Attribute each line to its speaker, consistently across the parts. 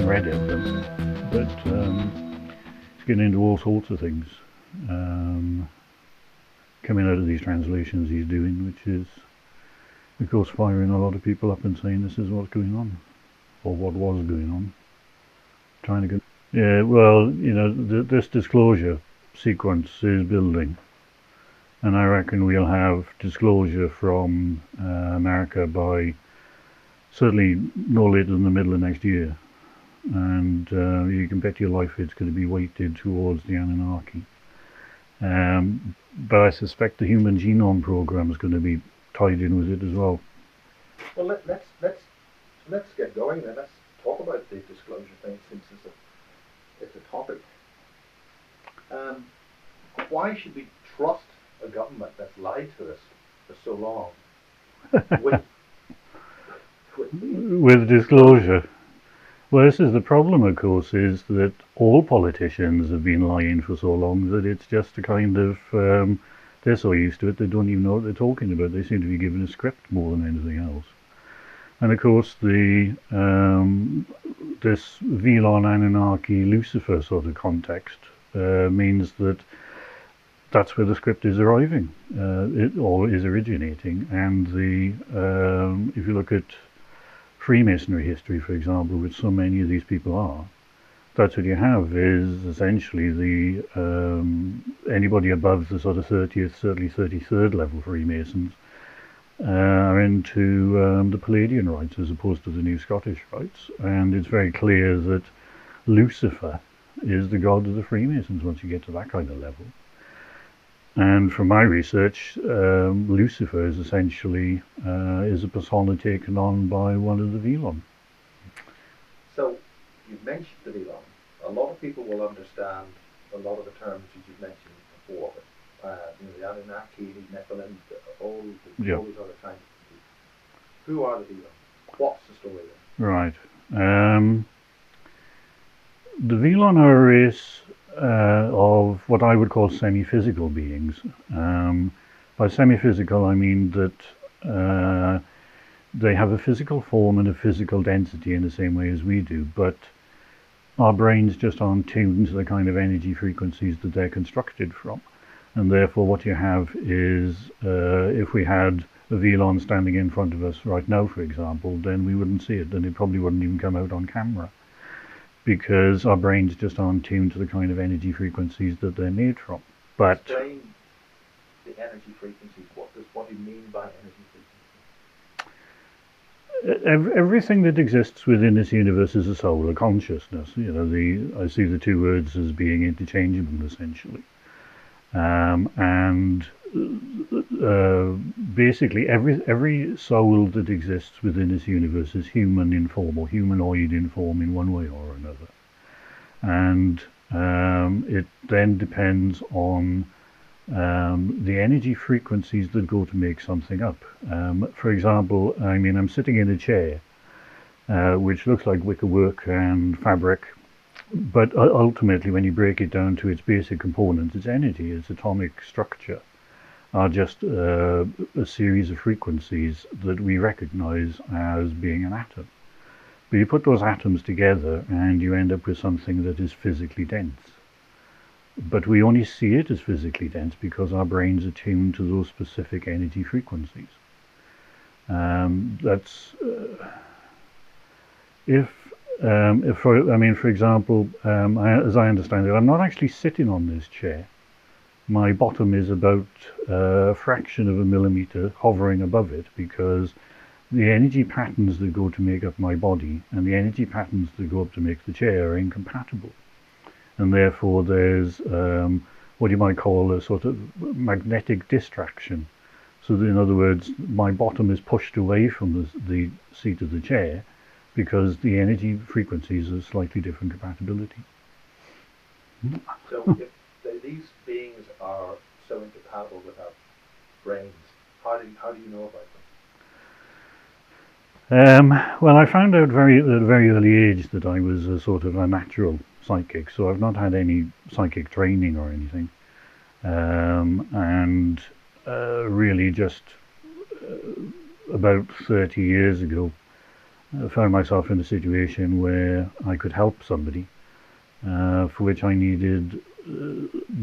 Speaker 1: having read them, but it's getting into all sorts of things um, coming out of these translations he's doing, which is, of course, firing a lot of people up and saying this is what's going on, or what was going on. Trying to get, yeah, well, this disclosure sequence is building, and I reckon we'll have disclosure from America by certainly no later than the middle of next year, and you can bet your life it's going to be weighted towards the Anunnaki. But I suspect the Human Genome Program is going to be tied in with it as well.
Speaker 2: Well, let's get going then. Let's talk about the disclosure thing, since it's a topic. Why should we trust a government that's lied to us for so long
Speaker 1: with disclosure? Well, this is the problem, of course, is that all politicians have been lying for so long that it's just a kind of, they're so used to it they don't even know what they're talking about. They seem to be given a script more than anything else. And of course, this Velon, Anunnaki, Lucifer sort of context means that that's where the script is arriving, or is originating. And if you look at Freemasonry history, for example, which so many of these people are, that's what you have, is essentially anybody above the sort of 30th, certainly 33rd level Freemasons are into the Palladian rites as opposed to the New Scottish rites. And it's very clear that Lucifer is the god of the Freemasons once you get to that kind of level. And from my research, Lucifer is essentially is a persona taken on by one of the Velon.
Speaker 2: So you've mentioned the Velon. A lot of people will understand a lot of the terms that you've mentioned before. The Anunnaki, the Nephilim, all these other kinds of people. Who are the Velon? What's the story there?
Speaker 1: Right. The Velon are a race of what I would call semi-physical beings. By semi-physical, I mean that they have a physical form and a physical density in the same way as we do, but our brains just aren't tuned to the kind of energy frequencies that they're constructed from. And therefore what you have is, if we had a Velon standing in front of us right now, for example, then we wouldn't see it, and it probably wouldn't even come out on camera, because our brains just aren't tuned to the kind of energy frequencies that they're made from. But
Speaker 2: explain the energy frequencies. What do you mean by energy frequencies?
Speaker 1: Everything that exists within this universe is a soul, a consciousness. I see the two words as being interchangeable, essentially. Basically, every soul that exists within this universe is human in form, or humanoid in form, in one way or another. And it then depends on the energy frequencies that go to make something up. For example, I'm sitting in a chair which looks like wickerwork and fabric, but ultimately when you break it down to its basic components, its energy, its atomic structure, are just a series of frequencies that we recognize as being an atom. But you put those atoms together and you end up with something that is physically dense. But we only see it as physically dense because our brains are tuned to those specific energy frequencies. For example, as I understand it, I'm not actually sitting on this chair. My bottom is about a fraction of a millimeter hovering above it, because the energy patterns that go to make up my body and the energy patterns that go up to make the chair are incompatible. And therefore there's what you might call a sort of magnetic distraction. So that, in other words, my bottom is pushed away from the seat of the chair because the energy frequencies are slightly different compatibility.
Speaker 2: So if these beings are so incompatible with our brains, how do you know about them?
Speaker 1: Well, I found out at a very early age that I was a sort of a natural psychic, so I've not had any psychic training or anything. Really just about 30 years ago, found myself in a situation where I could help somebody, for which I needed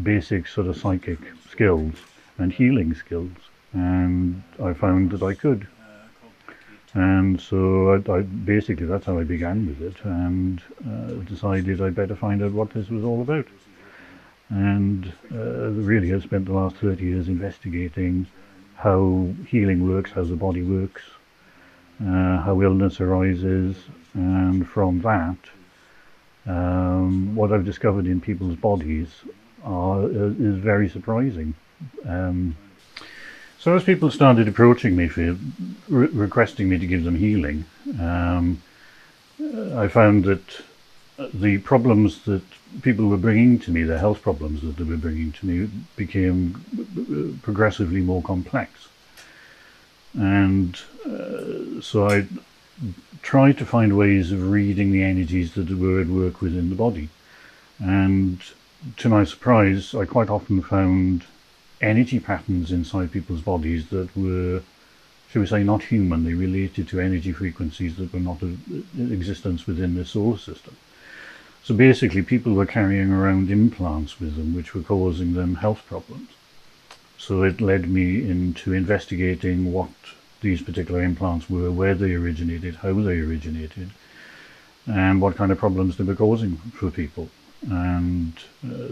Speaker 1: basic sort of psychic skills and healing skills, and I found that I could. And so I basically, that's how I began with it, and decided I'd better find out what this was all about. And really, I've spent the last 30 years investigating how healing works, how the body works, how illness arises, and from that, what I've discovered in people's bodies is very surprising. Um, so as people started approaching me for requesting me to give them healing, I found that the problems that people were bringing to me, the health problems that they were bringing to me, became progressively more complex. And so I tried to find ways of reading the energies that were at work within the body. And to my surprise, I quite often found energy patterns inside people's bodies that were, shall we say, not human. They related to energy frequencies that were not in existence within the solar system. So basically, people were carrying around implants with them, which were causing them health problems. So it led me into investigating what these particular implants were, where they originated, how they originated, and what kind of problems they were causing for people. And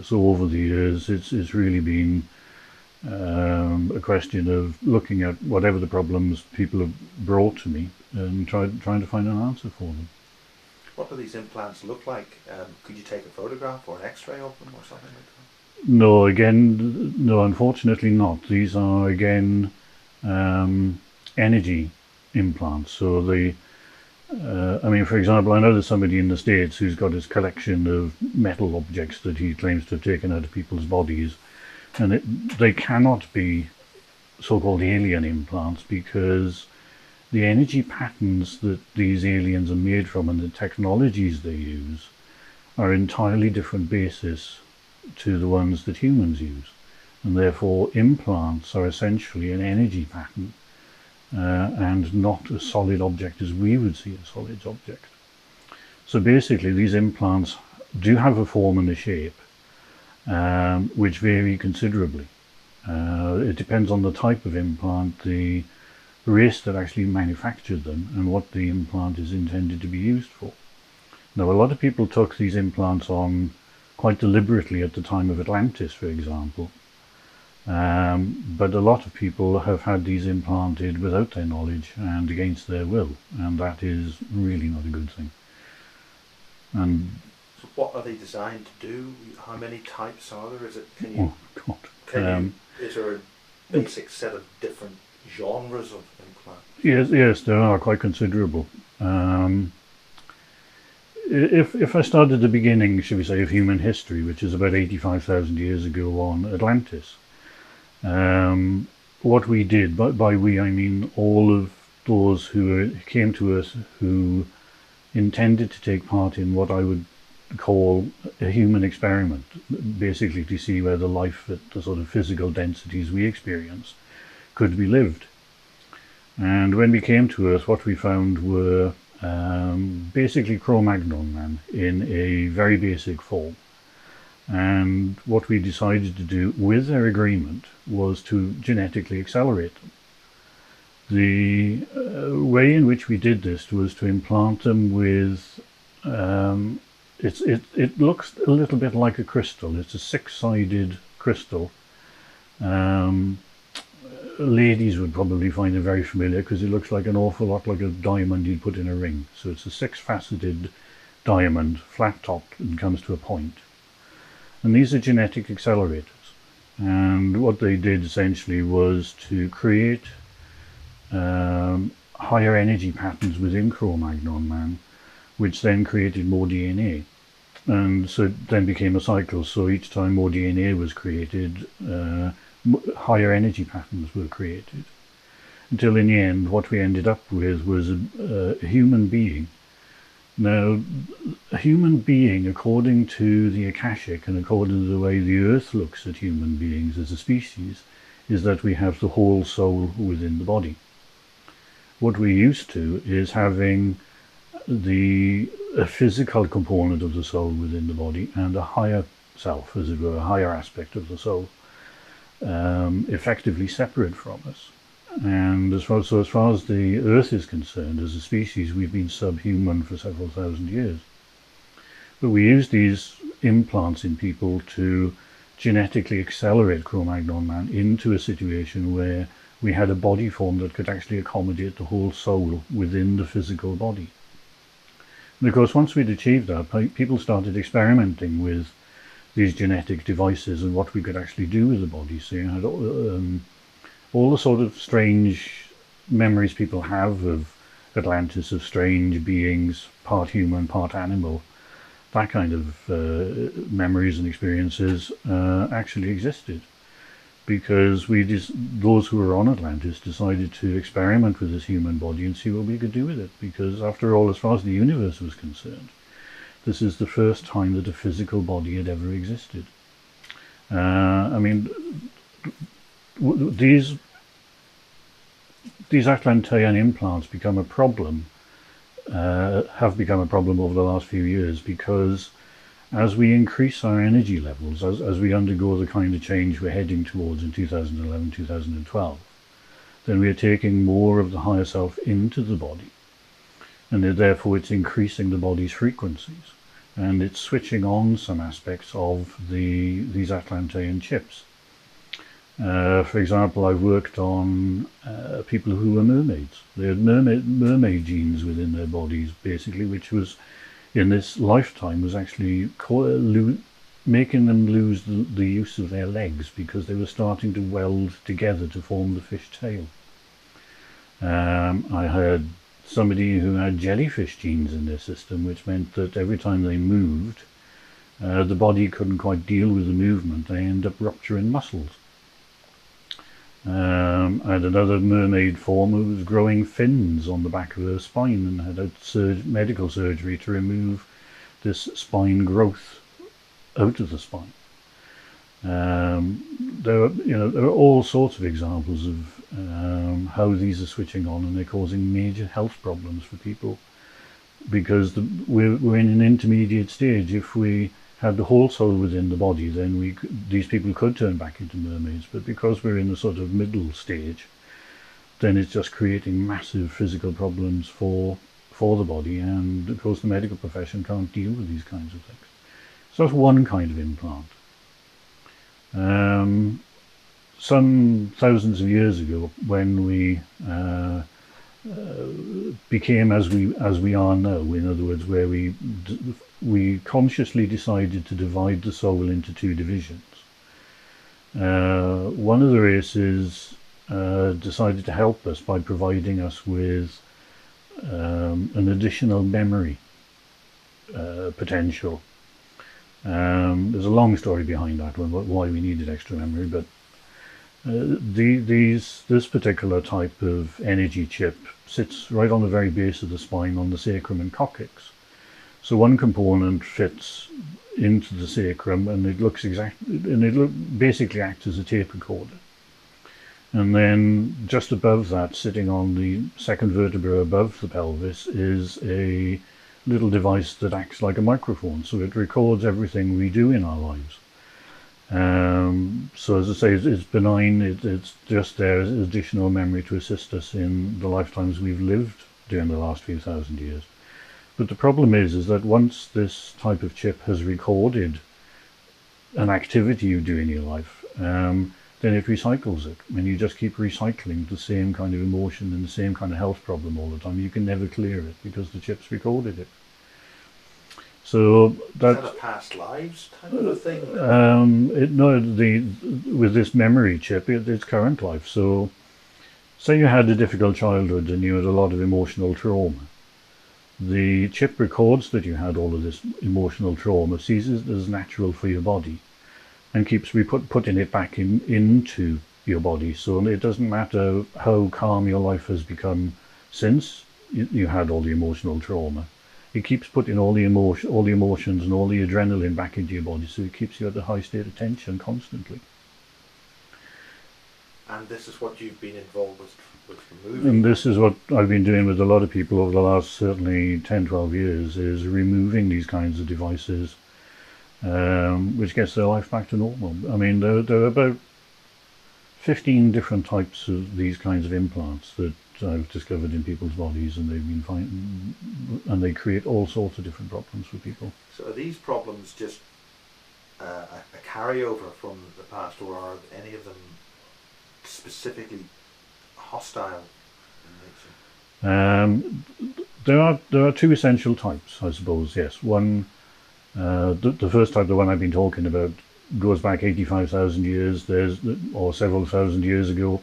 Speaker 1: so over the years, it's really been a question of looking at whatever the problems people have brought to me and trying to find an answer for them.
Speaker 2: What do these implants look like? Could you take a photograph or an X-ray of them or something like that?
Speaker 1: No, again, no, unfortunately not. These are, again, energy implants. So they, I mean, for example, I know there's somebody in the States who's got his collection of metal objects that he claims to have taken out of people's bodies, and they cannot be so-called alien implants because the energy patterns that these aliens are made from and the technologies they use are entirely different basis to the ones that humans use. And therefore implants are essentially an energy pattern and not a solid object as we would see a solid object. So basically these implants do have a form and a shape which vary considerably. It depends on the type of implant, the race that actually manufactured them, and what the implant is intended to be used for. Now, a lot of people took these implants on quite deliberately at the time of Atlantis, for example. But a lot of people have had these implanted without their knowledge and against their will, and that is really not a good thing. And
Speaker 2: so what are they designed to do? How many types are there? Is it? Can
Speaker 1: you? Oh God!
Speaker 2: Is there a basic set of different genres of implants?
Speaker 1: Yes, there are quite considerable. If I start at the beginning, shall we say, of human history, which is about 85,000 years ago on Atlantis, what we did, by we I mean all of those who came to us who intended to take part in what I would call a human experiment, basically to see whether life at the sort of physical densities we experience could be lived. And when we came to Earth, what we found were basically Cro-Magnon man in a very basic form. And what we decided to do with their agreement was to genetically accelerate them. The way in which we did this was to implant them with, it looks a little bit like a crystal. It's a six-sided crystal. Ladies would probably find it very familiar because it looks like an awful lot like a diamond you'd put in a ring. So it's a six-faceted diamond, flat-topped, and comes to a point. And these are genetic accelerators. And what they did essentially was to create higher energy patterns within Cro-Magnon man, which then created more DNA. And so it then became a cycle. So each time more DNA was created, higher energy patterns were created, until in the end what we ended up with was a human being. Now, a human being, according to the Akashic and according to the way the Earth looks at human beings as a species, is that we have the whole soul within the body. What we're used to is having a physical component of the soul within the body and a higher self, as it were, a higher aspect of the soul, effectively separate from us. And as far as the Earth is concerned, as a species, we've been subhuman for several thousand years. But we use these implants in people to genetically accelerate Cro-Magnon man into a situation where we had a body form that could actually accommodate the whole soul within the physical body. And of course, once we'd achieved that, people started experimenting with these genetic devices and what we could actually do with the body. So you had all the sort of strange memories people have of Atlantis, of strange beings, part human, part animal. That kind of memories and experiences actually existed, because those who were on Atlantis decided to experiment with this human body and see what we could do with it. Because after all, as far as the universe was concerned, this is the first time that a physical body had ever existed. I mean, these Atlantean implants become a problem. Have become a problem over the last few years, because as we increase our energy levels, as we undergo the kind of change we're heading towards in 2011, 2012, then we are taking more of the higher self into the body, and therefore it's increasing the body's frequencies, and it's switching on some aspects of these Atlantean chips. For example, I've worked on people who were mermaids. They had mermaid genes within their bodies, basically, which was, in this lifetime, was actually making them lose the use of their legs, because they were starting to weld together to form the fish tail. I had somebody who had jellyfish genes in their system, which meant that every time they moved, the body couldn't quite deal with the movement. They end up rupturing muscles. I had another mermaid form who was growing fins on the back of her spine, and had had medical surgery to remove this spine growth out of the spine. There are all sorts of examples of how these are switching on, and they're causing major health problems for people, because we're in an intermediate stage. If we had the whole soul within the body, then these people could turn back into mermaids. But because we're in the sort of middle stage, then it's just creating massive physical problems for the body, and of course the medical profession can't deal with these kinds of things. So that's one kind of implant. Some thousands of years ago, when we became as we are now, in other words, where we consciously decided to divide the soul into two divisions. One of the races decided to help us by providing us with an additional memory potential. There's a long story behind that one, why we needed extra memory, but this particular type of energy chip sits right on the very base of the spine, on the sacrum and coccyx. So one component fits into the sacrum, and it basically acts as a tape recorder. And then just above that, sitting on the second vertebra above the pelvis, is a little device that acts like a microphone. So it records everything we do in our lives. So as I say, it's benign. It's just there as additional memory to assist us in the lifetimes we've lived during the last few thousand years. But the problem is that once this type of chip has recorded an activity you do in your life, then it recycles it. And you just keep recycling the same kind of emotion and the same kind of health problem all the time. You can never clear it because the chip's recorded it. So
Speaker 3: is that a past lives type of a thing?
Speaker 1: With this memory chip, it's current life. So say you had a difficult childhood and you had a lot of emotional trauma. The chip records that you had all of this emotional trauma, sees it as natural for your body, and keeps putting it back into your body. So it doesn't matter how calm your life has become since you had all the emotional trauma. It keeps putting all the emotions and all the adrenaline back into your body, so it keeps you at a high state of tension constantly.
Speaker 3: And this is what you've been involved with removing.
Speaker 1: And this is what I've been doing with a lot of people over the last certainly 10, 12 years, is removing these kinds of devices, which gets their life back to normal. I mean, there are about 15 different types of these kinds of implants that I've discovered in people's bodies, and they've been fine, and they create all sorts of different problems for people.
Speaker 3: So are these problems just a carryover from the past, or are any of them specifically hostile in nature?
Speaker 1: There are two essential types, I suppose. Yes, one, the first type, the one I've been talking about, goes back 85,000 years. Or several thousand years ago.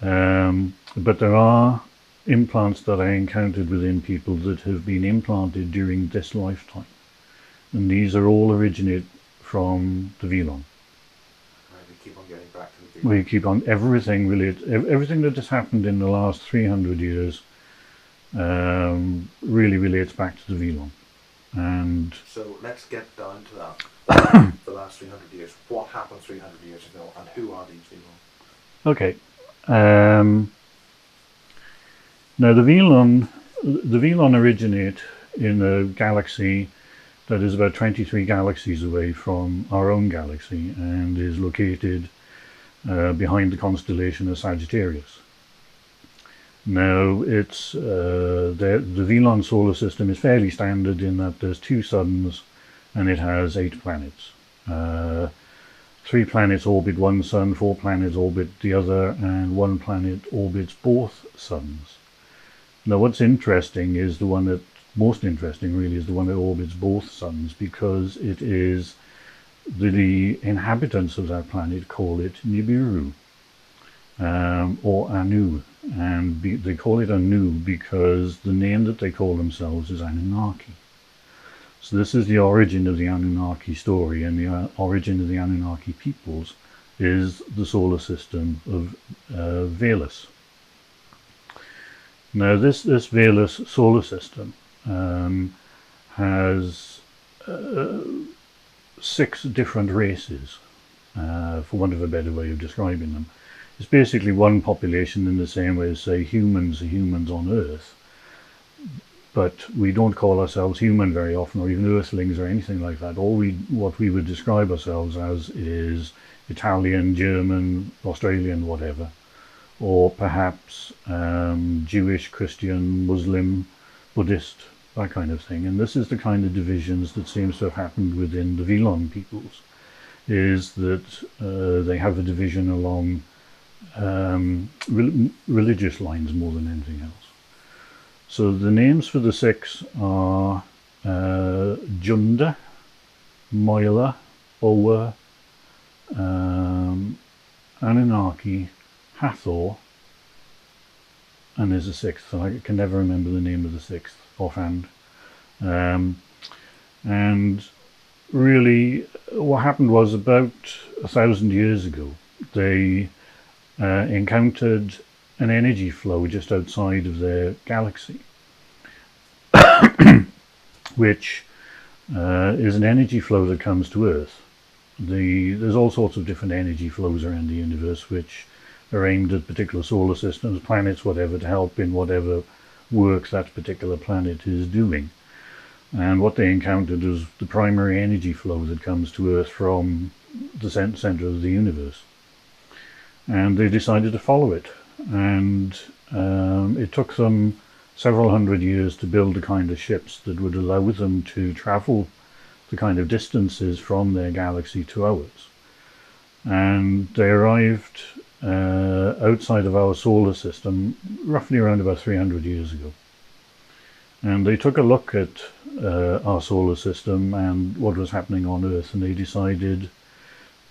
Speaker 1: But there are implants that I encountered within people that have been implanted during this lifetime, and these are all originate from the Velon.
Speaker 3: Right, we keep on getting back to the
Speaker 1: We keep on everything that has happened in the last 300 years really relates back to the Velon. And
Speaker 3: so let's get down to that. The last 300 years. What happened 300 years ago, and who are these people?
Speaker 1: okay, now the Velon originate in a galaxy that is about 23 galaxies away from our own galaxy, and is located behind the constellation of Sagittarius. Now, it's the Velon solar system is fairly standard in that there's 2 suns and it has 8 planets. 3 planets orbit one sun, 4 planets orbit the other, and 1 planet orbits both suns. Now, what's interesting is most interesting really is the one that orbits both suns, because it is the inhabitants of that planet call it Nibiru, or Anu, and they call it Anu because the name that they call themselves is Anunnaki. So this is the origin of the Anunnaki story, and the origin of the Anunnaki peoples is the solar system of Veles. Now this Veles solar system has 6 different races, for want of a better way of describing them. It's basically one population in the same way as, say, humans are humans on Earth, but we don't call ourselves human very often, or even earthlings or anything like that. What we would describe ourselves as is Italian, German, Australian, whatever, or perhaps Jewish, Christian, Muslim, Buddhist, that kind of thing. And this is the kind of divisions that seems to have happened within the Velon peoples, is that they have a division along religious lines more than anything else. So the names for the 6 are Junda, Moila, Owa, Anunnaki, Hathor, and there's a 6th. I can never remember the name of the 6th offhand. And really, what happened was, about 1,000 years ago, they encountered an energy flow just outside of their galaxy, which is an energy flow that comes to Earth. There's all sorts of different energy flows around the universe which are aimed at particular solar systems, planets, whatever, to help in whatever work that particular planet is doing. And what they encountered was the primary energy flow that comes to Earth from the center of the universe. And they decided to follow it. And it took them several hundred years to build the kind of ships that would allow them to travel the kind of distances from their galaxy to ours. And they arrived outside of our solar system roughly around about 300 years ago. And they took a look at our solar system and what was happening on Earth, and they decided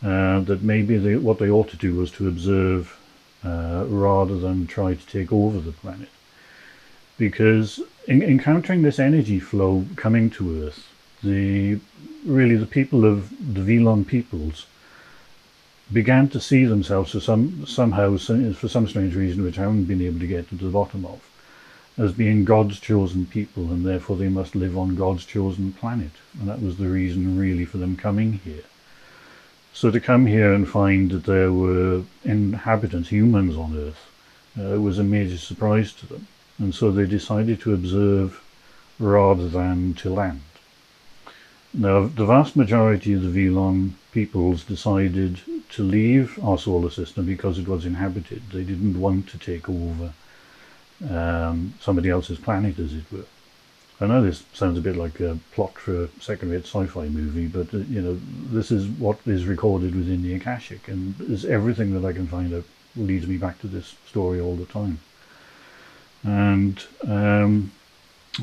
Speaker 1: that maybe what they ought to do was to observe rather than try to take over the planet. Because encountering this energy flow coming to Earth, the people of the Velon peoples began to see themselves for some strange reason, which I haven't been able to get to the bottom of, as being God's chosen people, and therefore they must live on God's chosen planet. And that was the reason really for them coming here. So to come here and find that there were inhabitants, humans on Earth, was a major surprise to them. And so they decided to observe rather than to land. Now, the vast majority of the Velon peoples decided to leave our solar system because it was inhabited. They didn't want to take over somebody else's planet, as it were. I know this sounds a bit like a plot for a second-rate sci-fi movie, but this is what is recorded within the Akashic, and is everything that I can find out leads me back to this story all the time. And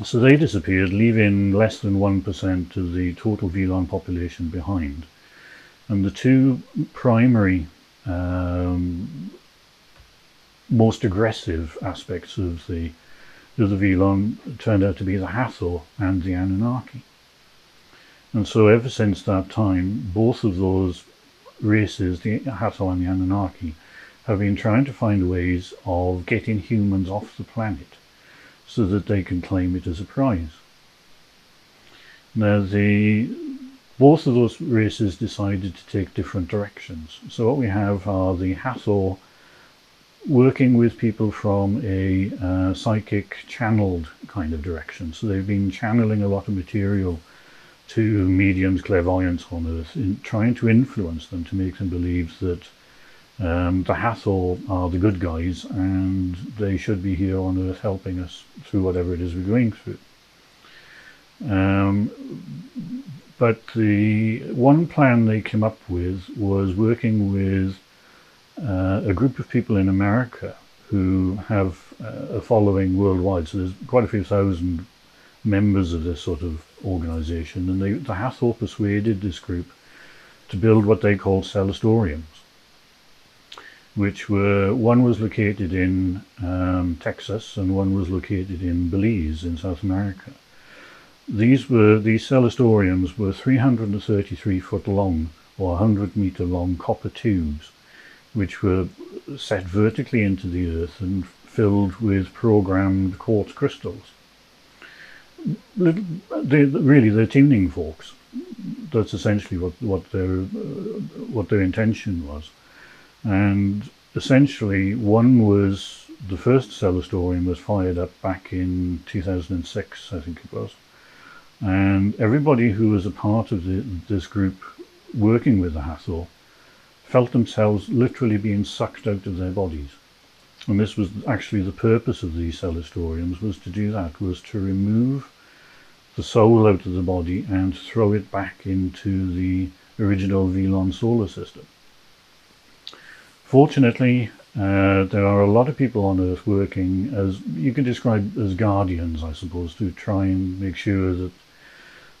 Speaker 1: so they disappeared, leaving less than 1% of the total Velon population behind. And the two primary, most aggressive aspects of the Velon turned out to be the Hathor and the Anunnaki. And so ever since that time, both of those races, the Hathor and the Anunnaki, have been trying to find ways of getting humans off the planet so that they can claim it as a prize. Now, both of those races decided to take different directions. So what we have are the Hathor working with people from a psychic channeled kind of direction. So they've been channeling a lot of material to mediums, clairvoyants on Earth, in trying to influence them to make them believe that the Hathor are the good guys and they should be here on Earth helping us through whatever it is we're going through. But the one plan they came up with was working with a group of people in America who have a following worldwide. So there's quite a few thousand members of this sort of organization, and the Hathor persuaded this group to build what they called celestoriums, which one was located in Texas and one was located in Belize in South America. These celestoriums were 333 foot long or 100 meter long copper tubes, which were set vertically into the earth and filled with programmed quartz crystals. They're tuning forks. That's essentially what their intention was. And essentially, the first celestorium was fired up back in 2006, I think it was. And everybody who was a part of this group working with the Hathor felt themselves literally being sucked out of their bodies. And this was actually the purpose of these celestoriums, was to do that, was to remove the soul out of the body and throw it back into the original Velon solar system. Fortunately, there are a lot of people on Earth working as, you can describe as guardians, I suppose, to try and make sure that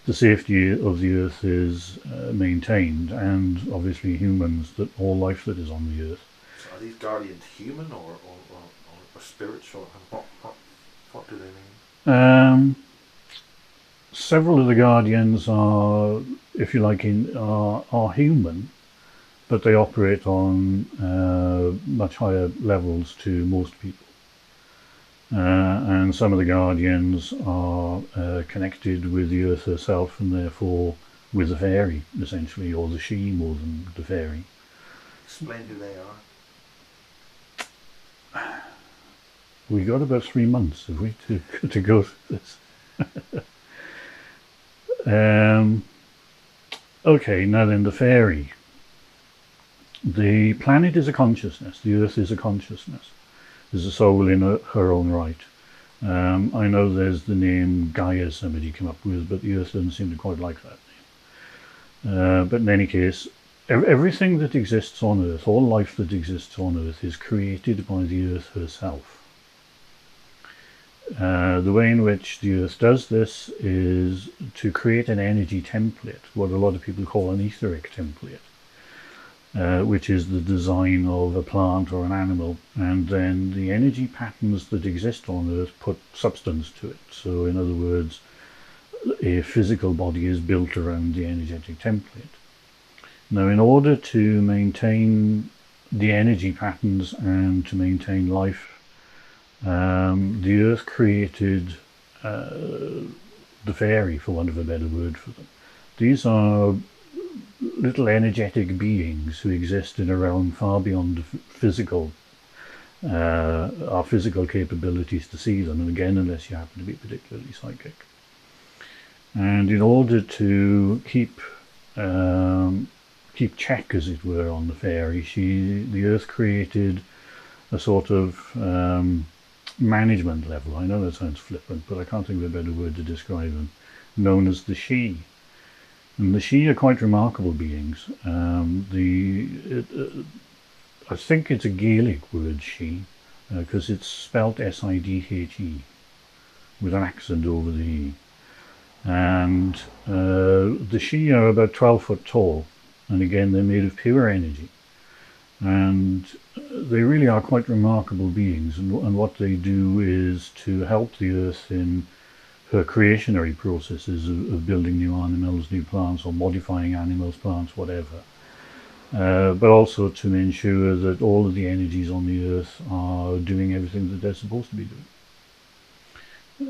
Speaker 1: the safety of the Earth is maintained, and obviously humans, that all life that is on the Earth.
Speaker 3: So are these guardians human or spiritual? What do they mean?
Speaker 1: Several of the guardians are, if you like, are human, but they operate on much higher levels to most people. And some of the guardians are connected with the Earth herself, and therefore with the fairy, essentially, or the she more than the fairy.
Speaker 3: Explain who they are.
Speaker 1: We got about 3 months, have we, to go through this. Okay, now then, the fairy. The planet is a consciousness. The Earth is a consciousness. There's a soul in her own right. I know there's the name Gaia somebody came up with, but the Earth doesn't seem to quite like that name. But in any case, everything that exists on Earth, all life that exists on Earth, is created by the Earth herself. The way in which the Earth does this is to create an energy template, what a lot of people call an etheric template. Which is the design of a plant or an animal, and then the energy patterns that exist on Earth put substance to it. So in other words, a physical body is built around the energetic template. Now, in order to maintain the energy patterns and to maintain life, the Earth created the fairy, for want of a better word for them. These are little energetic beings who exist in a realm far beyond the physical, our physical capabilities to see them, and again, unless you happen to be particularly psychic. And in order to keep check, as it were, on the fairy, the Earth created a sort of management level. I know that sounds flippant, but I can't think of a better word to describe them, known as the She. And the She are quite remarkable beings. I think it's a Gaelic word, She, because it's spelt Sidhe, with an accent over the E. And the She are about 12 foot tall, and again they're made of pure energy. And they really are quite remarkable beings, and what they do is to help the Earth in her creationary processes of building new animals, new plants, or modifying animals, plants, whatever. But also to ensure that all of the energies on the Earth are doing everything that they're supposed to be doing.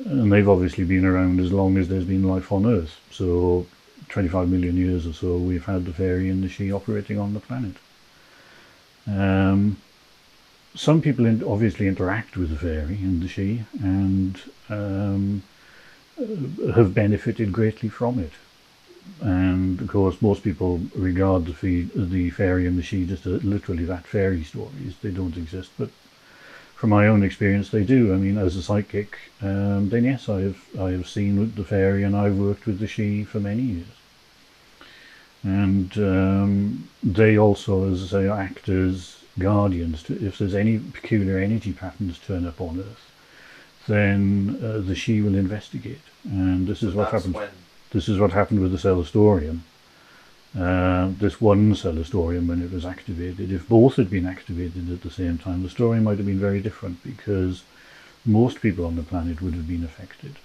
Speaker 1: And they've obviously been around as long as there's been life on Earth. So 25 million years or so we've had the fairy and the She operating on the planet. Some people obviously interact with the fairy and the She, and have benefited greatly from it. And of course most people regard the fairy and the She just literally that fairy stories. They don't exist, but from my own experience they do. I mean, as a psychic, then yes, I have seen the fairy and I've worked with the She for many years. And they also, as I say, act as guardians. If there's any peculiar energy patterns turn up on Earth, then the She will investigate. And this is what happened. This is what happened with the Celestorium. This one Celestorium, when it was activated, if both had been activated at the same time, the story might have been very different, because most people on the planet would have been affected.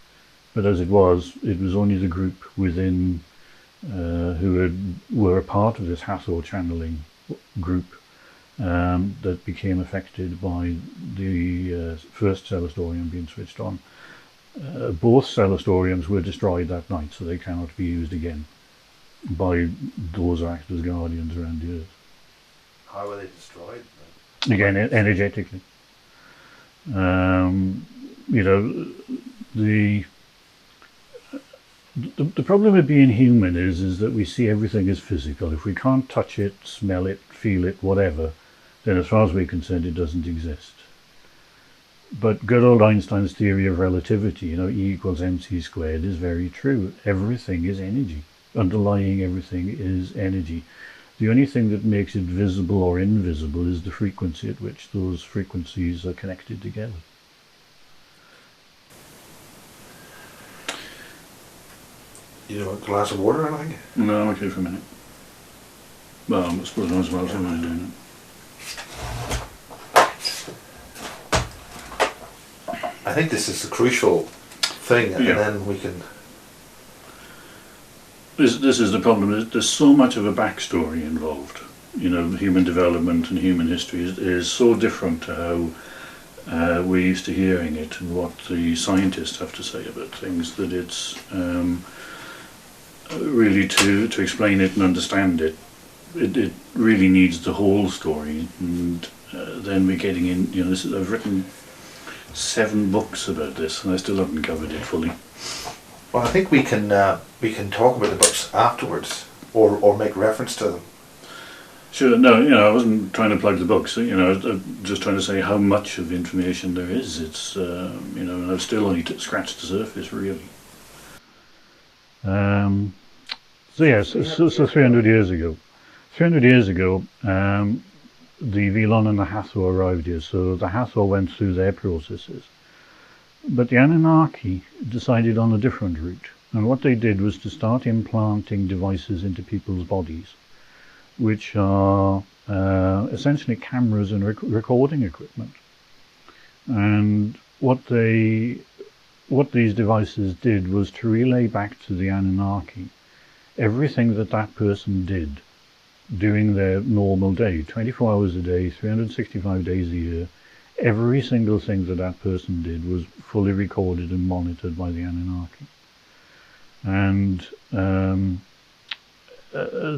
Speaker 1: But as it was only the group within who were a part of this Hathor channeling group that became affected by the first Celestorium being switched on. Both Celestoriums were destroyed that night, so they cannot be used again by those who act as guardians around the Earth.
Speaker 3: How were they destroyed?
Speaker 1: Again, energetically. You know, the problem with being human is that we see everything as physical. If we can't touch it, smell it, feel it, whatever, then as far as we're concerned it doesn't exist. But good old Einstein's theory of relativity, you know, E equals mc squared, is very true. Everything is energy. Underlying everything is energy. The only thing that makes it visible or invisible is the frequency at which those frequencies are connected together.
Speaker 3: You know, a glass of water, I think?
Speaker 1: No, I'm okay for a minute. Well, I suppose I as well, someone's doing it.
Speaker 3: I think this is a crucial thing, and then we can...
Speaker 1: This is the problem. There's so much of a backstory involved. You know, human development and human history is so different to how we're used to hearing it and what the scientists have to say about things, that it's really to explain it and understand it, it really needs the whole story. And then we're getting in, you know, I've written 7 books about this and I still haven't covered it fully.
Speaker 3: Well, I think we can talk about the books afterwards, or make reference to them.
Speaker 1: Sure. No, you know, I wasn't trying to plug the books. You know, I was just trying to say how much of information there is. It's you know, and I've still only scratched the surface, really. So yes, so 300 years ago. 300 years ago, the Vlon and the Hathor arrived here. So the Hathor went through their processes. But the Anunnaki decided on a different route, and what they did was to start implanting devices into people's bodies, which are essentially cameras and recording equipment. And what these devices did was to relay back to the Anunnaki everything that person did during their normal day, 24 hours a day, 365 days a year. Every single thing that person did was fully recorded and monitored by the Anunnaki. And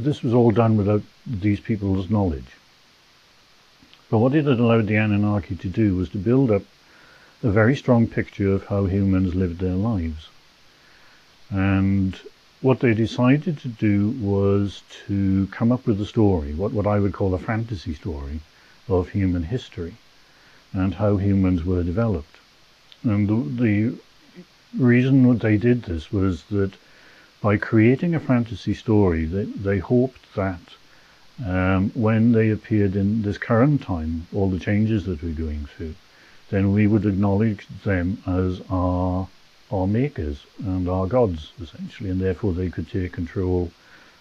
Speaker 1: this was all done without these people's knowledge. But what it had allowed the Anunnaki to do was to build up a very strong picture of how humans lived their lives. And what they decided to do was to come up with a story, what I would call a fantasy story, of human history and how humans were developed. And the reason that they did this was that by creating a fantasy story, they hoped that when they appeared in this current time, all the changes that we're going through, then we would acknowledge them as our makers and our gods, essentially, and therefore they could take control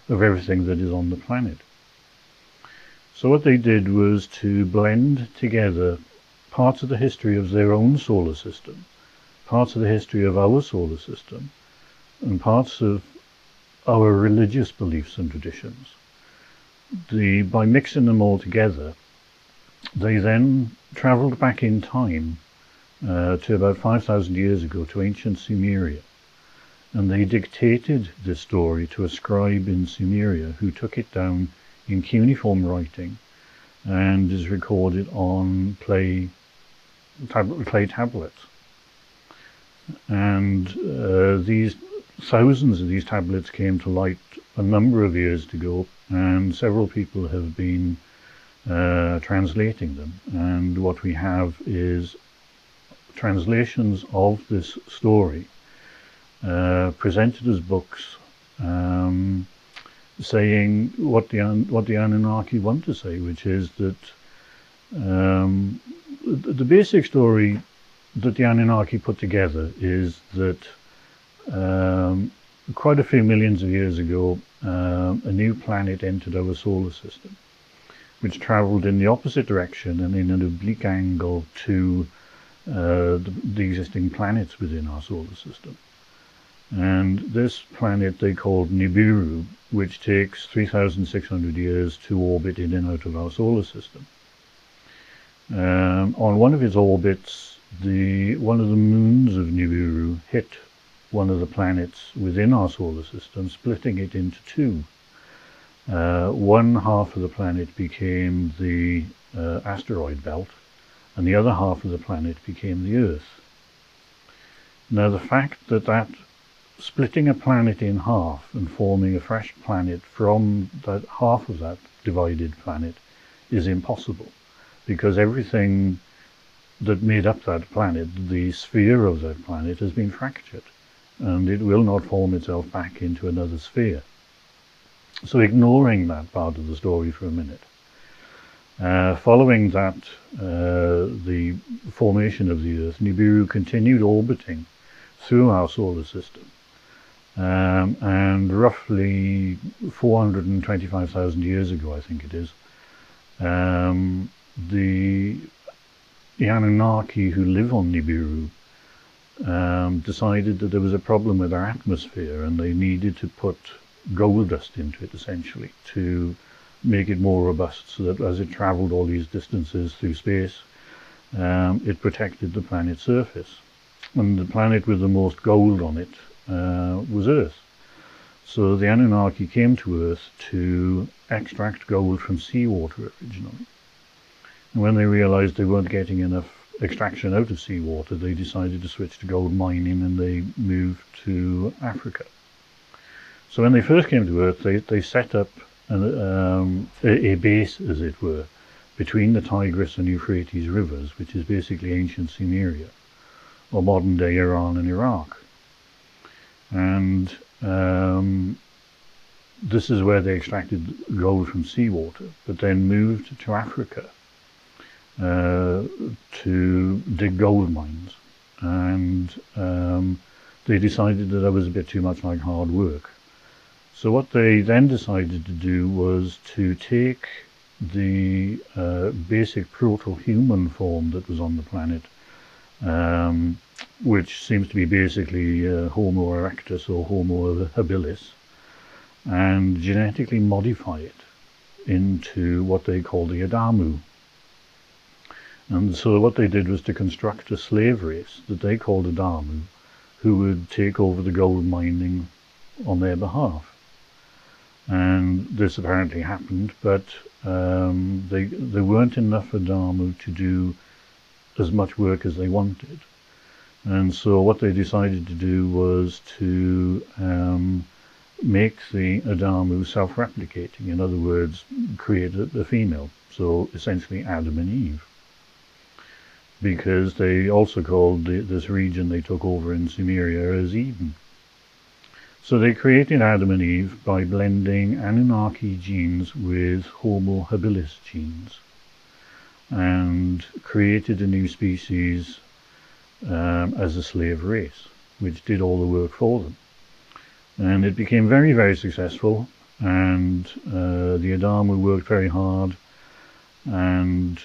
Speaker 1: of everything that is on the planet. So what they did was to blend together parts of the history of their own solar system, parts of the history of our solar system, and parts of our religious beliefs and traditions. By mixing them all together, they then travelled back in time to about 5,000 years ago to ancient Sumeria, and they dictated this story to a scribe in Sumeria who took it down in cuneiform writing and is recorded on clay tablets. And these thousands of these tablets came to light a number of years ago, and several people have been translating them. And what we have is translations of this story presented as books, saying what the Anunnaki want to say, which is that the basic story that the Anunnaki put together is that quite a few millions of years ago, a new planet entered our solar system, which travelled in the opposite direction and in an oblique angle to the existing planets within our solar system. And this planet they called Nibiru, which takes 3,600 years to orbit in and out of our solar system. On one of its orbits, one of the moons of Nibiru hit one of the planets within our solar system, splitting it into two. One half of the planet became the asteroid belt, and the other half of the planet became the Earth. Now, the fact that splitting a planet in half and forming a fresh planet from that half of that divided planet is impossible, because everything that made up that planet, the sphere of that planet, has been fractured, and it will not form itself back into another sphere. So ignoring that part of the story for a minute, following that, the formation of the Earth, Nibiru continued orbiting through our solar system, and roughly 425,000 years ago, I think it is, the Anunnaki who live on Nibiru decided that there was a problem with our atmosphere, and they needed to put gold dust into it, essentially, to make it more robust, so that as it travelled all these distances through space, it protected the planet's surface. And the planet with the most gold on it was Earth. So the Anunnaki came to Earth to extract gold from seawater originally. And when they realized they weren't getting enough extraction out of seawater, they decided to switch to gold mining, and they moved to Africa. So when they first came to Earth, they set up a base, as it were, between the Tigris and Euphrates rivers, which is basically ancient Sumeria, or modern-day Iran and Iraq. And this is where they extracted gold from seawater, but then moved to Africa to dig gold mines. And they decided that was a bit too much like hard work. So what they then decided to do was to take the basic proto-human form that was on the planet, which seems to be basically Homo erectus or Homo habilis, and genetically modify it into what they call the Adamu. And so what they did was to construct a slave race that they called Adamu, who would take over the gold mining on their behalf. And this apparently happened, but there weren't enough Adamu to do as much work as they wanted. And so what they decided to do was to make the Adamu self-replicating. In other words, create a female. So essentially Adam and Eve. Because they also called this region they took over in Sumeria as Eden. So they created Adam and Eve by blending Anunnaki genes with Homo habilis genes and created a new species as a slave race, which did all the work for them. And it became very, very successful, and the Adamu worked very hard, and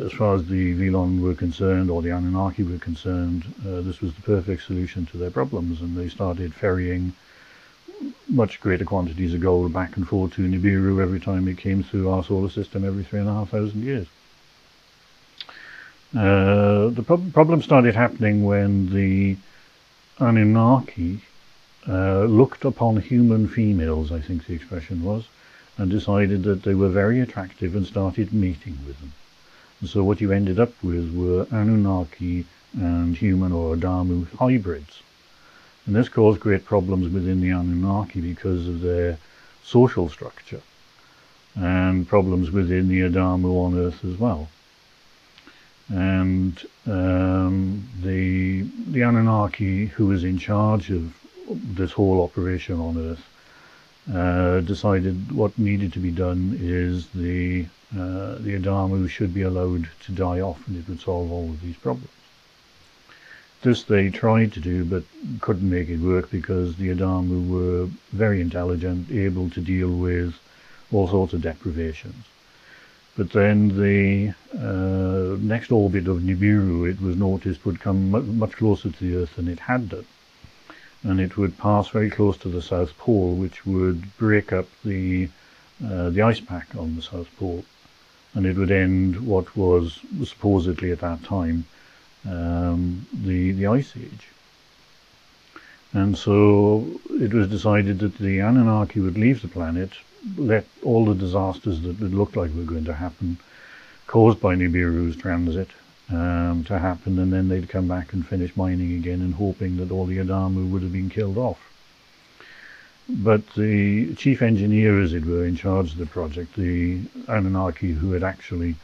Speaker 1: as far as the Velon were concerned, or the Anunnaki were concerned, this was the perfect solution to their problems, and they started ferrying much greater quantities of gold back and forth to Nibiru every time it came through our solar system every 3,500 years. The problem started happening when the Anunnaki looked upon human females, I think the expression was, and decided that they were very attractive and started mating with them. And so what you ended up with were Anunnaki and human or Adamu hybrids. And this caused great problems within the Anunnaki because of their social structure and problems within the Adamu on Earth as well. And the Anunnaki, who was in charge of this whole operation on Earth, decided what needed to be done is the Adamu should be allowed to die off, and it would solve all of these problems. This they tried to do, but couldn't make it work because the Adamu were very intelligent, able to deal with all sorts of deprivations. But then the next orbit of Nibiru, it was noticed, would come much closer to the Earth than it had done. And it would pass very close to the South Pole, which would break up the ice pack on the South Pole. And it would end what was supposedly at that time the Ice Age. And so it was decided that the Anunnaki would leave the planet, let all the disasters that it looked like were going to happen, caused by Nibiru's transit, to happen, and then they'd come back and finish mining again and hoping that all the Adamu would have been killed off. But the chief engineer, as it were, in charge of the project, the Anunnaki who had actually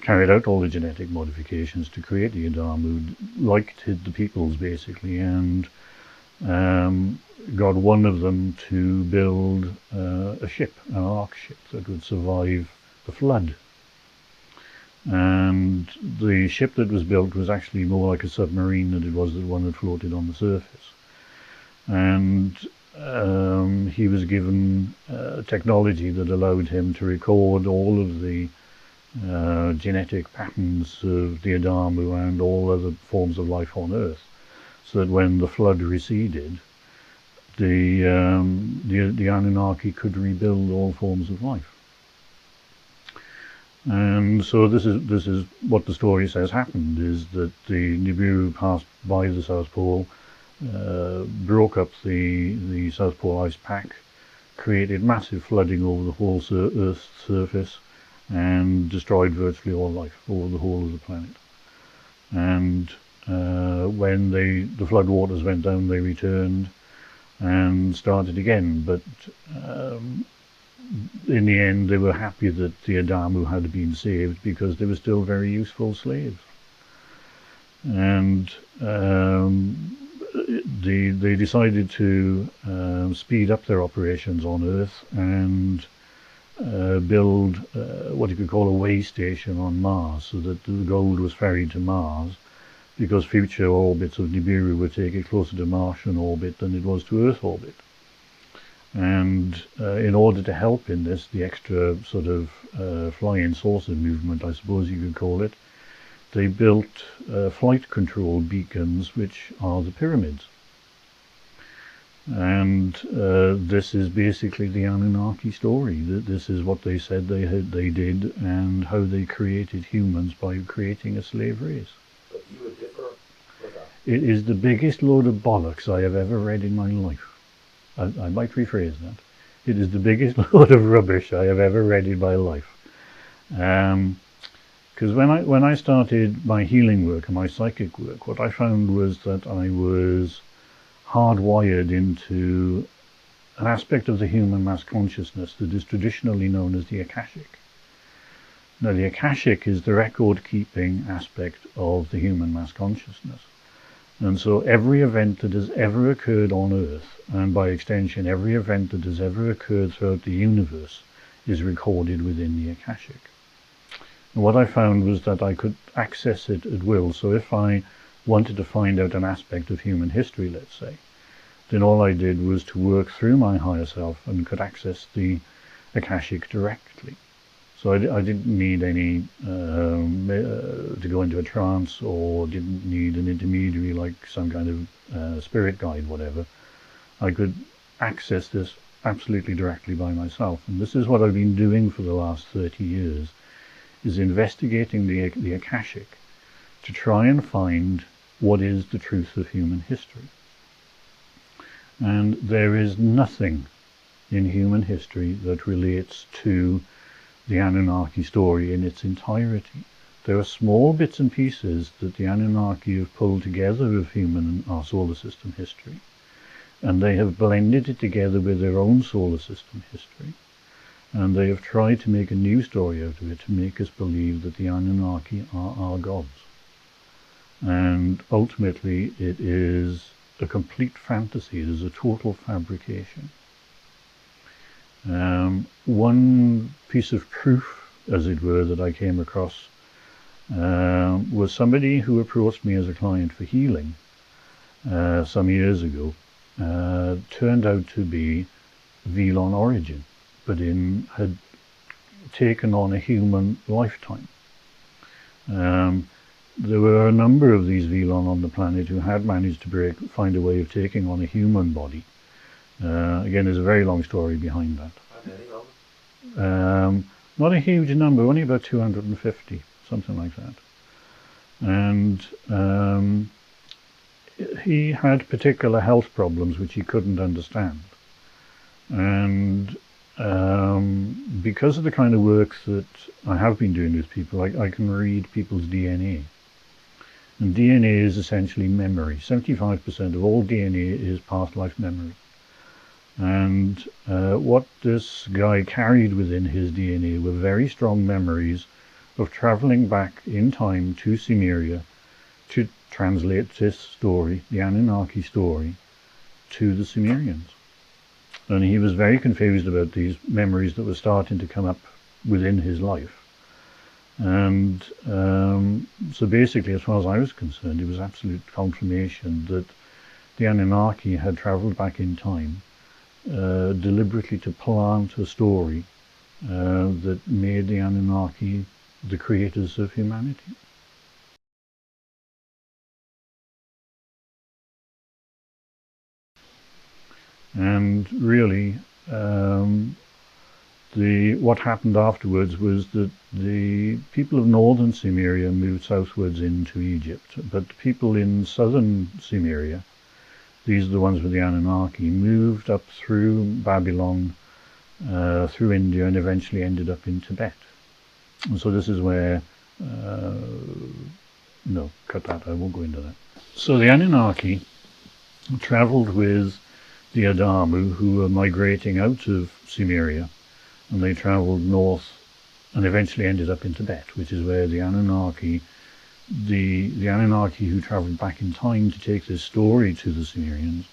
Speaker 1: carried out all the genetic modifications to create the Adamu, liked the peoples basically, and got one of them to build a ship, an ark ship that would survive the flood. And the ship that was built was actually more like a submarine than it was the one that floated on the surface. And he was given technology that allowed him to record all of the genetic patterns of the Adamu and all other forms of life on Earth, so that when the flood receded, the Anunnaki could rebuild all forms of life. And so this is what the story says happened, is that the Nibiru passed by the South Pole, broke up the South Pole ice pack, created massive flooding over the whole Earth's surface, and destroyed virtually all life over the whole of the planet. And when the flood waters went down, they returned and started again. But in the end, they were happy that the Adamu had been saved because they were still very useful slaves. And they decided to speed up their operations on Earth and build what you could call a way station on Mars, so that the gold was ferried to Mars, because future orbits of Nibiru would take it closer to Martian orbit than it was to Earth orbit. And in order to help in this, the extra sort of flying saucer movement, I suppose you could call it, they built flight control beacons, which are the pyramids. And this is basically the Anunnaki story. This is what they said they did, and how they created humans by creating a slave race.
Speaker 2: But you would differ with that?
Speaker 1: It is the biggest load of bollocks I have ever read in my life. I might rephrase that. It is the biggest load of rubbish I have ever read in my life. Because when I started my healing work and my psychic work, what I found was that I was hardwired into an aspect of the human mass consciousness that is traditionally known as the Akashic. Now, the Akashic is the record-keeping aspect of the human mass consciousness. And so every event that has ever occurred on Earth, and by extension every event that has ever occurred throughout the universe, is recorded within the Akashic. And what I found was that I could access it at will. So if I wanted to find out an aspect of human history, let's say, then all I did was to work through my higher self and could access the Akashic directly. So I didn't need any to go into a trance, or didn't need an intermediary like some kind of spirit guide, whatever. I could access this absolutely directly by myself. And this is what I've been doing for the last 30 years, is investigating the Akashic to try and find what is the truth of human history. And there is nothing in human history that relates to the Anunnaki story in its entirety. There are small bits and pieces that the Anunnaki have pulled together of human and our solar system history, and they have blended it together with their own solar system history, and they have tried to make a new story out of it to make us believe that the Anunnaki are our gods. And ultimately it is a complete fantasy. It is a total fabrication. One piece of proof, as it were, that I came across was somebody who approached me as a client for healing some years ago. Turned out to be Velon origin, but had taken on a human lifetime. There were a number of these Velon on the planet who had managed to find a way of taking on a human body. Again, there's a very long story behind that. Not a huge number, only about 250, something like that. And he had particular health problems which he couldn't understand. And because of the kind of work that I have been doing with people, I can read people's DNA. And DNA is essentially memory. 75% of all DNA is past life memory. And what this guy carried within his DNA were very strong memories of traveling back in time to Sumeria to translate this story, the Anunnaki story, to the Sumerians. And he was very confused about these memories that were starting to come up within his life. And so basically, as far as I was concerned, it was absolute confirmation that the Anunnaki had traveled back in time deliberately to plant a story that made the Anunnaki the creators of humanity. And really, what happened afterwards was that the people of northern Sumeria moved southwards into Egypt, but the people in southern Sumeria, these are the ones with the Anunnaki, moved up through Babylon, through India, and eventually ended up in Tibet. And so this is where, no, cut that, I won't go into that. So the Anunnaki travelled with the Adamu, who were migrating out of Sumeria, and they travelled north and eventually ended up in Tibet, which is where the Anunnaki, the Anunnaki who travelled back in time to take this story to the Sumerians,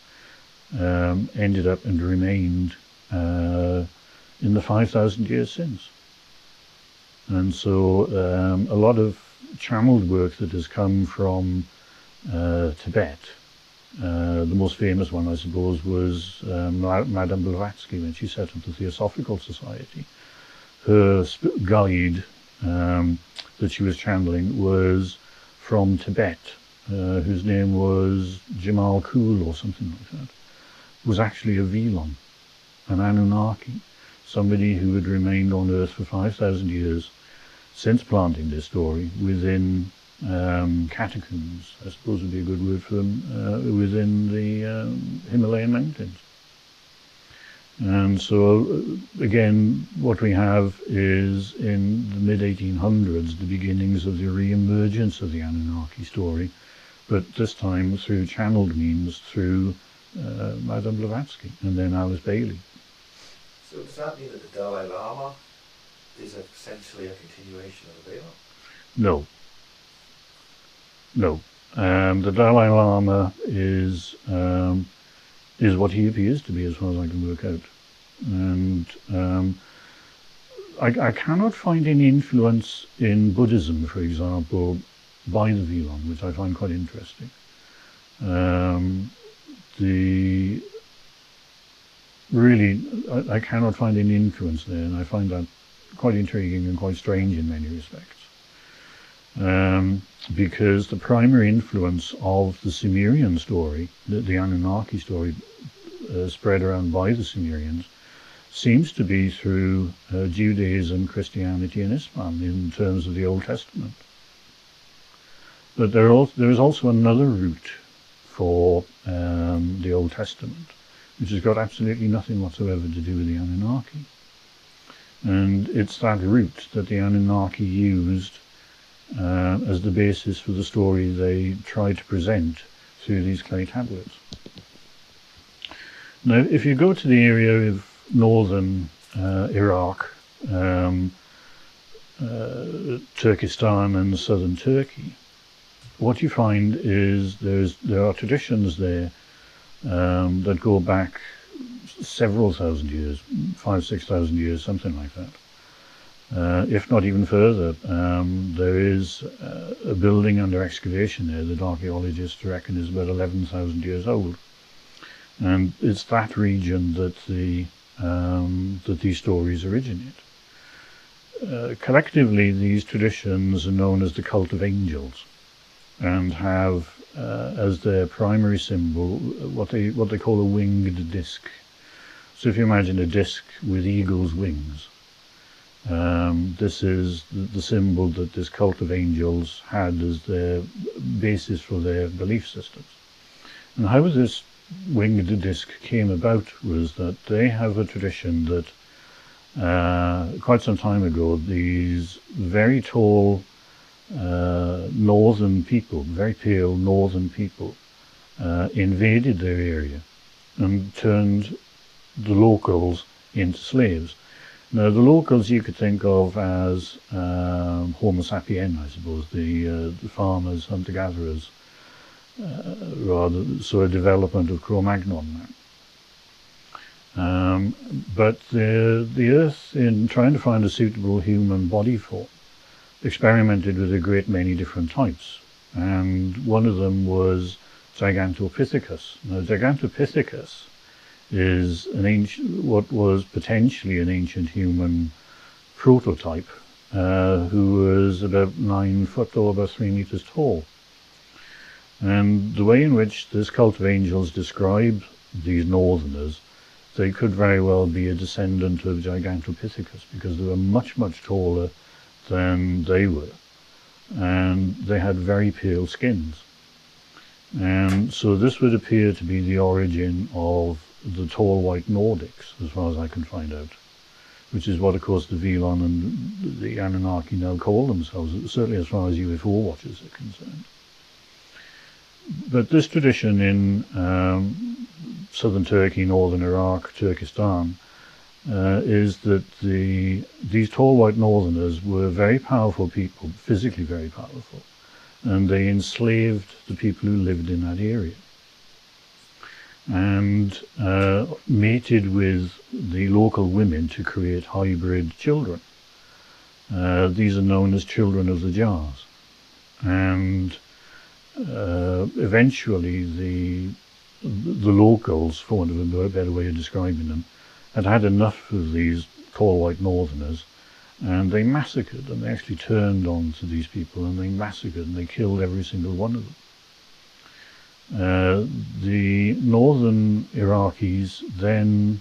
Speaker 1: ended up and remained in the 5,000 years since. And so a lot of channeled work that has come from Tibet, the most famous one, I suppose, was Madame Blavatsky when she set up the Theosophical Society. Her guide that she was channeling was from Tibet, whose name was Jamal Kul or something like that. Was actually a Velon, an Anunnaki, somebody who had remained on Earth for 5,000 years since planting this story within catacombs, I suppose would be a good word for them, within the Himalayan mountains. And so, again, what we have is in the mid-1800s, the beginnings of the re-emergence of the Anunnaki story, but this time through channeled means through Madame Blavatsky and then Alice Bailey.
Speaker 3: So does that mean that the Dalai Lama is essentially a continuation of the Veil?
Speaker 1: No. No. The Dalai Lama is what he appears to be, as far as I can work out. And I cannot find any influence in Buddhism, for example, by the Velon, which I find quite interesting. I cannot find any influence there, and I find that quite intriguing and quite strange in many respects. Because the primary influence of the Sumerian story, the Anunnaki story spread around by the Sumerians, seems to be through Judaism, Christianity, and Islam in terms of the Old Testament. But there is also another route for the Old Testament, which has got absolutely nothing whatsoever to do with the Anunnaki. And it's that route that the Anunnaki used as the basis for the story they tried to present through these clay tablets. Now, if you go to the area of northern Iraq, Turkestan and southern Turkey, what you find is there are traditions there that go back several thousand years, 5,000-6,000 years, something like that. If not even further, there is a building under excavation there that archaeologists reckon is about 11,000 years old, and it's that region that that these stories originate. Collectively, these traditions are known as the cult of angels, and have as their primary symbol what they call a winged disc. So if you imagine a disc with eagle's wings, this is the symbol that this cult of angels had as their basis for their belief systems. And how this winged disc came about was that they have a tradition that quite some time ago, these very tall northern people, very pale northern people, invaded their area and turned the locals into slaves. Now, the locals you could think of as Homo sapien, I suppose, the farmers, hunter-gatherers, rather, so a development of Cro-Magnon now. But the Earth, in trying to find a suitable human body form, experimented with a great many different types, and one of them was Gigantopithecus. Now, Gigantopithecus is what was potentially an ancient human prototype, who was about 9 foot or about 3 meters tall. And the way in which this cult of angels described these northerners, they could very well be a descendant of Gigantopithecus, because they were much, much taller than they were, and they had very pale skins. And so this would appear to be the origin of the tall white Nordics, as far as I can find out, which is what, of course, the Velon and the Anunnaki now call themselves, certainly as far as UFO watchers are concerned. But this tradition in southern Turkey, northern Iraq, Turkestan, is that these tall white northerners were very powerful people, physically very powerful, and they enslaved the people who lived in that area, and mated with the local women to create hybrid children. These are known as children of the jars, and eventually the locals, for want of a better way of describing them, had enough of these tall white northerners, and they massacred them. They actually turned on to these people, and they massacred and they killed every single one of them. The northern Iraqis then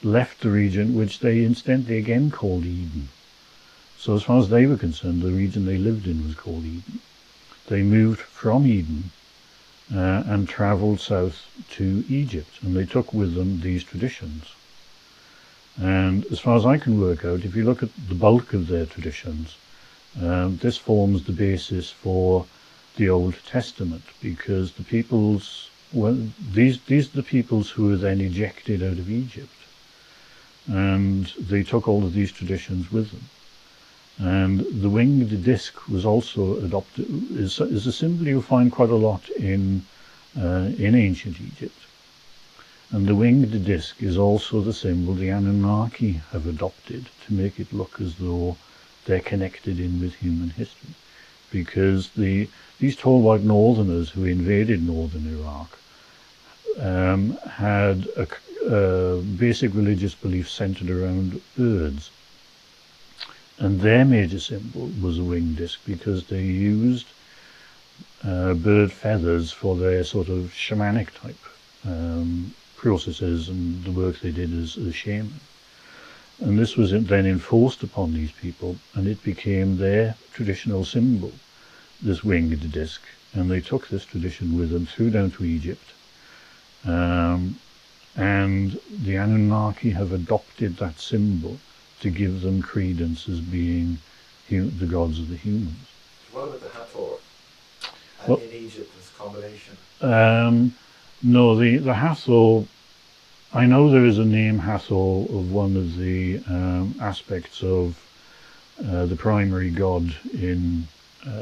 Speaker 1: left the region, which they incidentally again called Eden. So as far as they were concerned, the region they lived in was called Eden. They moved from Eden and travelled south to Egypt, and they took with them these traditions. And as far as I can work out, if you look at the bulk of their traditions, this forms the basis for the Old Testament, because the peoples, well, these are the peoples who were then ejected out of Egypt, and they took all of these traditions with them. And the winged disc was also adopted, is a symbol you find quite a lot in ancient Egypt. And the winged disc is also the symbol the Anunnaki have adopted to make it look as though they're connected in with human history. Because these tall white northerners who invaded northern Iraq had a basic religious belief centered around birds. And their major symbol was a winged disc, because they used bird feathers for their sort of shamanic type processes and the work they did as shaman. And this was then enforced upon these people, and it became their traditional symbol, this winged disc. And they took this tradition with them through down to Egypt. And the Anunnaki have adopted that symbol to give them credence as being the gods of the humans.
Speaker 3: What about the Hathor?
Speaker 1: Well,
Speaker 3: in Egypt, this combination?
Speaker 1: No, the Hathor, I know there is a name Hathor of one of the aspects of the primary god in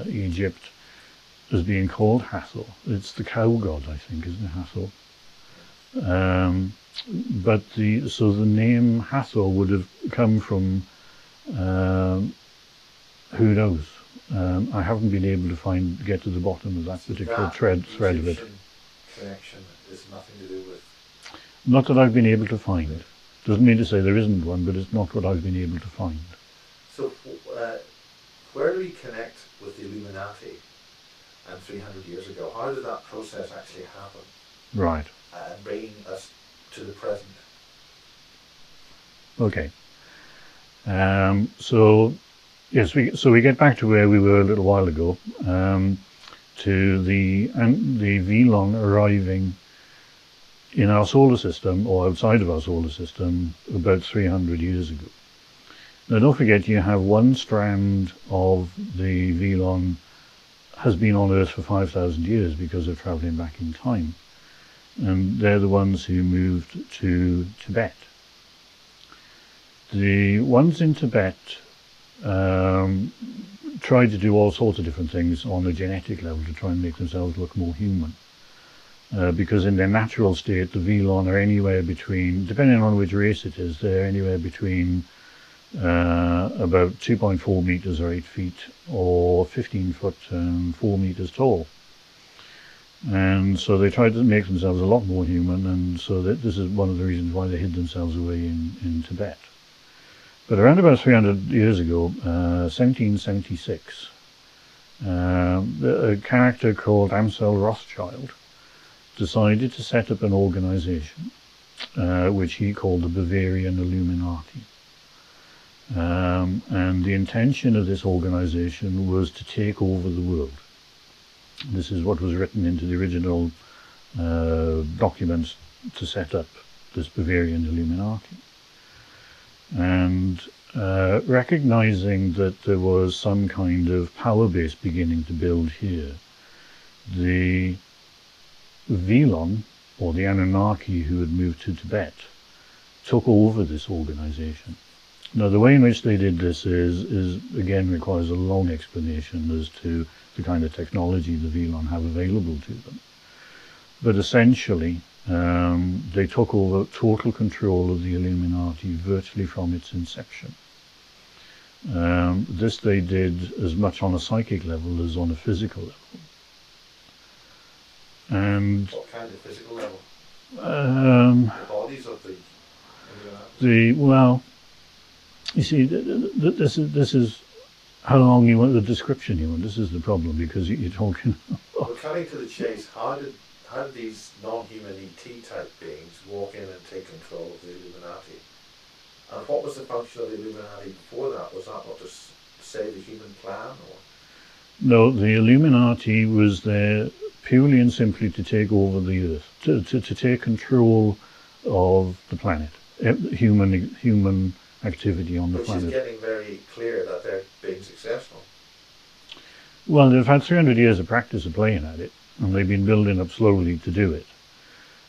Speaker 1: Egypt as being called Hathor. It's the cow god, I think, isn't it, Hathor? But so the name Hathor would have come from who knows. I haven't been able to get to the bottom of that particular thread of it.
Speaker 3: Connection is nothing to do with.
Speaker 1: Not that I've been able to find. Doesn't mean to say there isn't one, but it's not what I've been able to find.
Speaker 3: So, where do we connect with the Illuminati? And 300 years ago, how did that process actually happen?
Speaker 1: Right.
Speaker 3: And bringing us to the present.
Speaker 1: Okay. So yes, we get back to where we were a little while ago, to the Velon arriving in our solar system or outside of our solar system about 300 years ago. Now, don't forget, you have one strand of the Velon has been on Earth for 5,000 years because they're traveling back in time. And they're the ones who moved to Tibet. The ones in Tibet tried to do all sorts of different things on a genetic level to try and make themselves look more human. Because in their natural state, the Velon are anywhere between, depending on which race it is, they're anywhere between about 2.4 meters or 8 feet, or 15 foot and 4 meters tall. And so they tried to make themselves a lot more human, and so this is one of the reasons why they hid themselves away in Tibet. But around about 300 years ago, 1776, a character called Ansel Rothschild decided to set up an organization which he called the Bavarian Illuminati. And the intention of this organization was to take over the world. This is what was written into the original documents to set up this Bavarian Illuminati. And recognizing that there was some kind of power base beginning to build here, the Velon, or the Anunnaki who had moved to Tibet, took over this organization. Now, the way in which they did this is again requires a long explanation as to the kind of technology the Velon have available to them. But essentially, they took over total control of the Illuminati virtually from its inception. This they did as much on a psychic level as on a physical level. And
Speaker 3: what kind of physical level? The bodies of the Illuminati?
Speaker 1: Well, you see, this is how long you want the description you want. This is the problem, because you're talking.
Speaker 3: Well, cutting to the chase, how did these non-human ET type beings walk in and take control of the Illuminati? And what was the function of the Illuminati before that? Was that not to save the human plan? Or?
Speaker 1: No, the Illuminati was there purely and simply to take over the Earth, to take control of the planet. human activity on the
Speaker 3: Which is
Speaker 1: planet.
Speaker 3: getting very clear that they're being successful.
Speaker 1: Well, they've had 300 years of practice of playing at it, and they've been building up slowly to do it.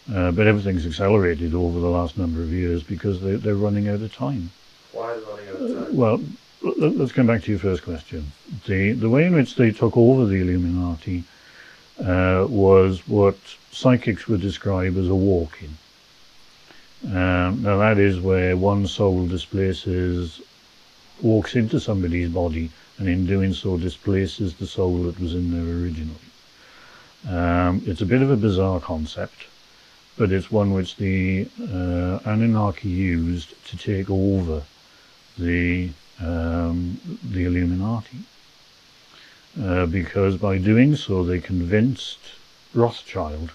Speaker 1: But everything's accelerated over the last number of years because they're running out of time.
Speaker 3: Why are they running out of time?
Speaker 1: Well, let's come back to your first question. The way in which they took over the Illuminati was what psychics would describe as a walk-in. Now that is where one soul walks into somebody's body, and in doing so displaces the soul that was in there originally. It's a bit of a bizarre concept, but it's one which the Anunnaki used to take over the Illuminati, because by doing so they convinced Rothschild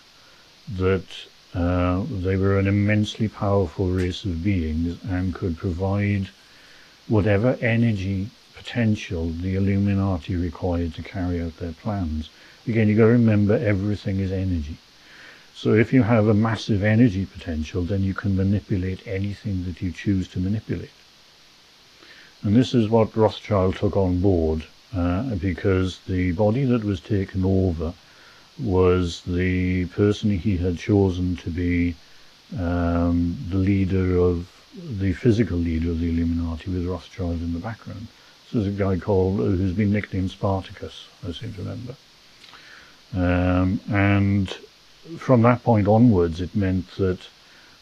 Speaker 1: that they were an immensely powerful race of beings and could provide whatever energy potential the Illuminati required to carry out their plans. Again, you've got to remember everything is energy. So if you have a massive energy potential, then you can manipulate anything that you choose to manipulate. And this is what Rothschild took on board, because the body that was taken over was the person he had chosen to be the leader of the physical leader of the Illuminati, with Rothschild in the background. This is a guy who's been nicknamed Spartacus, I seem to remember. And from that point onwards, it meant that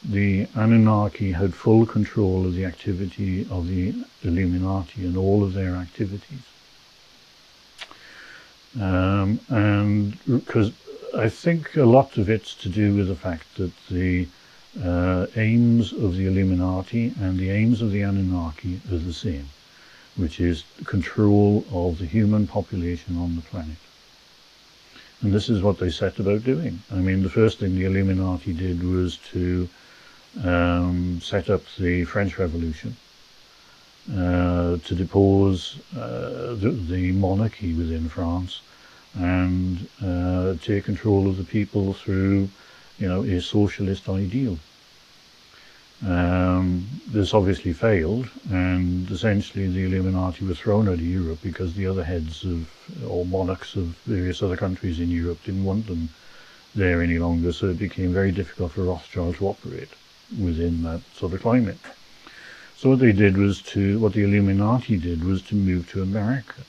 Speaker 1: the Anunnaki had full control of the activity of the Illuminati and all of their activities. And because I think a lot of it's to do with the fact that the aims of the Illuminati and the aims of the Anunnaki are the same, which is control of the human population on the planet. And this is what they set about doing. I mean, the first thing the Illuminati did was to set up the French Revolution, to depose the monarchy within France and take control of the people through, a socialist ideal. This obviously failed, and essentially the Illuminati were thrown out of Europe because the other heads or monarchs of various other countries in Europe didn't want them there any longer, so it became very difficult for Rothschild to operate within that sort of climate. So what the Illuminati did was to move to America.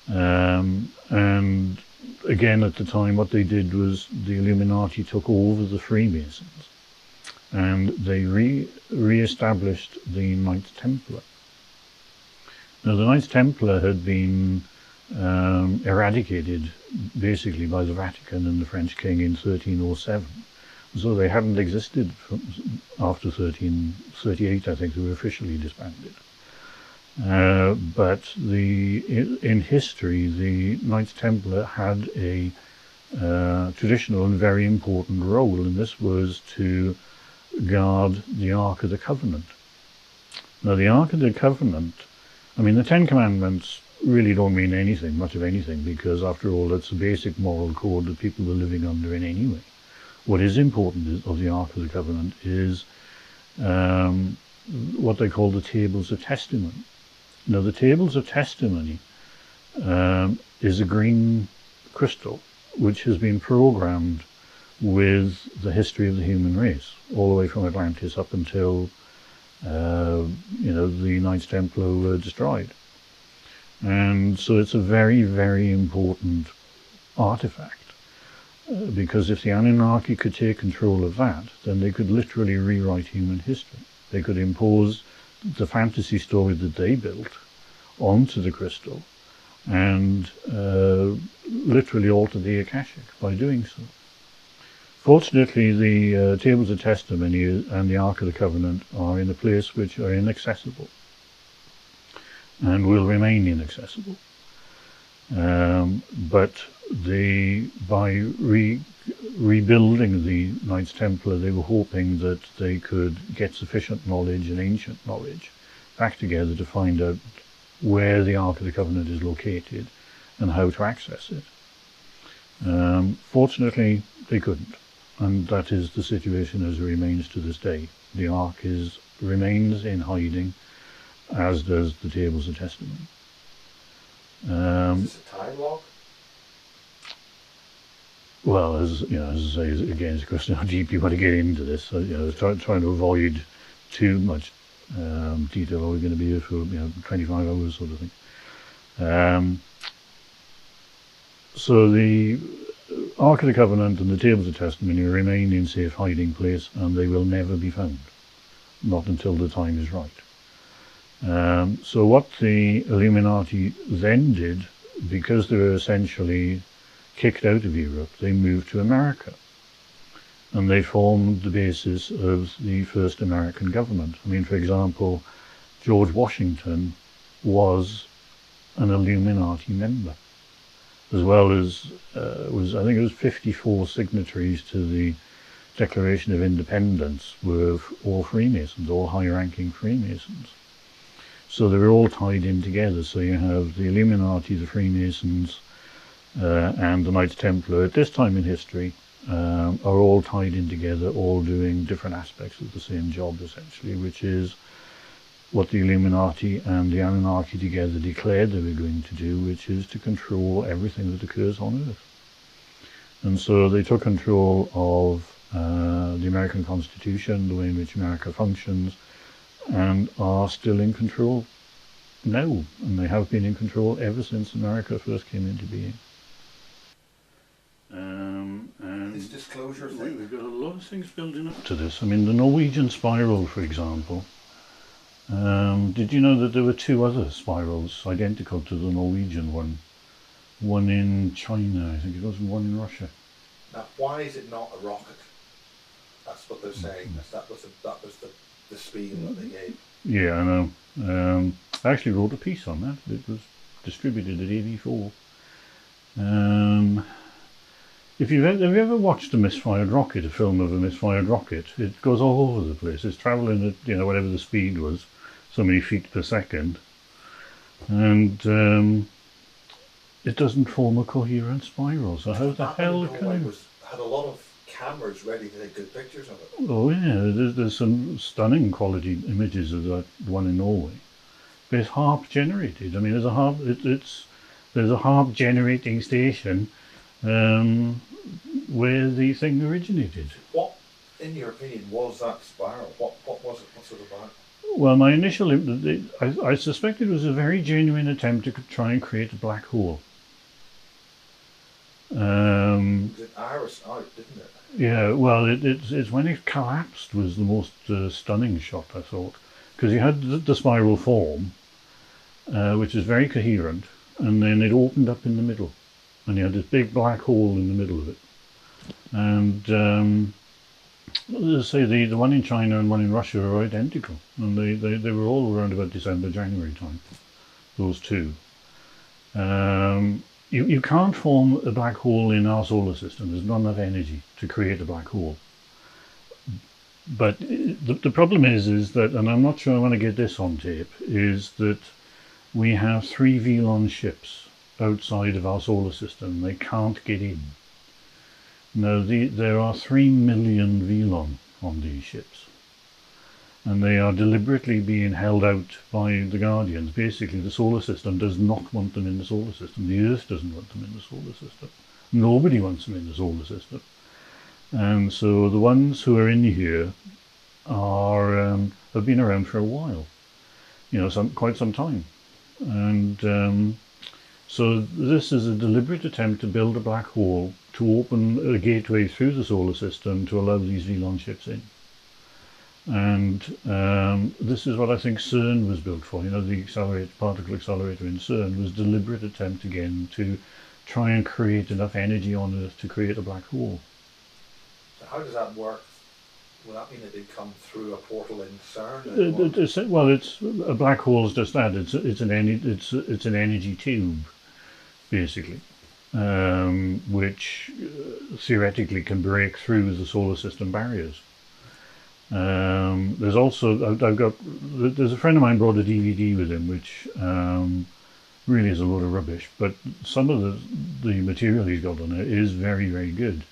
Speaker 1: And again, at the time, what they did was the Illuminati took over the Freemasons, and they re-established the Knights Templar. Now, the Knights Templar had been eradicated basically by the Vatican and the French king in 1307. So they hadn't existed after 1338, I think they were officially disbanded. But in history, the Knights Templar had a traditional and very important role, and this was to guard the Ark of the Covenant. Now, the Ark of the Covenant, the Ten Commandments really don't mean much of anything, because after all, it's a basic moral code that people were living under in any way. What is important of the Ark of the Covenant is what they call the Tables of Testimony. Now, the Tables of Testimony is a green crystal which has been programmed with the history of the human race, all the way from Atlantis up until the Knights Templar were destroyed. And so it's a very, very important artifact, because if the Anunnaki could take control of that, then they could literally rewrite human history. They could impose the fantasy story that they built onto the crystal and literally alter the Akashic by doing so. Fortunately, the Tables of Testimony and the Ark of the Covenant are in a place which are inaccessible and will remain inaccessible. But by rebuilding the Knights Templar, they were hoping that they could get sufficient knowledge and ancient knowledge back together to find out where the Ark of the Covenant is located and how to access it. Fortunately, they couldn't. and that is the situation as it remains to this day. The Ark remains in hiding, as does the Tables of Testament.
Speaker 3: Is this a time log?
Speaker 1: Well, as you know, as I say, again, it's a question how deep you want to get into this. So, trying to avoid too much detail. Are we going to be here for 25 hours, sort of thing? So the Ark of the Covenant and the Tables of Testimony remain in safe hiding place, and they will never be found, not until the time is right. So what the Illuminati then did, because they were essentially kicked out of Europe, they moved to America, and they formed the basis of the first American government. I mean, for example, George Washington was an Illuminati member, as well as I think it was 54 signatories to the Declaration of Independence were all Freemasons, all high-ranking Freemasons. So they were all tied in together. So you have the Illuminati, the Freemasons, and the Knights Templar at this time in history are all tied in together, all doing different aspects of the same job, essentially, which is what the Illuminati and the Anunnaki together declared they were going to do, which is to control everything that occurs on Earth. And so they took control of the American Constitution, the way in which America functions, and are still in control now. And they have been in control ever since America first came into being. And
Speaker 3: This disclosure thing.
Speaker 1: we've got a lot of things building up to this. I mean, the Norwegian spiral, for example. Did you know that there were two other spirals identical to the Norwegian one? One in China, I think it was, and one in Russia.
Speaker 3: Now, why is it not a rocket? That's what they're saying. That was the spiel that they gave.
Speaker 1: Yeah, I know. I actually wrote a piece on that. It was distributed at AV4. Have you ever watched a misfired rocket, a film of a misfired rocket? It goes all over the place. It's travelling at whatever the speed was, so many feet per second, and it doesn't form a coherent spiral. So how the hell can it?
Speaker 3: Had a lot of cameras ready to take good pictures of it.
Speaker 1: Oh yeah, there's some stunning quality images of that one in Norway. But it's HARP generated. I mean, there's a HARP generating station where the thing originated.
Speaker 3: What, in your opinion, was that spiral? What was it? What sort of spiral?
Speaker 1: Well, my initial, I suspect it was a very genuine attempt to try and create a black hole.
Speaker 3: It iris out, didn't it?
Speaker 1: Yeah, well, it's when it collapsed was the most stunning shot, I thought, because you had the spiral form, which is very coherent, and then it opened up in the middle, and you had this big black hole in the middle of it. And let's say the one in China and one in Russia are identical, and they were all around about December, January time, those two. You can't form a black hole in our solar system. There's not enough energy to create a black hole. But the problem is that, and I'm not sure I want to get this on tape, is that we have 3 Velon ships outside of our solar system. They can't get in. Now, there are 3 million Velon on these ships, and they are deliberately being held out by the Guardians. Basically, the solar system does not want them in the solar system. The Earth doesn't want them in the solar system. Nobody wants them in the solar system. And so the ones who are in here have been around for a while, quite some time. And so this is a deliberate attempt to build a black hole to open a gateway through the solar system to allow these Velon ships in. And this is what I think CERN was built for. The particle accelerator in CERN was a deliberate attempt again to try and create enough energy on Earth to create a black hole.
Speaker 3: So how does that work? Will that mean that they come through a portal in CERN?
Speaker 1: Well, it's a black hole is just that. It's an energy tube, basically, which theoretically can break through the solar system barriers. There's also there's a friend of mine brought a DVD with him, which really is a load of rubbish, but some of the material he's got on it is very, very good.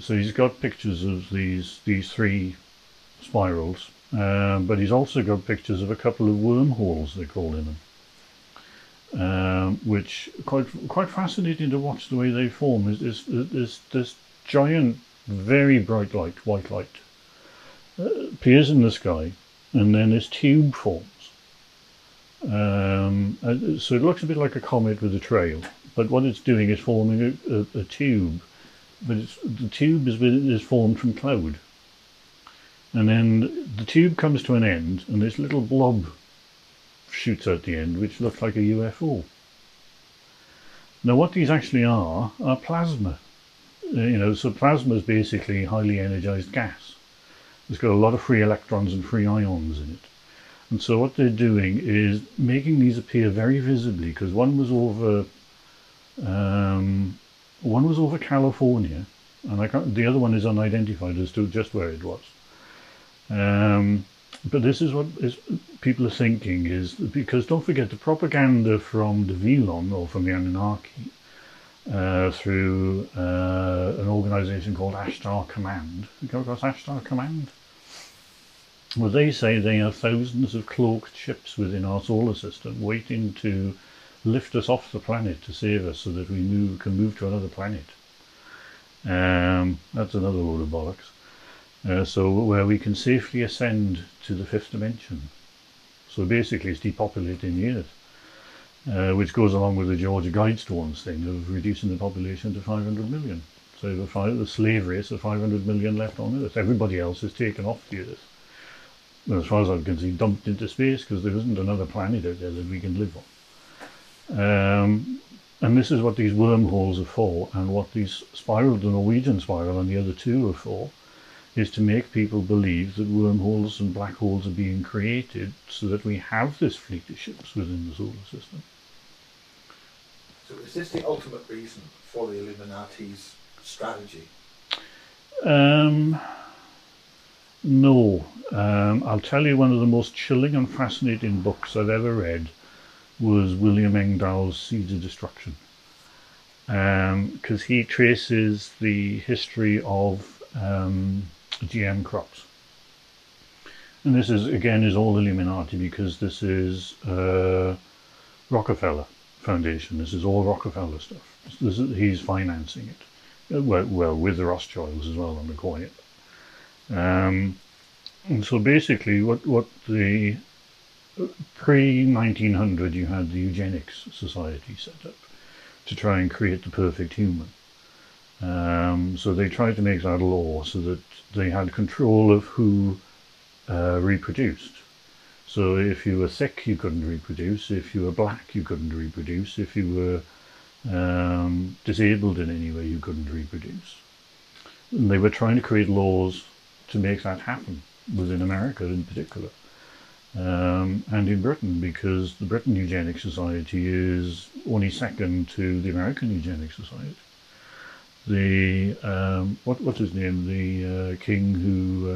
Speaker 1: So he's got pictures of these three spirals, but he's also got pictures of a couple of wormholes, they're calling them, which quite fascinating to watch the way they form. Is this giant, very bright light, white light, appears in the sky, and then this tube forms. So it looks a bit like a comet with a trail, but what it's doing is forming a tube, but the tube is formed from cloud. And then the tube comes to an end, and this little blob shoots out the end, which looks like a UFO. Now, what these actually are plasma. So plasma is basically highly energized gas. It's got a lot of free electrons and free ions in it. And so what they're doing is making these appear very visibly, because one was over California, and the other one is unidentified as to just where it was. But this is what people are thinking is because don't forget the propaganda from the Velon or from the Anunnaki through an organization called Ashtar Command. You come across Ashtar Command? Well, they say they have thousands of cloaked ships within our solar system waiting to lift us off the planet to save us so that we can move to another planet. That's another load of bollocks. So where we can safely ascend to the fifth dimension. So basically it's depopulating the Earth, which goes along with the Georgia Guidestones thing of reducing the population to 500 million. So the slave race of 500 million left on Earth. Everybody else is taken off the Earth. And as far as I can see, dumped into space because there isn't another planet out there that we can live on. And this is what these wormholes are for, and what these spiral, the Norwegian spiral and the other two are for, is to make people believe that wormholes and black holes are being created so that we have this fleet of ships within the solar system.
Speaker 3: So is this the ultimate reason for the Illuminati's strategy?
Speaker 1: No. I'll tell you one of the most chilling and fascinating books I've ever read was William Engdahl's Seeds of Destruction. Because he traces the history of GM crops. And this is all Illuminati because this is Rockefeller Foundation. This is all Rockefeller stuff. He's financing it. Well, with the Rothschilds as well on the quiet. And so basically what the pre-1900 you had the Eugenics Society set up to try and create the perfect human. So they tried to make that law so that they had control of who reproduced. So if you were thick, you couldn't reproduce. If you were black, you couldn't reproduce. If you were disabled in any way, you couldn't reproduce. And they were trying to create laws to make that happen within America in particular. And in Britain, because the Britain Eugenics Society is only second to the American Eugenics Society. The what's his name? The king who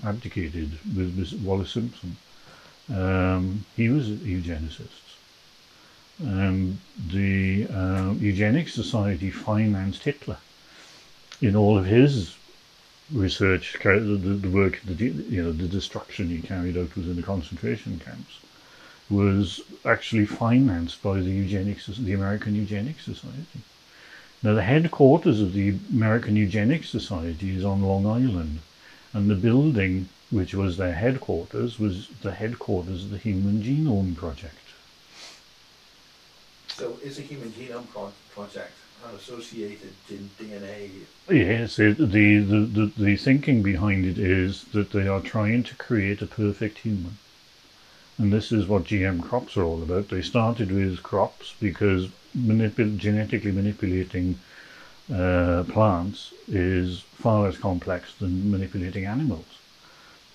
Speaker 1: abdicated with Wallace Simpson. He was a eugenicist, and the Eugenics Society financed Hitler in all of his research, the work, the destruction he carried out within the concentration camps, was actually financed by the American Eugenics Society. Now, the headquarters of the American Eugenics Society is on Long Island, and the building, which was their headquarters, was the headquarters of the Human Genome Project.
Speaker 3: So, is the Human Genome Project an associated DNA?
Speaker 1: Yes, the thinking behind it is that they are trying to create a perfect human. And this is what GM crops are all about. They started with crops because genetically manipulating plants is far less complex than manipulating animals.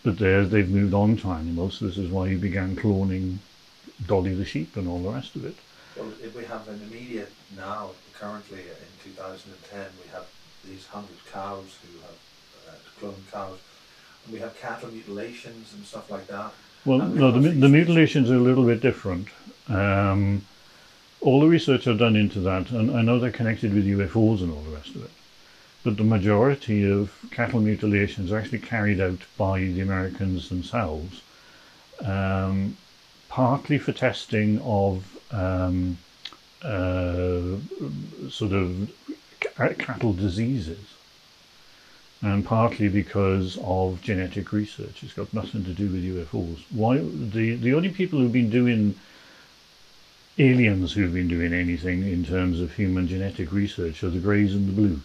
Speaker 1: But they've moved on to animals. This is why you began cloning Dolly the sheep and all the rest of it.
Speaker 3: Well, if we have in the media now, currently in 2010, we have these 100 cows who have cloned cows, and we have cattle mutilations and stuff like that.
Speaker 1: Well, no, the mutilations are a little bit different. All the research I've done into that, and I know they're connected with UFOs and all the rest of it, but the majority of cattle mutilations are actually carried out by the Americans themselves, um, partly for testing of uh, sort of cattle diseases, and partly because of genetic research. It's got nothing to do with UFOs. Why the only people who've been doing aliens who've been doing anything in terms of human genetic research are the Greys and the Blues,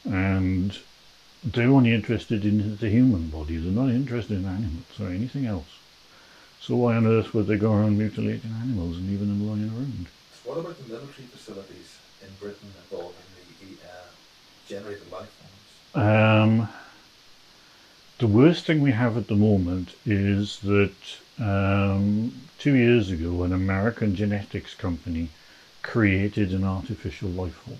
Speaker 1: and they're only interested in the human body. They're not interested in animals or anything else. So why on earth would they go around mutilating animals and leaving them lying around?
Speaker 3: What about the military facilities in Britain involving the generated life forms?
Speaker 1: The worst thing we have at the moment is that 2 years ago, an American genetics company created an artificial life form.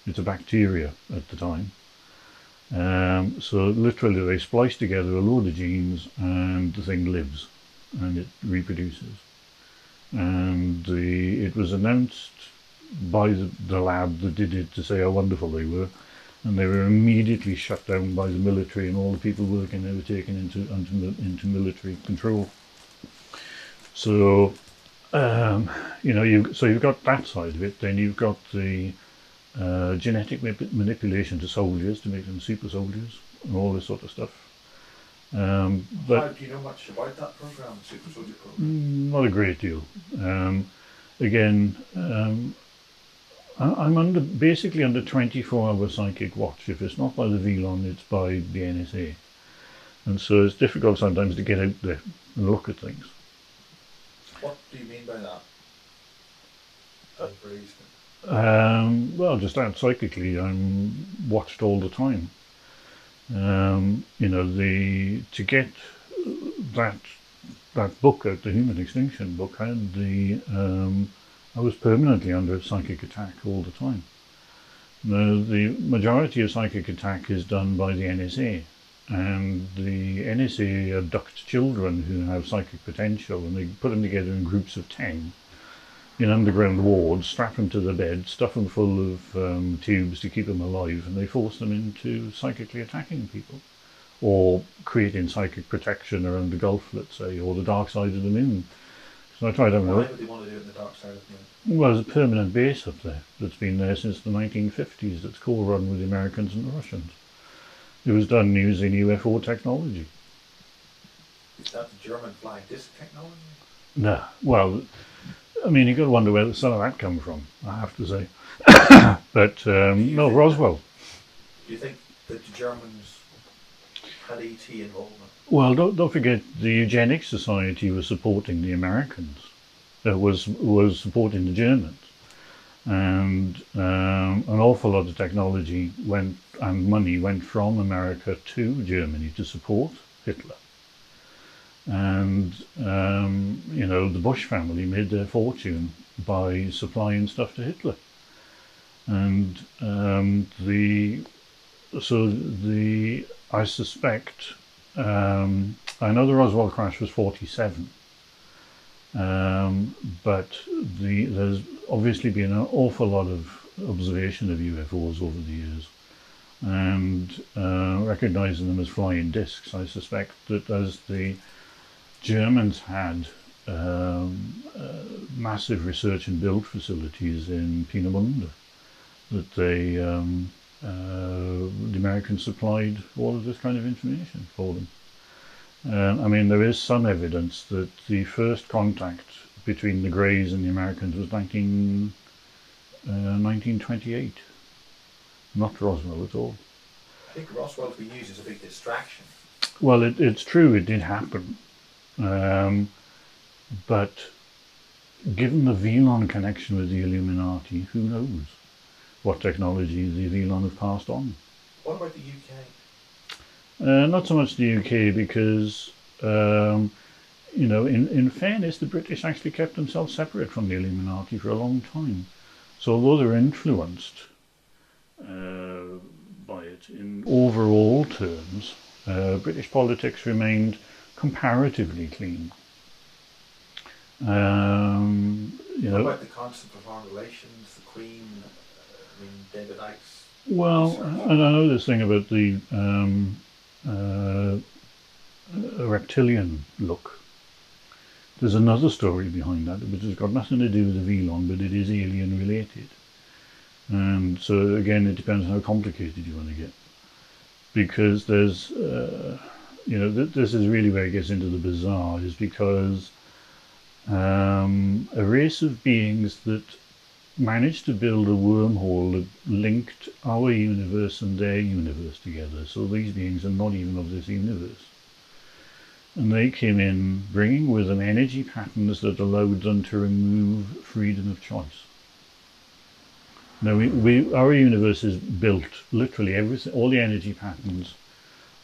Speaker 1: It's a bacteria at the time. So literally they splice together a load of genes and the thing lives and it reproduces. And it was announced by the lab that did it to say how wonderful they were, and they were immediately shut down by the military, and all the people working there were taken into military control. So you've got that side of it. Then you've got the genetic manipulation to soldiers to make them super soldiers and all this sort of stuff.
Speaker 3: But do you know much about that program, Super Soldier program?
Speaker 1: Not a great deal. Again, I'm basically under 24-hour psychic watch. If it's not by the VLON, it's by the NSA, and so it's difficult sometimes to get out there and look at things.
Speaker 3: What do you mean by that?
Speaker 1: Well, just that psychically, I'm watched all the time. To get that book out, the Human Extinction book, I was permanently under a psychic attack all the time. Now, the majority of psychic attack is done by the NSA, and the NSA abducts children who have psychic potential, and they put them together in groups of 10 in underground wards, strap them to the bed, stuff them full of tubes to keep them alive, and they force them into psychically attacking people, or creating psychic protection around the Gulf, let's say, or the dark side of the moon. So I tried having a look.
Speaker 3: Why would they want to do it in the dark side of the moon?
Speaker 1: Well, there's a permanent base up there that's been there since the 1950s that's co-run with the Americans and the Russians. It was done using UFO technology.
Speaker 3: Is that the German flying disc technology?
Speaker 1: No. Well, I mean, you've got to wonder where some of that come from, I have to say. But, no, Roswell.
Speaker 3: Do you think that the Germans had ET involvement?
Speaker 1: Well, don't forget the Eugenics Society was supporting the Americans. Was supporting the Germans. And an awful lot of technology and money went from America to Germany to support Hitler. And, the Bush family made their fortune by supplying stuff to Hitler. And I suspect, I know the Roswell crash was 47, but there's obviously been an awful lot of observation of UFOs over the years, and recognizing them as flying discs. I suspect that as the Germans had massive research and build facilities in Peenemünde, that the Americans supplied all of this kind of information for them. I mean, there is some evidence that the first contact between the Greys and the Americans was 1928, not Roswell at all.
Speaker 3: I think Roswell's been used as a big distraction.
Speaker 1: Well, it's true, it did happen. But given the VLON connection with the Illuminati, who knows what technology the VLON have passed on.
Speaker 3: What about the UK?
Speaker 1: Not so much the UK, because, in fairness, the British actually kept themselves separate from the Illuminati for a long time. So although they're influenced by it in overall terms, British politics remained comparatively clean.
Speaker 3: What about the concept of foreign relations, the Queen, David Icke's
Speaker 1: Well, and I know this thing about the reptilian look. There's another story behind that, which has got nothing to do with the Velon, but it is alien related. And so again, it depends on how complicated you want to get, because there's, this is really where it gets into the bizarre, is because a race of beings that managed to build a wormhole that linked our universe and their universe together. So these beings are not even of this universe. And they came in bringing with them energy patterns that allowed them to remove freedom of choice. Now, our universe is built, literally everything, all the energy patterns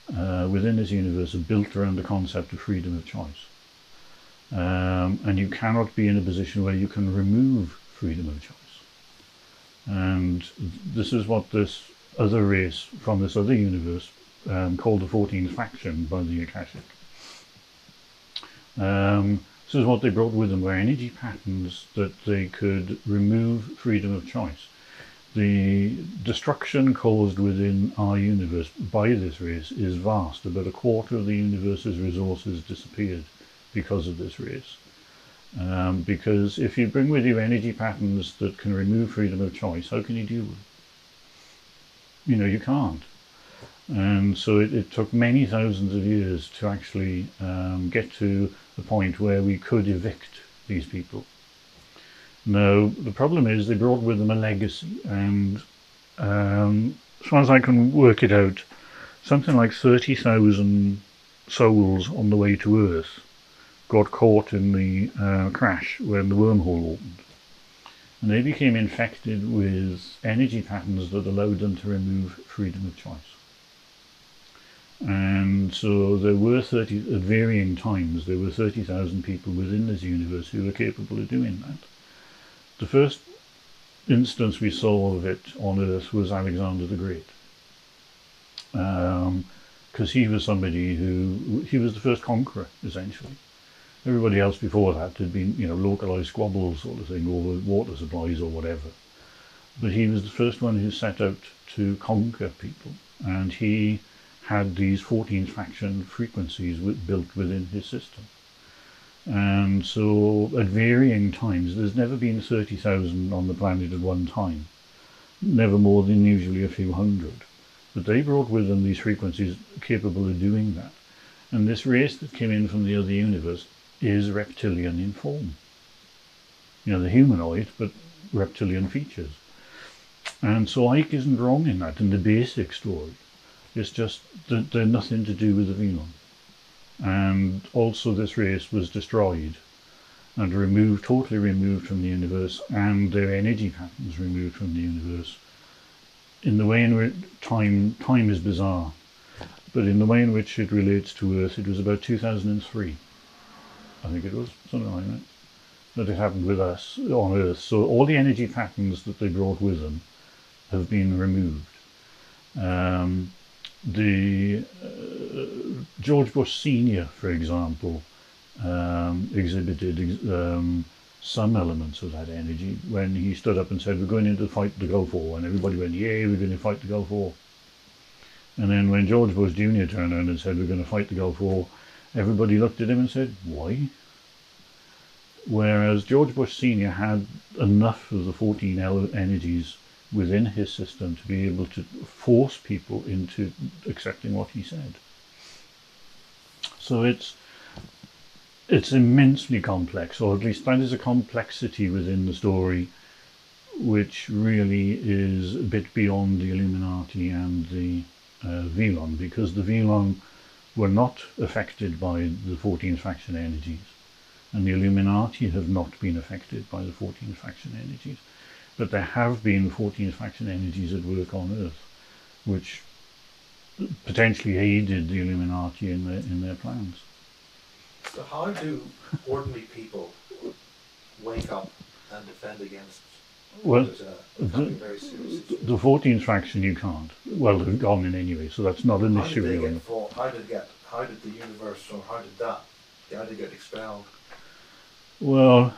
Speaker 1: within this universe are built around the concept of freedom of choice. And you cannot be in a position where you can remove freedom of choice. And this is what this other race from this other universe, called the 14th faction by the Akashic. This is what they brought with them, were energy patterns that they could remove freedom of choice. The destruction caused within our universe by this race is vast. About a quarter of the universe's resources disappeared because of this race. Because if you bring with you energy patterns that can remove freedom of choice, how can you deal with it? You can't. And so it took many thousands of years to actually get to the point where we could evict these people. Now, the problem is they brought with them a legacy, and as far as I can work it out, something like 30,000 souls on the way to Earth got caught in the crash when the wormhole opened. And they became infected with energy patterns that allowed them to remove freedom of choice. And so there were at varying times, there were 30,000 people within this universe who were capable of doing that. The first instance we saw of it on Earth was Alexander the Great. Because he was somebody he was the first conqueror, essentially. Everybody else before that had been, localized squabbles sort of thing, or water supplies or whatever. But he was the first one who set out to conquer people, and he had these 14 faction frequencies built within his system. And so at varying times, there's never been 30,000 on the planet at one time, never more than usually a few hundred. But they brought with them these frequencies capable of doing that. And this race that came in from the other universe is reptilian in form. The humanoid, but reptilian features. And so Ike isn't wrong in that, in the basic story. It's just that they're nothing to do with the Velon. And also this race was destroyed and totally removed from the universe, and their energy patterns removed from the universe. In the way in which time is bizarre, but in the way in which it relates to Earth, it was about 2003. I think it was, something like that it happened with us on Earth. So all the energy patterns that they brought with them have been removed. George Bush Senior, for example, exhibited some elements of that energy when he stood up and said, "We're going into the fight to Gulf War," and everybody went, "Yay, we're going to fight the Gulf War." And then when George Bush Jr. turned around and said, "We're going to fight the Gulf War," everybody looked at him and said, "Why?" Whereas George Bush Senior had enough of the 14 energies within his system to be able to force people into accepting what he said. So it's immensely complex, or at least that is a complexity within the story which really is a bit beyond the Illuminati and the Velon, because the Velon were not affected by the 14 faction energies, and the Illuminati have not been affected by the 14 faction energies. But there have been 14 faction energies at work on Earth, which potentially aided the Illuminati in their plans.
Speaker 3: So how do ordinary people wake up and defend against very serious situation?
Speaker 1: The 14 faction you can't. Well, they've gone in anyway, so that's not an issue.
Speaker 3: How did the universe, or how did it get expelled?
Speaker 1: Well,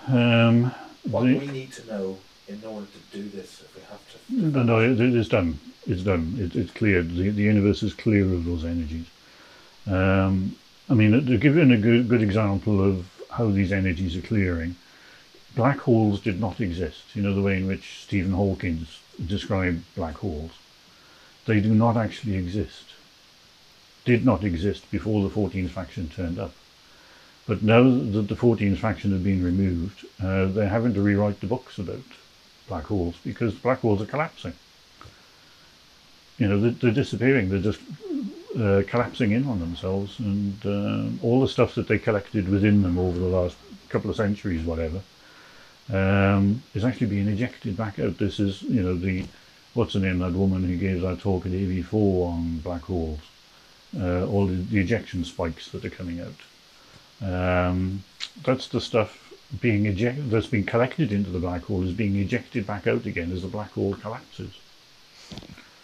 Speaker 3: what do we need to know in order to do this if we have to?
Speaker 1: No, it is done. It's done. It's cleared. The universe is clear of those energies. I mean, to give you a good example of how these energies are clearing, black holes did not exist. You know, the way in which Stephen Hawking described black holes. They do not actually exist. Did not exist before the 14th faction turned up. But now that the 14th faction have been removed, they're having to rewrite the books about black holes because black holes are collapsing. You know, they're disappearing. They're just collapsing in on themselves, and all the stuff that they collected within them over the last couple of centuries, whatever, is actually being ejected back out. This is, you know, what's the name of that woman who gave that talk at AV4 on black holes? All the ejection spikes that are coming out. That's the stuff that's been collected into the black hole is being ejected back out again as the black hole collapses.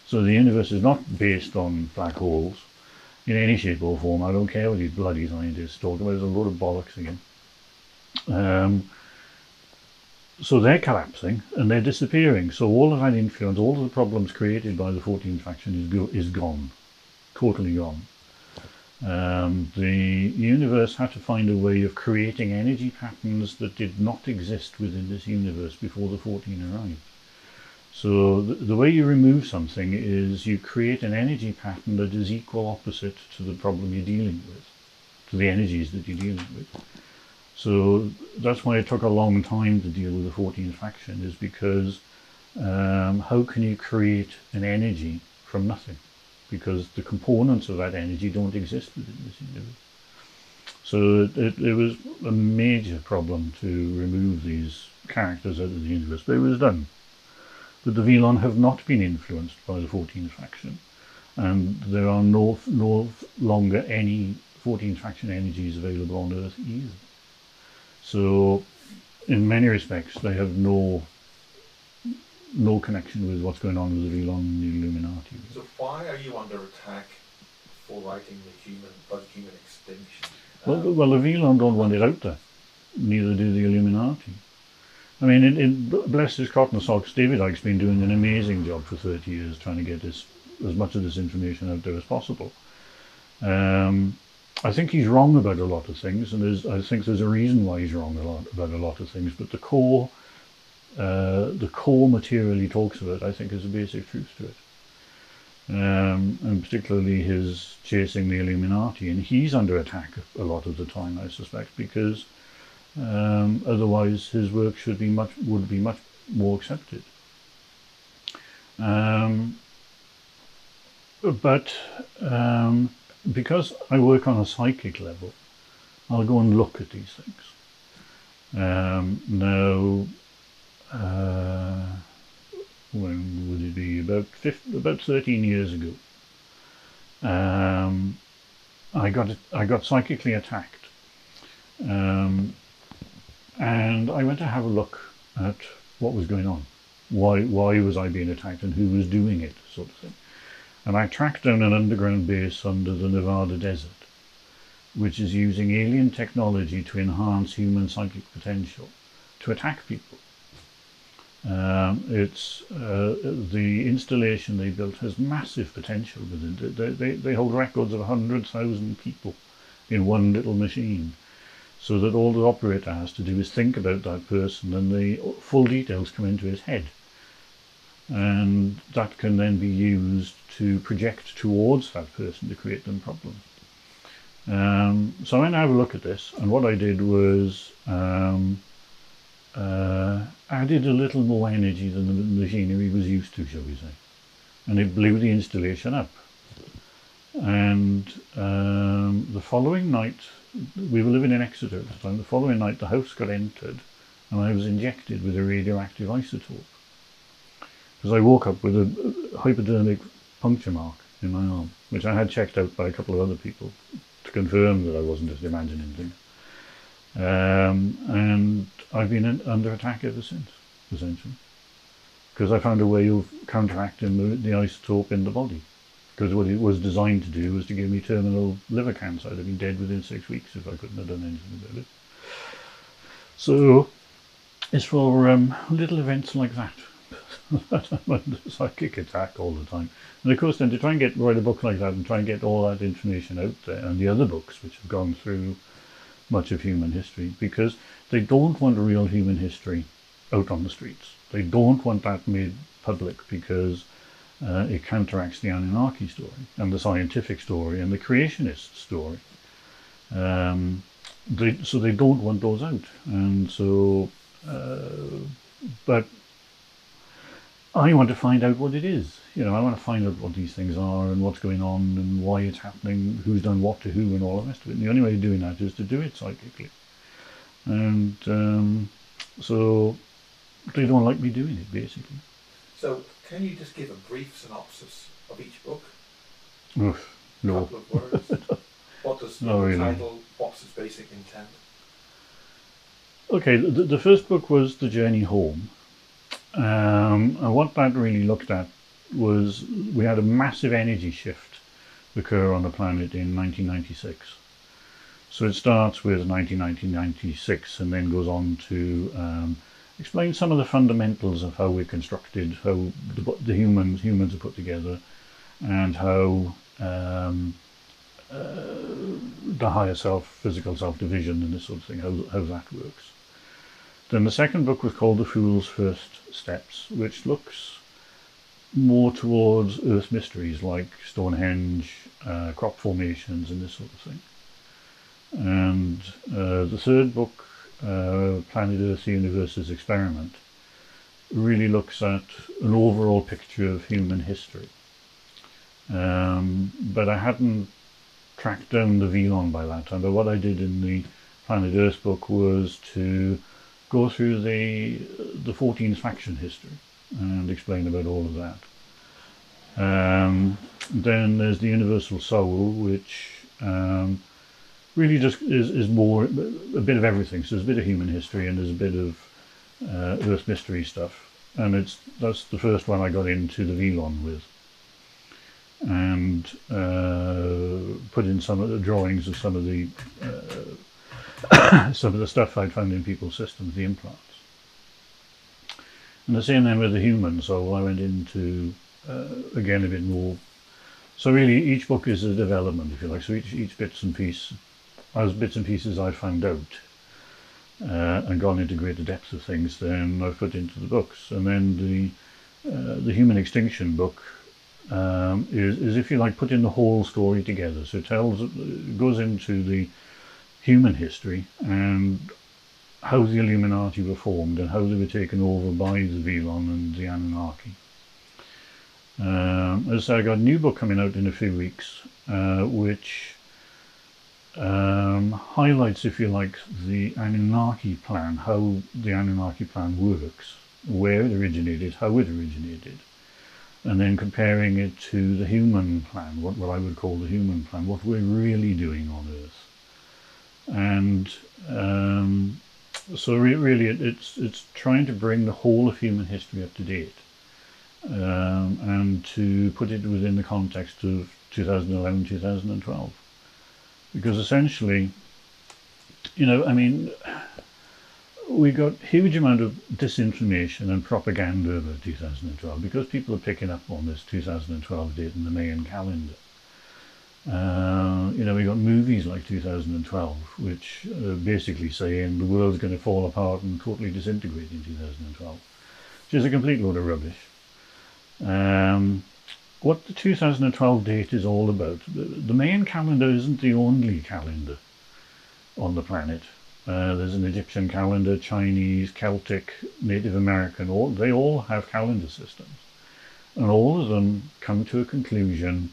Speaker 1: So the universe is not based on black holes in any shape or form. I don't care what these bloody scientists talk about. There's a load of bollocks again. So they're collapsing and they're disappearing. So all of that influence, all of the problems created by the 14th faction is gone. Totally gone. The universe had to find a way of creating energy patterns that did not exist within this universe before the 14 arrived. So the way you remove something is you create an energy pattern that is equal opposite to the problem you're dealing with, to the energies that you're dealing with. So that's why it took a long time to deal with the 14th faction, is because how can you create an energy from nothing? Because the components of that energy don't exist within this universe. So it was a major problem to remove these characters out of the universe, but it was done. But the Velon have not been influenced by the 14th faction, and there are no longer any 14th faction energies available on Earth either. So in many respects they have no connection with what's going on with the Velon and the Illuminati.
Speaker 3: So why are you under attack for writing about human extinction?
Speaker 1: Well, the Velon don't want it out there. Neither do the Illuminati. I mean, bless his cotton socks, David Icke's been doing an amazing job for 30 years trying to get as much of this information out there as possible. I think he's wrong about a lot of things, and I think there's a reason why he's wrong about a lot of things, but the core material he talks about, I think, is a basic truth to it. And particularly his chasing the Illuminati, and he's under attack a lot of the time, I suspect, because otherwise his work would be much more accepted. But because I work on a psychic level, I'll go and look at these things. Now, when would it be? About 13 years ago, I got psychically attacked, and I went to have a look at what was going on. Why was I being attacked, and who was doing it, sort of thing. And I tracked down an underground base under the Nevada desert, which is using alien technology to enhance human psychic potential to attack people. The installation they built has massive potential within it. They hold records of 100,000 people in one little machine, so that all the operator has to do is think about that person and the full details come into his head, and that can then be used to project towards that person to create them problems. So I went to have a look at this, and what I did was added a little more energy than the machinery was used to, shall we say, and it blew the installation up. And the following night, we were living in Exeter at the time, the following night the house got entered and I was injected with a radioactive isotope. Because I woke up with a hypodermic puncture mark in my arm, which I had checked out by a couple of other people to confirm that I wasn't just imagining things. And I've been under attack ever since, essentially, because I found a way of counteracting the isotope in the body. Because what it was designed to do was to give me terminal liver cancer. I'd have been dead within 6 weeks if I couldn't have done anything about it. So it's for little events like that, I'm under psychic attack all the time. And of course, then to try and write a book like that and try and get all that information out there, and the other books which have gone through much of human history, because they don't want real human history out on the streets. They don't want that made public because it counteracts the Anunnaki story and the scientific story and the creationist story. So they don't want those out, and so but I want to find out what it is. I want to find out what these things are and what's going on and why it's happening, who's done what to who, and all the rest of it. And the only way of doing that is to do it psychically. And so they don't like me doing it, basically.
Speaker 3: So, can you just give a brief synopsis of each book?
Speaker 1: Oof, no.
Speaker 3: A couple of words. What does the
Speaker 1: really.
Speaker 3: title? What's its basic intent?
Speaker 1: Okay, the first book was The Journey Home. And what that really looked at was we had a massive energy shift occur on the planet in 1996. So it starts with 1996 and then goes on to explain some of the fundamentals of how we're constructed, how the humans are put together, and how the higher self, physical self-division and this sort of thing, how that works. Then the second book was called The Fool's First Steps, which looks more towards Earth mysteries like Stonehenge, crop formations and this sort of thing. And the third book, Planet Earth, the Universe's Experiment, really looks at an overall picture of human history. But I hadn't tracked down the Velon by that time. But what I did in the Planet Earth book was to go through the 14th faction history and explain about all of that. Then there's the Universal Soul, which really just is more a bit of everything. So there's a bit of human history and there's a bit of Earth mystery stuff. And that's the first one I got into the Velon with. And put in some of the drawings of some of the stuff I'd found in people's systems, the implants. And the same then with the human soul. I went into again a bit more. So really, each book is a development, if you like. So each bits and pieces I found out and gone into greater depths of things, then I've put into the books. And then the Human Extinction book is, if you like, putting the whole story together. So it goes into the human history and how the Illuminati were formed and how they were taken over by the Velon and the Anunnaki. As I said, I got a new book coming out in a few weeks, which highlights, if you like, the Anunnaki plan, how the Anunnaki plan works, where it originated, how it originated, and then comparing it to the human plan, what I would call the human plan, what we're really doing on Earth. And so really it's trying to bring the whole of human history up to date, and to put it within the context of 2011, 2012. Because essentially, we got huge amount of disinformation and propaganda about 2012 because people are picking up on this 2012 date in the Mayan calendar. We got movies like 2012, which basically saying the world's going to fall apart and totally disintegrate in 2012, which is a complete load of rubbish. What the 2012 date is all about, the Mayan calendar isn't the only calendar on the planet. There's an Egyptian calendar, Chinese, Celtic, Native American, they all have calendar systems. And all of them come to a conclusion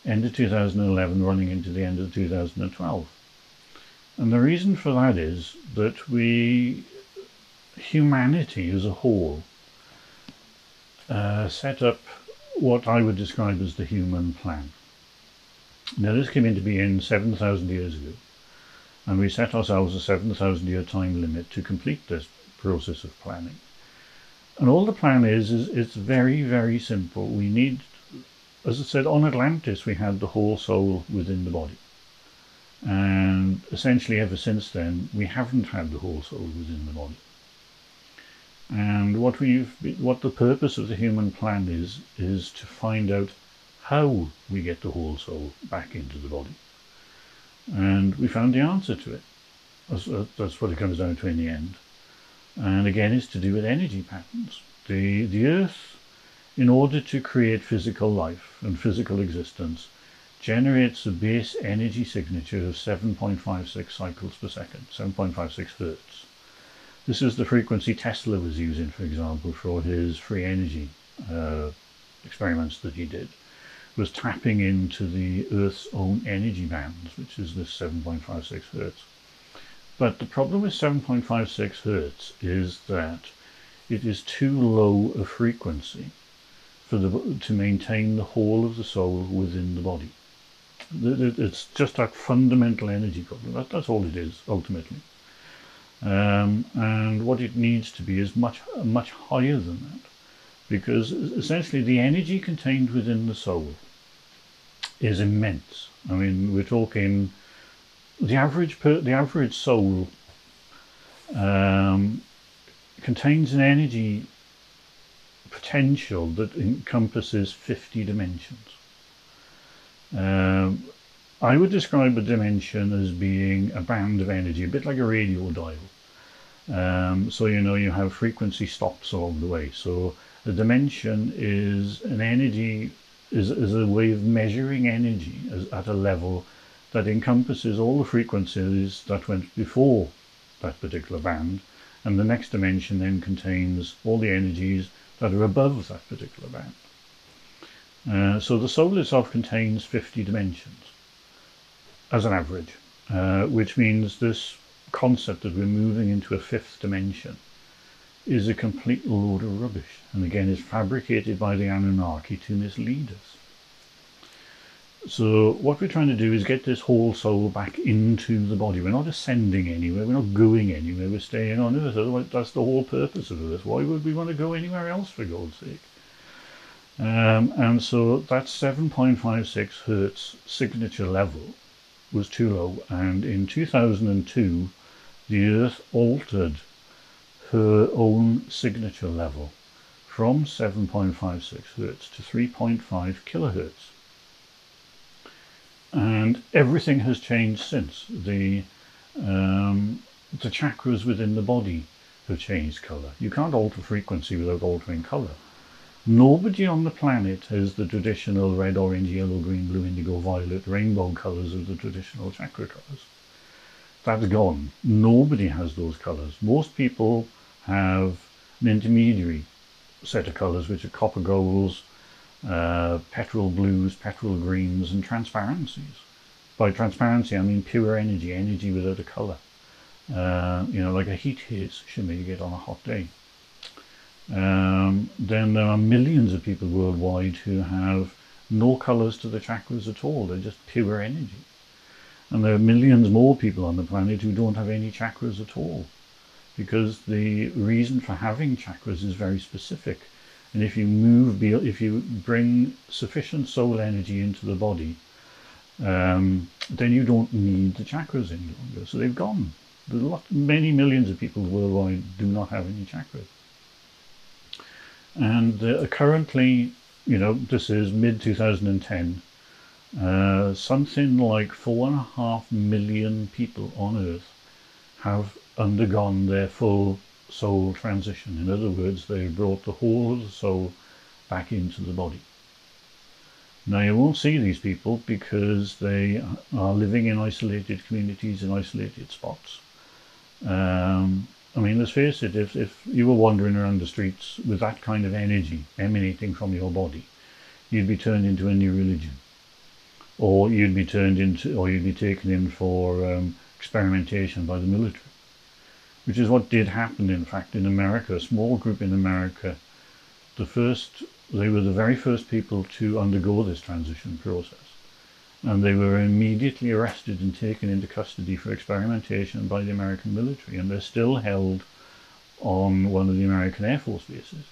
Speaker 1: end of 2011 running into the end of 2012. And the reason for that is that humanity as a whole, set up what I would describe as the human plan. Now this came into being 7,000 years ago, and we set ourselves a 7,000 year time limit to complete this process of planning. And all the plan is it's very, very simple. We need, as I said, on Atlantis we had the whole soul within the body. And essentially ever since then we haven't had the whole soul within the body. And what the purpose of the human plan is to find out how we get the whole soul back into the body. And we found the answer to it. That's what it comes down to in the end. And again, it's to do with energy patterns. The Earth, in order to create physical life and physical existence, generates a base energy signature of 7.56 cycles per second, 7.56 hertz. This is the frequency Tesla was using, for example, for his free energy experiments that he did, was tapping into the Earth's own energy bands, which is this 7.56 hertz. But the problem with 7.56 hertz is that it is too low a frequency to maintain the whole of the soul within the body. It's just that fundamental energy problem. That's all it is, ultimately. And what it needs to be is much higher than that, because essentially the energy contained within the soul is immense. I mean, we're talking the average soul contains an energy potential that encompasses 50 dimensions. I would describe a dimension as being a band of energy, a bit like a radio dial. So you have frequency stops along the way. So a dimension is an energy, is a way of measuring energy at a level that encompasses all the frequencies that went before that particular band, and the next dimension then contains all the energies that are above that particular band. So the soul itself contains 50 dimensions as an average, which means this concept that we're moving into a fifth dimension is a complete load of rubbish, and again is fabricated by the Anunnaki to mislead us. So what we're trying to do is get this whole soul back into the body. We're not ascending anywhere, we're not going anywhere, we're staying on Earth. Otherwise, that's the whole purpose of Earth. Why would we want to go anywhere else, for God's sake? And so that 7.56 hertz signature level was too low, and in 2002 the Earth altered her own signature level from 7.56 hertz to 3.5 kilohertz. And everything has changed since. The chakras within the body have changed colour. You can't alter frequency without altering colour. Nobody on the planet has the traditional red, orange, yellow, green, blue, indigo, violet, rainbow colours of the traditional chakra colours. That's gone. Nobody has those colours. Most people have an intermediary set of colours, which are copper golds, petrol blues, petrol greens, and transparencies. By transparency, I mean pure energy, energy without a colour. Like a heat haze shimmer you get on a hot day. Then there are millions of people worldwide who have no colours to the chakras at all. They're just pure energy. And there are millions more people on the planet who don't have any chakras at all, because the reason for having chakras is very specific. And if you bring sufficient soul energy into the body, then you don't need the chakras any longer. So they've gone. Many millions of people worldwide do not have any chakras. And currently, this is mid-2010, something like 4.5 million people on Earth have undergone their full soul transition. In other words, they've brought the whole of the soul back into the body. Now, you won't see these people because they are living in isolated communities, in isolated spots. Let's face it, if you were wandering around the streets with that kind of energy emanating from your body, you'd be turned into a new religion. Or you'd be taken in for experimentation by the military. Which is what did happen, in fact, in America. A small group in America, they were the very first people to undergo this transition process. And they were immediately arrested and taken into custody for experimentation by the American military, and they're still held on one of the American Air Force bases.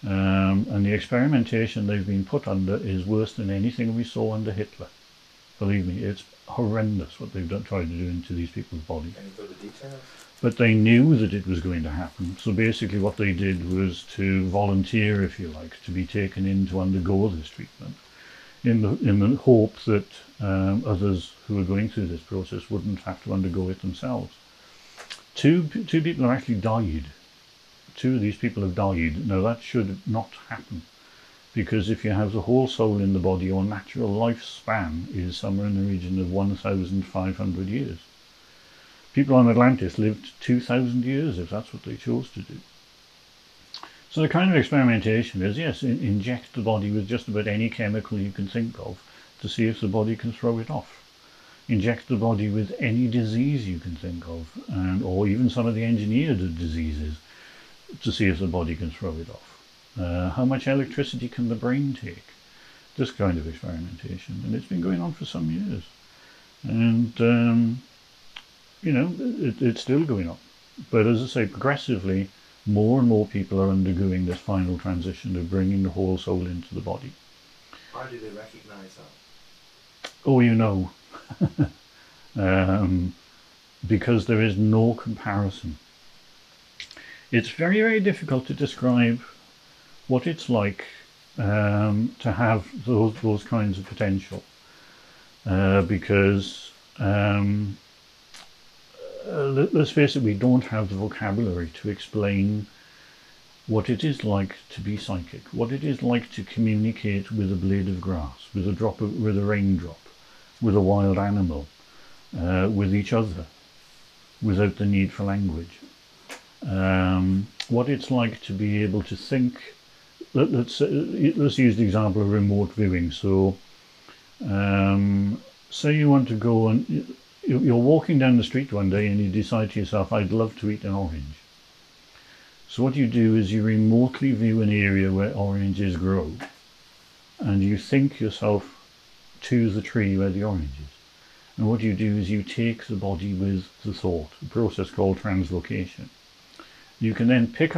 Speaker 1: And the experimentation they've been put under is worse than anything we saw under Hitler. Believe me, it's horrendous what they've tried to do into these people's bodies.
Speaker 3: Any further details?
Speaker 1: but they knew that it was going to happen. So basically what they did was to volunteer, if you like, to be taken in to undergo this treatment, in the hope that others who were going through this process wouldn't have to undergo it themselves. Two people have actually died. Two of these people have died. Now that should not happen, because if you have the whole soul in the body, your natural lifespan is somewhere in the region of 1,500 years. People on Atlantis lived 2,000 years if that's what they chose to do. So the kind of experimentation is, yes, inject the body with just about any chemical you can think of to see if the body can throw it off. Inject the body with any disease you can think of, or even some of the engineered diseases, to see if the body can throw it off. How much electricity can the brain take? This kind of experimentation. And it's been going on for some years. And, it's still going on. But as I say, progressively, more and more people are undergoing this final transition of bringing the whole soul into the body.
Speaker 3: How do they recognize that?
Speaker 1: Oh, because there is no comparison. It's very, very difficult to describe what it's like to have those kinds of potential, because let's face it, we don't have the vocabulary to explain what it is like to be psychic, what it is like to communicate with a blade of grass, with a raindrop, with a wild animal, with each other, without the need for language. What it's like to be able to think. Let's use the example of remote viewing. So, say you want to go and you're walking down the street one day and you decide to yourself, I'd love to eat an orange. So what you do is you remotely view an area where oranges grow, and you think yourself to the tree where the orange is. And what you do is you take the body with the thought, a process called translocation. You can then pick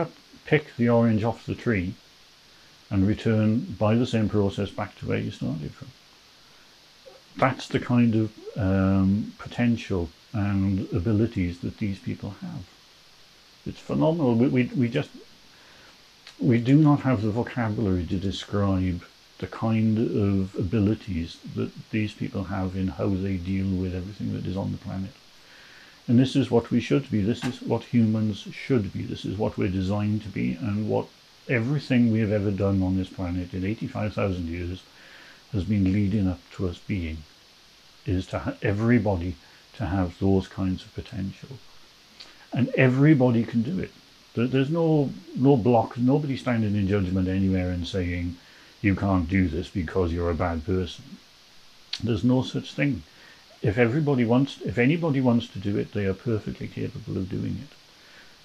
Speaker 1: the orange off the tree and return by the same process back to where you started from. That's the kind of potential and abilities that these people have. It's phenomenal. We do not have the vocabulary to describe the kind of abilities that these people have in how they deal with everything that is on the planet. And this is what we should be. This is what humans should be. This is what we're designed to be, and what everything we have ever done on this planet in 85,000 years has been leading up to us being, is to everybody to have those kinds of potential. And everybody can do it. There's no block, nobody standing in judgment anywhere and saying, you can't do this because you're a bad person. There's no such thing. If anybody wants to do it, they are perfectly capable of doing it.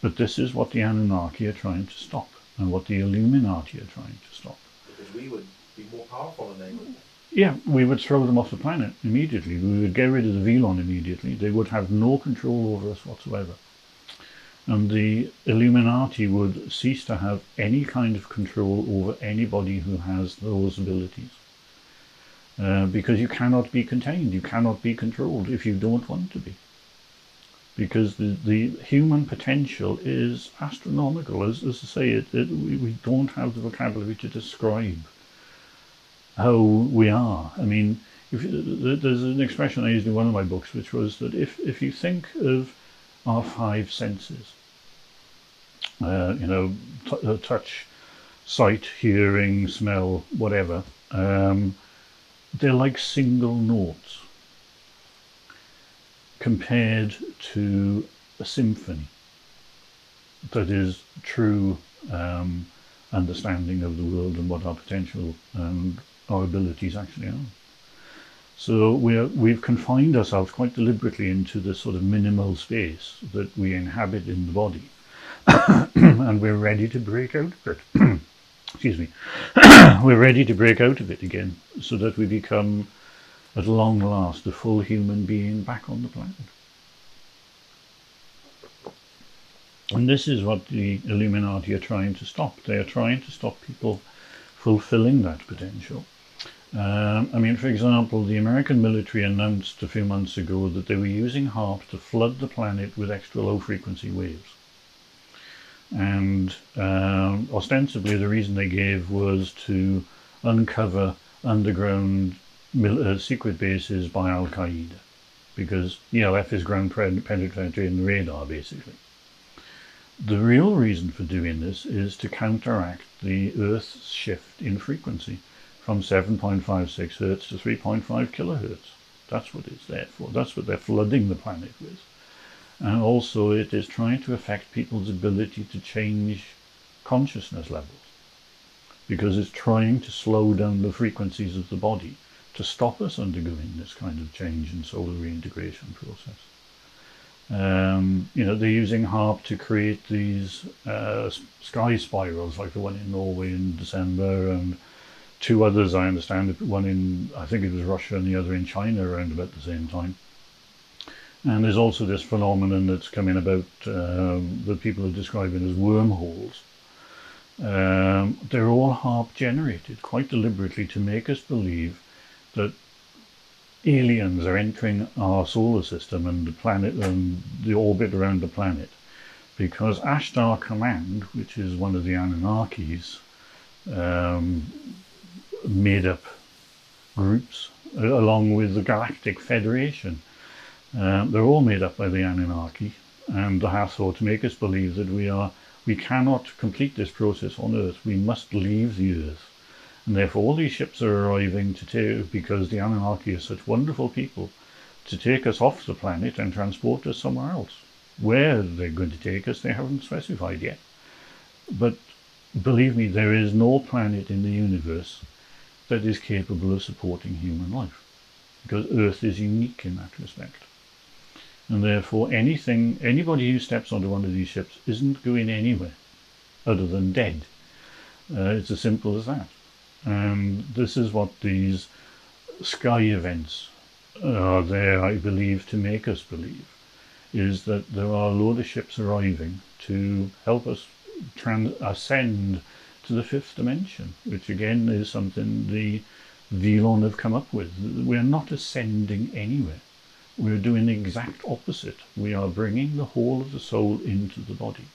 Speaker 1: But this is what the Anunnaki are trying to stop, and what the Illuminati are trying to stop.
Speaker 3: Because we would be more powerful than they would.
Speaker 1: Yeah, we would throw them off the planet immediately. We would get rid of the Velon immediately. They would have no control over us whatsoever. And the Illuminati would cease to have any kind of control over anybody who has those abilities. Because you cannot be contained, you cannot be controlled if you don't want to be. Because the human potential is astronomical. As I say, we don't have the vocabulary to describe how we are. I mean, there's an expression I used in one of my books, which was that if you think of our five senses, touch, sight, hearing, smell, whatever, they're like single notes compared to a symphony that is true understanding of the world and what our potential and our abilities actually are. So we've confined ourselves quite deliberately into this sort of minimal space that we inhabit in the body, and we're ready to break out of it. Excuse me. We're ready to break out of it again, so that we become, at long last, a full human being back on the planet. And this is what the Illuminati are trying to stop. They are trying to stop people fulfilling that potential. I mean, for example, the American military announced a few months ago that they were using HARP to flood the planet with extra low frequency waves. And ostensibly the reason they gave was to uncover underground secret bases by Al Qaeda, because ELF is ground penetrating radar, basically. The real reason for doing this is to counteract the Earth's shift in frequency from 7.56 hertz to 3.5 kilohertz. That's what it's there for. That's what they're flooding the planet with. And also it is trying to affect people's ability to change consciousness levels, because it's trying to slow down the frequencies of the body to stop us undergoing this kind of change and solar reintegration process. They're using HARP to create these sky spirals, like the one in Norway in December, and two others, I understand, one in, I think it was Russia, and the other in China around about the same time. And there's also this phenomenon that's coming about that people are describing as wormholes. They're all HARP generated quite deliberately to make us believe that aliens are entering our solar system and the planet and the orbit around the planet, because Ashtar Command, which is one of the Anunnaki's made up groups, along with the Galactic Federation, they're all made up by the Anunnaki and the Hathor to make us believe that we cannot complete this process on Earth. We must leave the Earth. And therefore all these ships are arriving because the Anunnaki are such wonderful people, to take us off the planet and transport us somewhere else. Where they're going to take us, they haven't specified yet. But believe me, there is no planet in the universe that is capable of supporting human life, because Earth is unique in that respect. And therefore anybody who steps onto one of these ships isn't going anywhere other than dead. It's as simple as that. And this is what these sky events are there, I believe, to make us believe, is that there are a load of ships arriving to help us ascend to the fifth dimension, which again is something the Velon have come up with. We're not ascending anywhere. We're doing the exact opposite. We are bringing the whole of the soul into the body.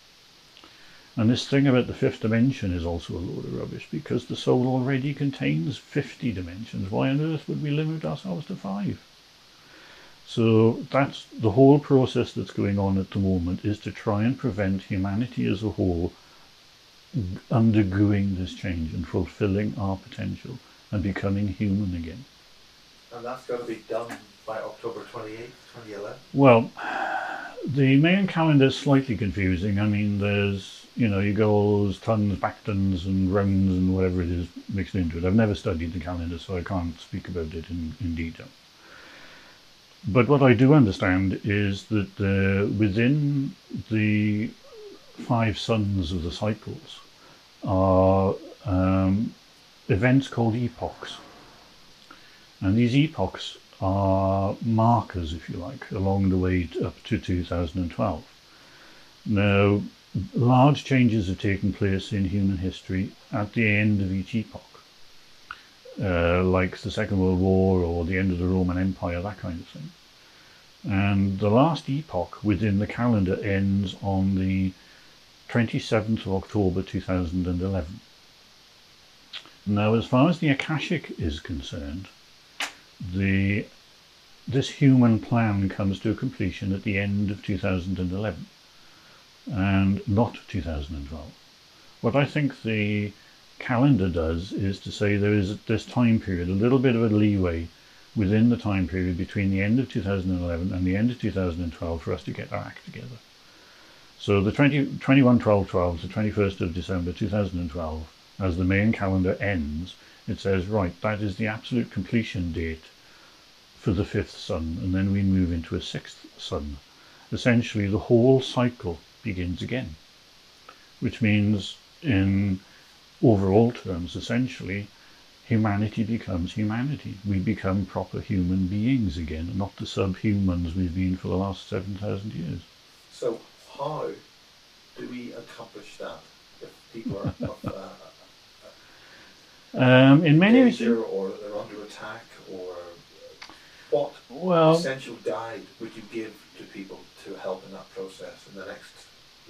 Speaker 1: And this thing about the fifth dimension is also a load of rubbish, because the soul already contains 50 dimensions. Why on earth would we limit ourselves to 5? So that's the whole process that's going on at the moment, is to try and prevent humanity as a whole undergoing this change and fulfilling our potential and becoming human again.
Speaker 3: And that's got to be done by October 28th, 2011?
Speaker 1: Well, the main calendar is slightly confusing. I mean, there's, you go all those tons, backtons and rounds and whatever it is mixed into it. I've never studied the calendar, so I can't speak about it in detail. But what I do understand is that within the 5 suns of the cycles are events called epochs. And these epochs are markers, if you like, along the way up to 2012. Now, large changes have taken place in human history at the end of each epoch, like the Second World War or the end of the Roman Empire, that kind of thing. And the last epoch within the calendar ends on the 27th of October 2011. Now, as far as the Akashic is concerned, this human plan comes to a completion at the end of 2011 and not 2012. What I think the calendar does is to say there is this time period, a little bit of a leeway within the time period between the end of 2011 and the end of 2012 for us to get our act together. So the 21/12/12, the 21st of December 2012, as the main calendar ends, it says, right, that is the absolute completion date for the 5th sun, and then we move into a 6th sun. Essentially, the whole cycle begins again, which means, in overall terms, essentially, humanity becomes humanity. We become proper human beings again, not the subhumans we've been for the last 7,000 years.
Speaker 3: So how do we accomplish that if people are
Speaker 1: In many
Speaker 3: danger, or that they're under attack, or what
Speaker 1: well,
Speaker 3: essential guide would you give to people to help in that process in the next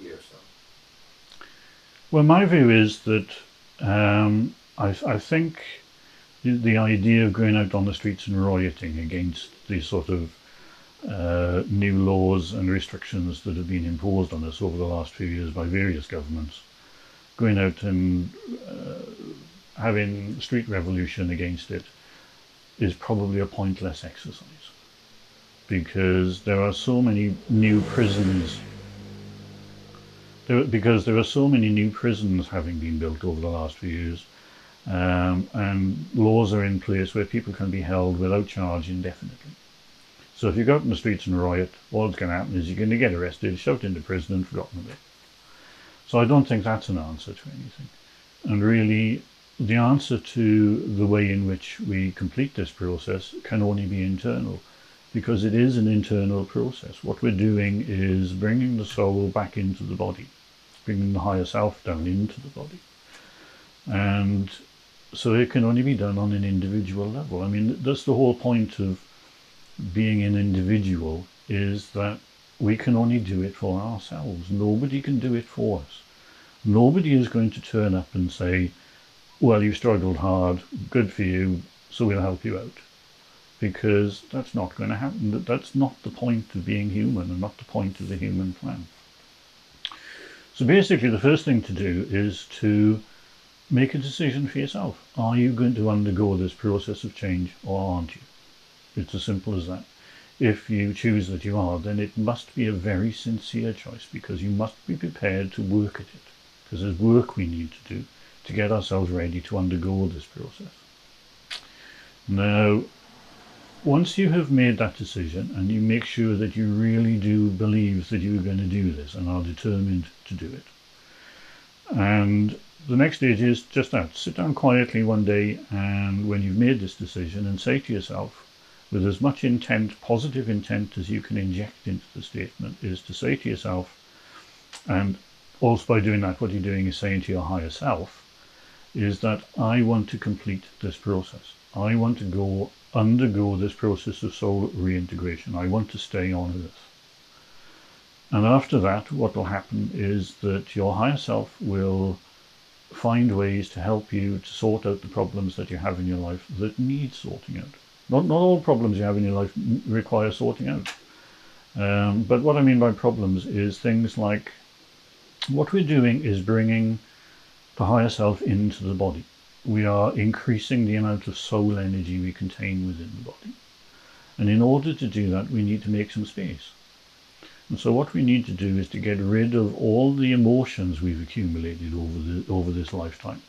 Speaker 3: year or so?
Speaker 1: well, my view is that I think the idea of going out on the streets and rioting against these sort of new laws and restrictions that have been imposed on us over the last few years by various governments, going out and having street revolution against it, is probably a pointless exercise, because there are so many new prisons. Because there are so many new prisons having been built over the last few years, and laws are in place where people can be held without charge indefinitely. So if you go out in the streets and riot, all that's going to happen is you're going to get arrested, shoved into prison, and forgotten about. So I don't think that's an answer to anything. And really, the answer to the way in which we complete this process can only be internal, because it is an internal process. What we're doing is bringing the soul back into the body, bringing the higher self down into the body. And so it can only be done on an individual level. I mean, that's the whole point of being an individual, is that we can only do it for ourselves. Nobody can do it for us. Nobody is going to turn up and say, well, you struggled hard, good for you, so we'll help you out. Because that's not going to happen. That's not the point of being human, and not the point of the human plan. So basically, the first thing to do is to make a decision for yourself. Are you going to undergo this process of change, or aren't you? It's as simple as that. If you choose that you are, then it must be a very sincere choice, because you must be prepared to work at it. Because there's work we need to do to get ourselves ready to undergo this process. Now, once you have made that decision, and you make sure that you really do believe that you're going to do this and are determined to do it, and the next stage is just that. Sit down quietly one day, and when you've made this decision, and say to yourself, with as much intent, positive intent, as you can inject into the statement, is to say to yourself, and also by doing that, what you're doing is saying to your higher self, is that I want to complete this process. I want to undergo this process of soul reintegration. I want to stay on this. And after that, what will happen is that your higher self will find ways to help you to sort out the problems that you have in your life that need sorting out. Not all problems you have in your life require sorting out. But what I mean by problems is things like, what we're doing is bringing the higher self into the body. We are increasing the amount of soul energy we contain within the body. And in order to do that, we need to make some space. And so what we need to do is to get rid of all the emotions we've accumulated over this lifetime.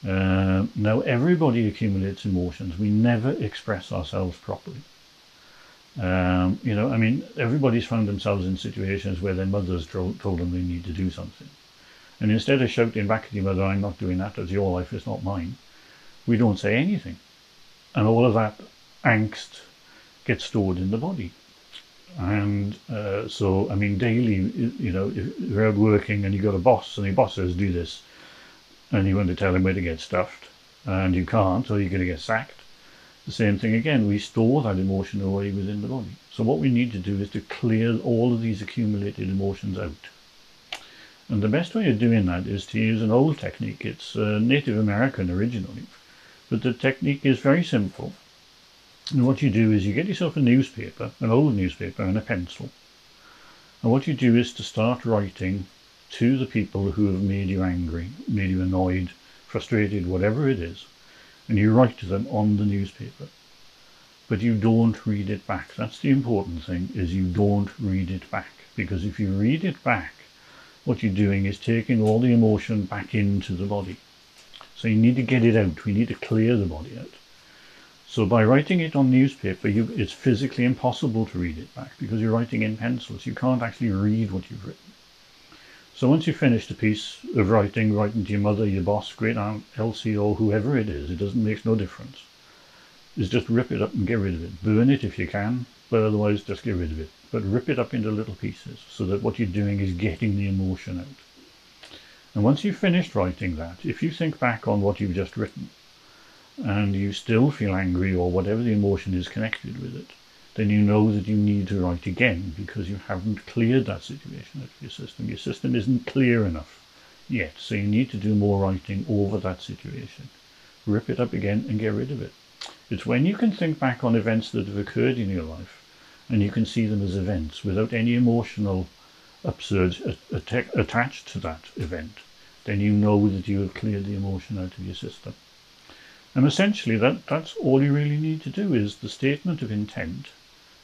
Speaker 1: Now, everybody accumulates emotions. We never express ourselves properly. Everybody's found themselves in situations where their mothers told them they need to do something. And instead of shouting back at your mother, I'm not doing that, it's your life, it's not mine, we don't say anything. And all of that angst gets stored in the body. And daily, if you're out working and you've got a boss, and your boss says, do this, and you want to tell him where to get stuffed, and you can't, or you're going to get sacked. The same thing again, we store that emotion away within the body. So what we need to do is to clear all of these accumulated emotions out. And the best way of doing that is to use an old technique. It's Native American originally, but the technique is very simple. And what you do is you get yourself a newspaper, an old newspaper, and a pencil. And what you do is to start writing to the people who have made you angry, made you annoyed, frustrated, whatever it is. And you write to them on the newspaper. But you don't read it back. That's the important thing, is you don't read it back. Because if you read it back, what you're doing is taking all the emotion back into the body. So you need to get it out. We need to clear the body out. So by writing it on newspaper, it's physically impossible to read it back, because you're writing in pencils. You can't actually read what you've written. So once you've finished a piece of writing to your mother, your boss, great aunt, Elsie, or whoever it is, makes no difference. Is just rip it up and get rid of it. Burn it if you can, but otherwise just get rid of it. But rip it up into little pieces, so that what you're doing is getting the emotion out. And once you've finished writing that, if you think back on what you've just written, and you still feel angry or whatever the emotion is connected with it, then you know that you need to write again because you haven't cleared that situation out of your system. Your system isn't clear enough yet, so you need to do more writing over that situation. Rip it up again and get rid of it. It's when you can think back on events that have occurred in your life and you can see them as events without any emotional upsurge attached to that event, then you know that you have cleared the emotion out of your system. And essentially that's all you really need to do, is the statement of intent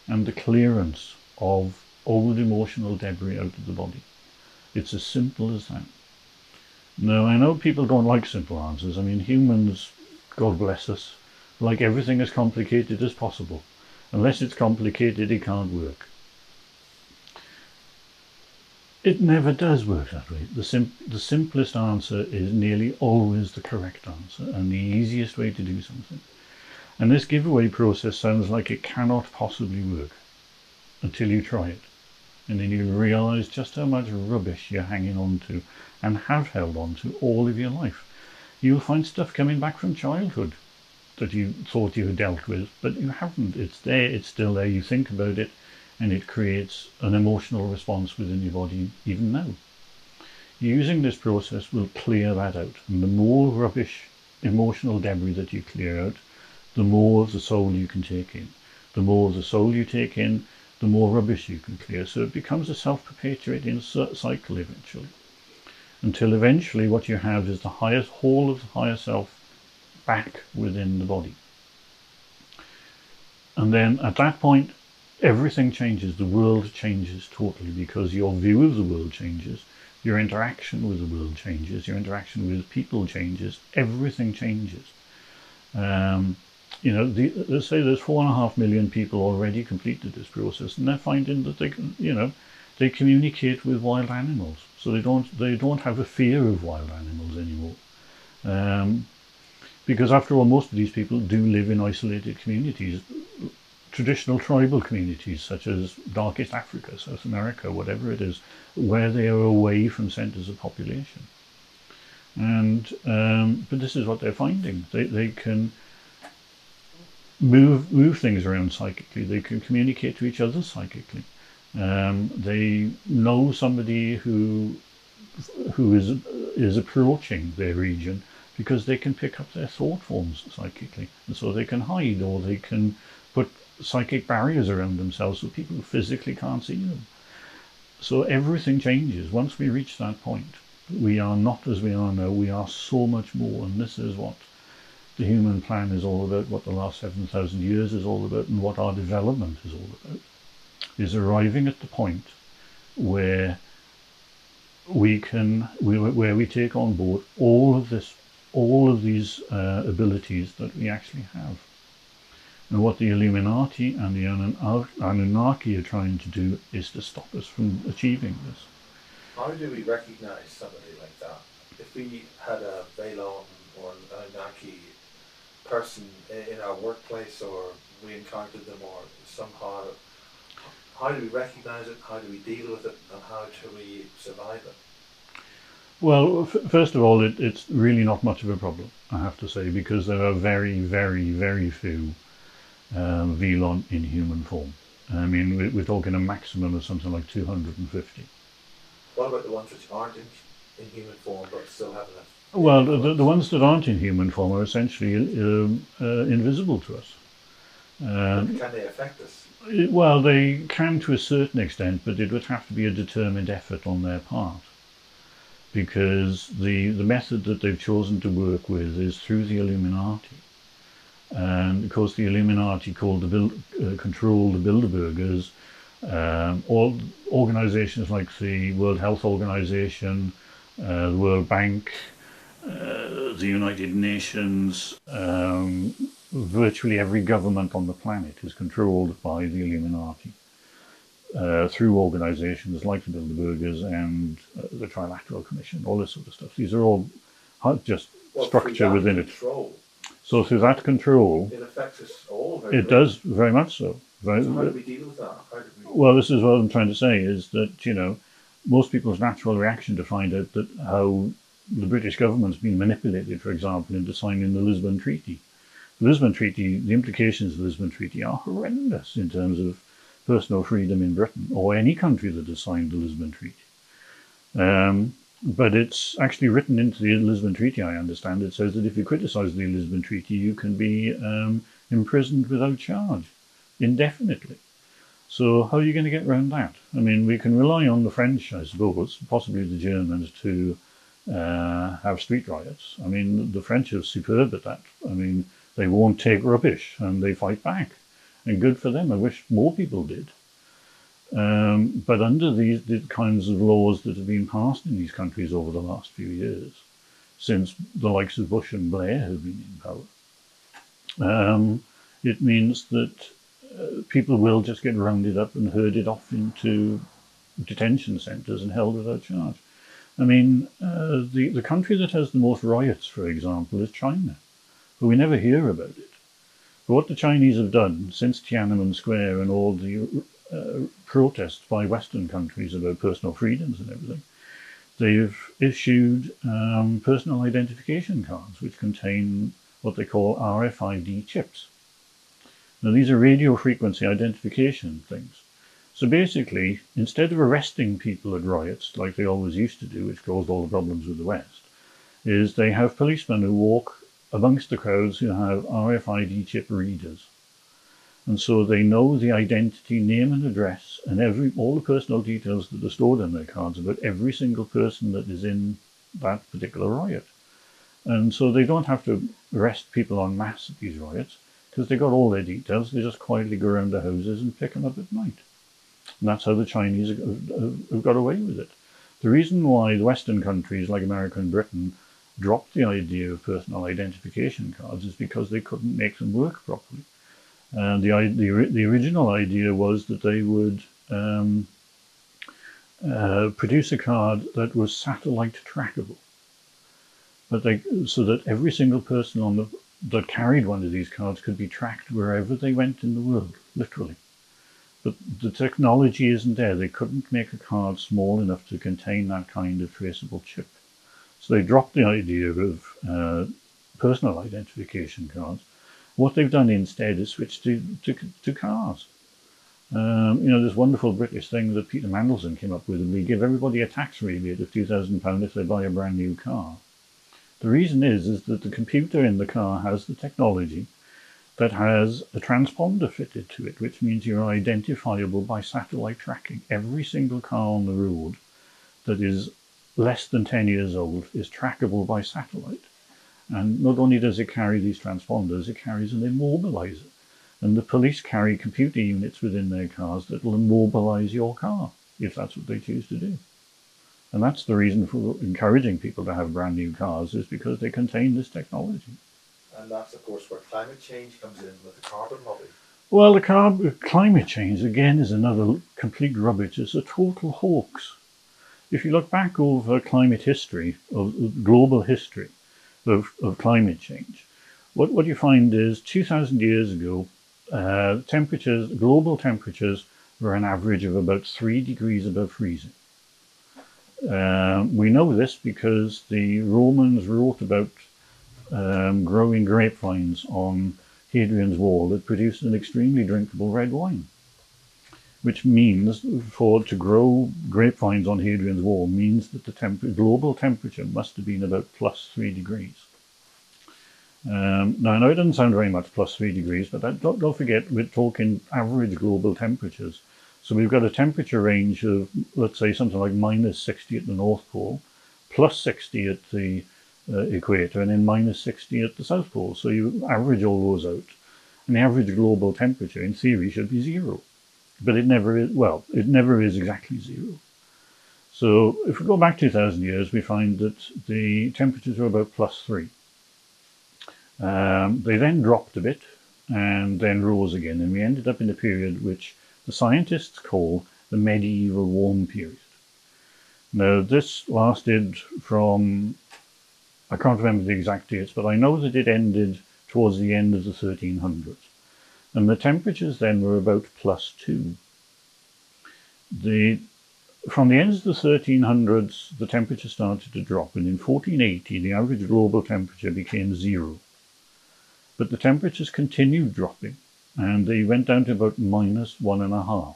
Speaker 1: and the clearance of old emotional debris out of the body. It's as simple as that. Now, I know people don't like simple answers. I mean, humans, God bless us, like everything as complicated as possible. Unless it's complicated, it can't work. It never does work that way. The simplest answer is nearly always the correct answer and the easiest way to do something. And this giveaway process sounds like it cannot possibly work until you try it. And then you realize just how much rubbish you're hanging on to and have held on to all of your life. You'll find stuff coming back from childhood that you thought you had dealt with, but you haven't. It's there, it's still there. You think about it and it creates an emotional response within your body even now. Using this process will clear that out. And the more rubbish, emotional debris that you clear out, the more of the soul you can take in. The more of the soul you take in, the more rubbish you can clear. So it becomes a self-perpetuating cycle eventually. Until eventually what you have is the highest whole of the higher self back within the body. And then at that point, everything changes. The world changes totally because your view of the world changes. Your interaction with the world changes. Your interaction with people changes. Everything changes. You know, let's say there's 4.5 million people already completed this process, and they're finding that they can, you know, they communicate with wild animals, so they don't have a fear of wild animals anymore. Because after all, most of these people do live in isolated communities, traditional tribal communities such as Darkest Africa, South America, whatever it is, where they are away from centres of population. And but this is what they're finding. They can move things around psychically. They can communicate to each other psychically. They know somebody who is approaching their region because they can pick up their thought forms psychically, and so they can hide, or they can put psychic barriers around themselves so people physically can't see them. So everything changes once we reach that point. We are not as we are now. We are so much more, and this is what the human plan is all about, what the last 7,000 years is all about, and what our development is all about, is arriving at the point where we take on board all of these abilities that we actually have. And what the Illuminati and the Anunnaki are trying to do is to stop us from achieving this.
Speaker 3: How do we recognize somebody like that? If we had a Velon or an Anunnaki person in our workplace, or we encountered them, or somehow, how do we recognize it, how do we deal with it, and how do we survive it?
Speaker 1: Well, first of all, it's really not much of a problem, I have to say, because there are very, very, very few Velon in human form. I mean, we're talking a maximum of something like 250.
Speaker 3: What about the ones which aren't in human form but still have enough?
Speaker 1: Well, the ones that aren't in human form are essentially invisible to us.
Speaker 3: Can they affect us?
Speaker 1: Well, they can to a certain extent, but it would have to be a determined effort on their part, because the method that they've chosen to work with is through the Illuminati. And of course, the Illuminati control the Bilderbergers, all organizations like the World Health Organization, the World Bank, the United Nations. Virtually every government on the planet is controlled by the Illuminati through organizations like the Bilderbergers and the Trilateral Commission, all this sort of stuff. These are all just structure within it. So through that control,
Speaker 3: it affects us all.
Speaker 1: It does, very much so.
Speaker 3: So how do we deal with that?
Speaker 1: Well, this is what I'm trying to say, is that, you know, most people's natural reaction to find out that how the British government's been manipulated, for example, into signing the Lisbon Treaty, The Lisbon Treaty, the implications of the Lisbon Treaty are horrendous in terms of personal freedom in Britain, or any country that has signed the Lisbon Treaty. But it's actually written into the Lisbon Treaty, I understand. It says that if you criticise the Lisbon Treaty, you can be imprisoned without charge indefinitely. So how are you going to get around that? I mean, we can rely on the French, I suppose, possibly the Germans, to have street riots. I mean, the French are superb at that. I mean, they won't take rubbish and they fight back. And good for them. I wish more people did. But under the kinds of laws that have been passed in these countries over the last few years, since the likes of Bush and Blair have been in power, it means that people will just get rounded up and herded off into detention centres and held without charge. I mean, the country that has the most riots, for example, is China, but we never hear about it. But what the Chinese have done since Tiananmen Square and all the protests by Western countries about personal freedoms and everything, they've issued personal identification cards which contain what they call RFID chips. Now, these are radio frequency identification things. So basically, instead of arresting people at riots like they always used to do, which caused all the problems with the West, is they have policemen who walk amongst the crowds who have RFID chip readers. And so they know the identity, name and address, and all the personal details that are stored in their cards about every single person that is in that particular riot. And so they don't have to arrest people en masse at these riots, because they've got all their details. They just quietly go around the houses and pick them up at night. And that's how the Chinese have got away with it. The reason why the Western countries like America and Britain dropped the idea of personal identification cards is because they couldn't make them work properly. And the original idea was that they would produce a card that was satellite trackable, so that every single person that carried one of these cards could be tracked wherever they went in the world, literally. But the technology isn't there. They couldn't make a card small enough to contain that kind of traceable chip. So they dropped the idea of personal identification cards. What they've done instead is switch to cars. This wonderful British thing that Peter Mandelson came up with, and we give everybody a tax rebate of £2,000 if they buy a brand new car. The reason is that the computer in the car has the technology that has a transponder fitted to it, which means you're identifiable by satellite tracking. Every single car on the road that is less than 10 years old is trackable by satellite. And not only does it carry these transponders, it carries an immobilizer. And the police carry computer units within their cars that will immobilize your car, if that's what they choose to do. And that's the reason for encouraging people to have brand new cars, is because they contain this technology.
Speaker 3: And that's, of course, where climate change comes in with the carbon lobby.
Speaker 1: Well, the climate change, again, is another complete rubbish. It's a total hoax. If you look back over climate history, of global history of climate change, what you find is 2,000 years ago, global temperatures were an average of about 3 degrees above freezing. We know this because the Romans wrote about growing grapevines on Hadrian's Wall that produced an extremely drinkable red wine, which means to grow grapevines on Hadrian's Wall means that the global temperature must have been about plus 3 degrees. Now, I know it doesn't sound very much, plus 3 degrees, but don't forget, we're talking average global temperatures. So we've got a temperature range of, let's say, something like minus 60 at the North Pole, plus 60 at the equator, and then minus 60 at the South Pole. So you average all those out, and the average global temperature, in theory, should be zero. But it never is. Well, it never is exactly zero. So if we go back 2,000 years, we find that the temperatures are about plus 3. They then dropped a bit and then rose again, and we ended up in a period which the scientists call the medieval warm period. Now, this lasted from, I can't remember the exact dates, but I know that it ended towards the end of the 1300s. And the temperatures then were about plus 2. From the end of the 1300s, the temperature started to drop, and in 1480, the average global temperature became 0. but the temperatures continued dropping, and they went down to about -1.5.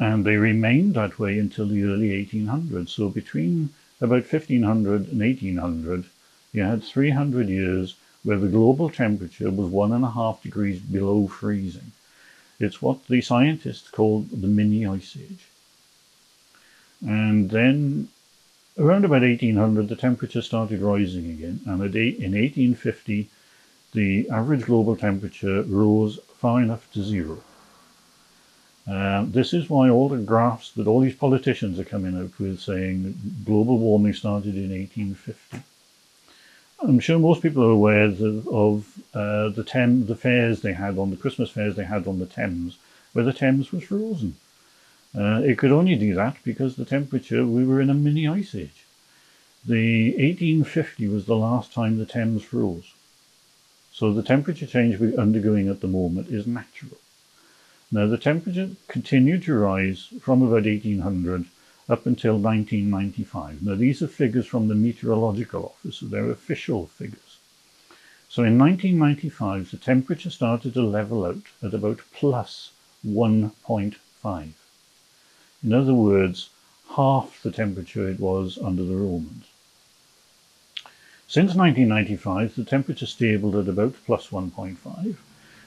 Speaker 1: And they remained that way until the early 1800s. So between about 1500 and 1800, you had 300 years where the global temperature was 1.5 degrees below freezing. It's what the scientists call the mini ice age. And then around about 1800, the temperature started rising again, and in 1850, the average global temperature rose far enough to zero. This is why all the graphs that all these politicians are coming out with saying that global warming started in 1850. I'm sure most people are aware of the fairs they had on the Christmas fairs they had on the Thames, where the Thames was frozen. It could only do that because the temperature, we were in a mini ice age. The 1850 was the last time the Thames froze. So the temperature change we're undergoing at the moment is natural. Now the temperature continued to rise from about 1800 up until 1995. Now these are figures from the Meteorological Office, so they're official figures. So in 1995, the temperature started to level out at about plus 1.5. In other words, half the temperature it was under the Romans. Since 1995, the temperature stabilized at about plus 1.5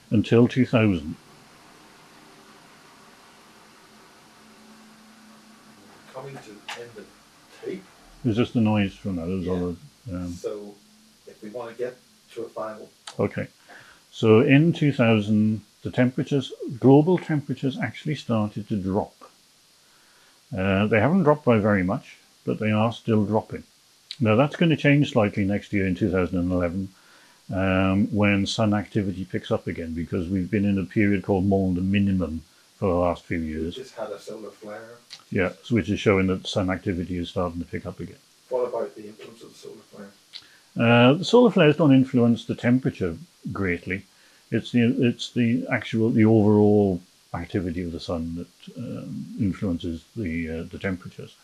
Speaker 1: until 2000.
Speaker 3: Coming to end the tape.
Speaker 1: It was just the noise from that.
Speaker 3: So, if we want to get to a final.
Speaker 1: Okay. So in 2000, global temperatures actually started to drop. They haven't dropped by very much, but they are still dropping. Now that's going to change slightly next year in 2011 when sun activity picks up again, because we've been in a period called monde minimum for the last few years.
Speaker 3: We just had a solar flare.
Speaker 1: Yeah, which is showing that sun activity is starting to pick up again.
Speaker 3: What about the influence of the solar flare?
Speaker 1: The solar flares don't influence the temperature greatly. It's the overall activity of the sun that influences the temperatures.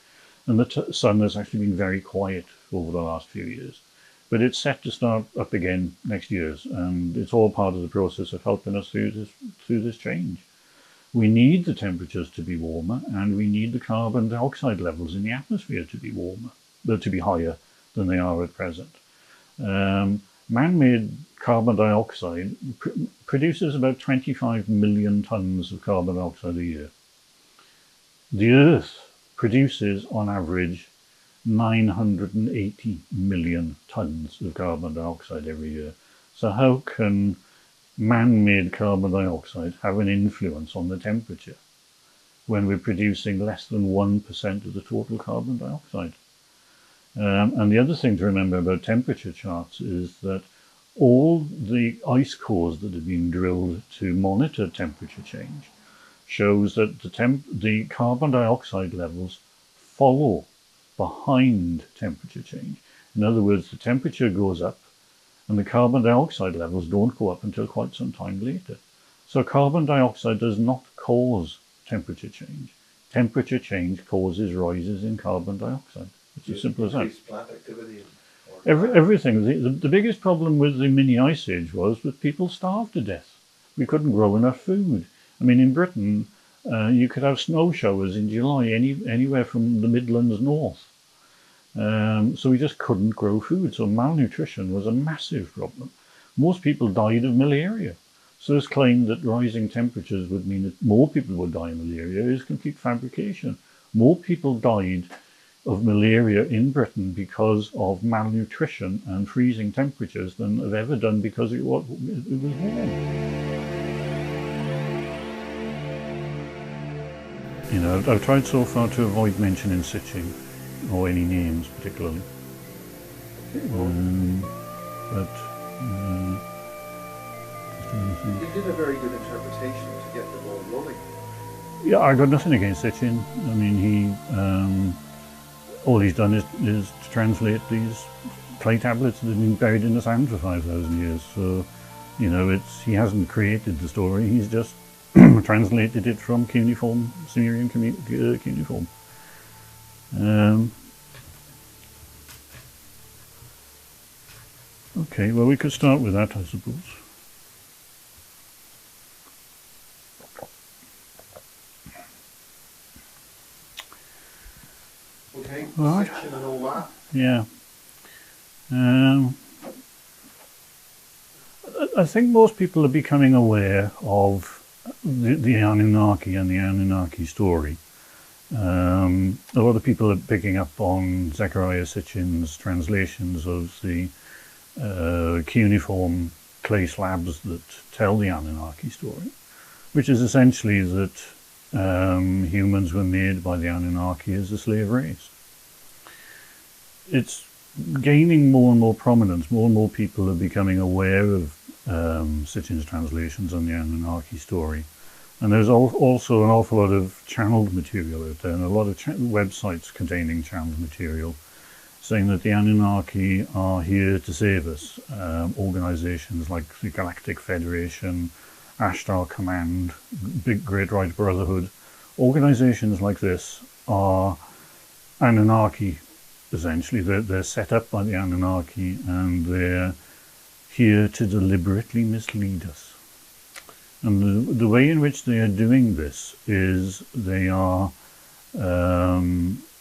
Speaker 1: And the sun has actually been very quiet over the last few years. But it's set to start up again next year, and it's all part of the process of helping us through this change. We need the temperatures to be warmer, and we need the carbon dioxide levels in the atmosphere to be higher than they are at present. Man-made carbon dioxide produces about 25 million tons of carbon dioxide a year. The Earth produces, on average, 980 million tons of carbon dioxide every year. So how can man-made carbon dioxide have an influence on the temperature when we're producing less than 1% of the total carbon dioxide? And the other thing to remember about temperature charts is that all the ice cores that have been drilled to monitor temperature change shows that the carbon dioxide levels follow behind temperature change. In other words, the temperature goes up and the carbon dioxide levels don't go up until quite some time later. So carbon dioxide does not cause temperature change. Temperature change causes rises in carbon dioxide. It's as simple as that.
Speaker 3: Plant activity.
Speaker 1: Everything. The biggest problem with the mini ice age was that people starved to death. We couldn't grow enough food. I mean, in Britain, you could have snow showers in July anywhere from the Midlands north. So we just couldn't grow food. So malnutrition was a massive problem. Most people died of malaria. So this claim that rising temperatures would mean that more people would die of malaria is complete fabrication. More people died of malaria in Britain because of malnutrition and freezing temperatures than have ever done because it was warm. You know, I've tried so far to avoid mentioning Sitching or any names particularly.
Speaker 2: You did a very good interpretation to get the ball rolling.
Speaker 1: Yeah, I got nothing against Sitchin. I mean, all he's done is to translate these clay tablets that have been buried in the sand for 5,000 years. So, you know, he hasn't created the story. He's just translated it from cuneiform, Sumerian cuneiform. Okay, well, we could start with that, I suppose.
Speaker 3: Okay,
Speaker 1: Right.
Speaker 3: section and all that.
Speaker 1: Yeah. I think most people are becoming aware of the Anunnaki and the Anunnaki story. A lot of people are picking up on Zechariah Sitchin's translations of the cuneiform clay slabs that tell the Anunnaki story, which is essentially that humans were made by the Anunnaki as a slave race. It's gaining more and more prominence. More and more people are becoming aware of Sitchin's translations on the Anunnaki story. And there's also an awful lot of channeled material out there, and a lot of websites containing channeled material saying that the Anunnaki are here to save us. Organizations like the Galactic Federation, Ashtar Command, Big Great White Brotherhood, organizations like this are Anunnaki, essentially. They're set up by the Anunnaki, and they're here to deliberately mislead us. And the way in which they are doing this is they are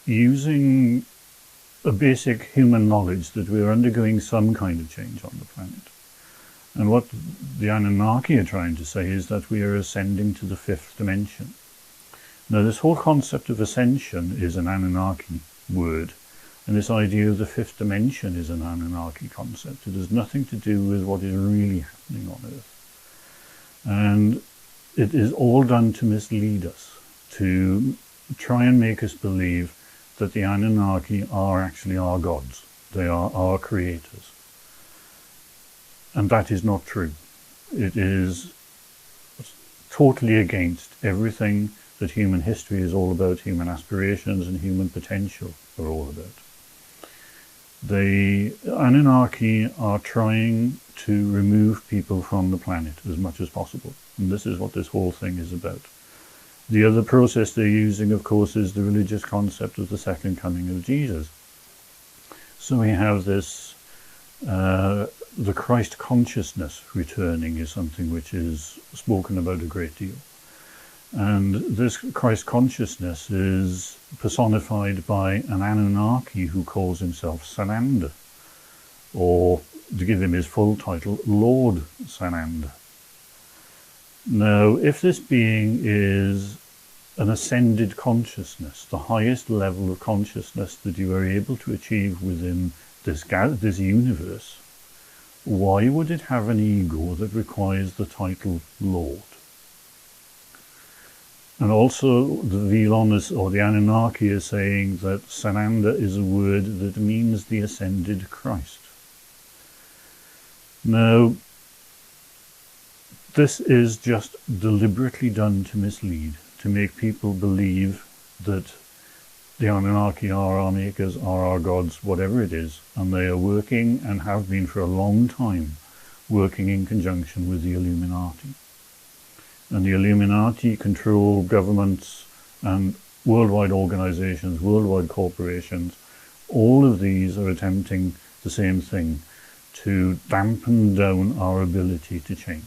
Speaker 1: using a basic human knowledge that we're undergoing some kind of change on the planet. And what the Anunnaki are trying to say is that we are ascending to the fifth dimension. Now, this whole concept of ascension is an Anunnaki word, and this idea of the fifth dimension is an Anunnaki concept. It has nothing to do with what is really happening on Earth. And it is all done to mislead us, to try and make us believe that the Anunnaki are actually our gods. They are our creators. And that is not true. It is totally against everything that human history is all about, human aspirations and human potential are all about. The Anunnaki are trying to remove people from the planet as much as possible. And this is what this whole thing is about. The other process they're using, of course, is the religious concept of the second coming of Jesus. So we have this, the Christ consciousness returning is something which is spoken about a great deal. And this Christ consciousness is personified by an Anunnaki who calls himself Sananda, or to give him his full title, Lord Sananda. Now, if this being is an ascended consciousness, the highest level of consciousness that you are able to achieve within this universe, why would it have an ego that requires the title Lord? And also the Vilon or the Anunnaki is saying that Sananda is a word that means the ascended Christ. Now, this is just deliberately done to mislead, to make people believe that the Anunnaki are our makers, are our gods, whatever it is, and they are working and have been for a long time working in conjunction with the Illuminati. And the Illuminati control governments and worldwide organizations, worldwide corporations. All of these are attempting the same thing, to dampen down our ability to change.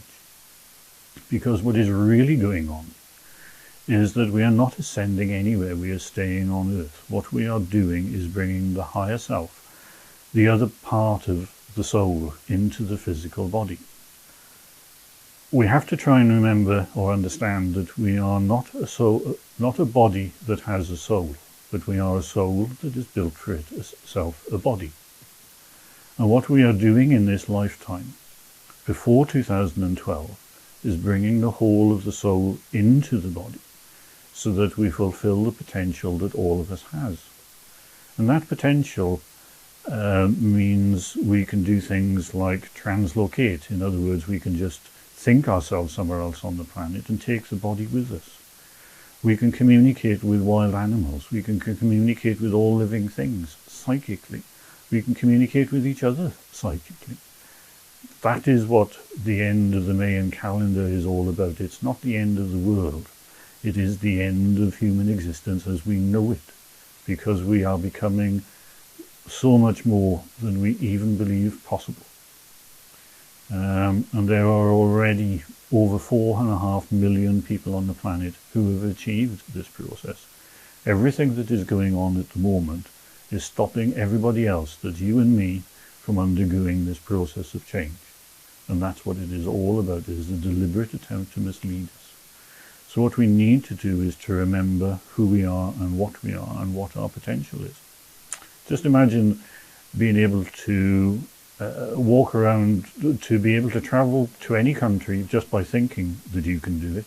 Speaker 1: Because what is really going on is that we are not ascending anywhere, we are staying on Earth. What we are doing is bringing the higher self, the other part of the soul, into the physical body. We have to try and remember or understand that we are not a soul, not a body that has a soul, but we are a soul that is built for itself a body. And what we are doing in this lifetime, before 2012, is bringing the whole of the soul into the body, so that we fulfill the potential that all of us has. And that potential means we can do things like translocate. In other words, we can just think ourselves somewhere else on the planet and take the body with us. We can communicate with wild animals. We can communicate with all living things psychically. We can communicate with each other psychically. That is what the end of the Mayan calendar is all about. It's not the end of the world. It is the end of human existence as we know it, because we are becoming so much more than we even believe possible. And there are already over 4.5 million people on the planet who have achieved this process. Everything that is going on at the moment is stopping everybody else, that's you and me, from undergoing this process of change. And that's what it is all about, is a deliberate attempt to mislead us. So what we need to do is to remember who we are and what our potential is. Just imagine being able to walk around, to be able to travel to any country just by thinking that you can do it.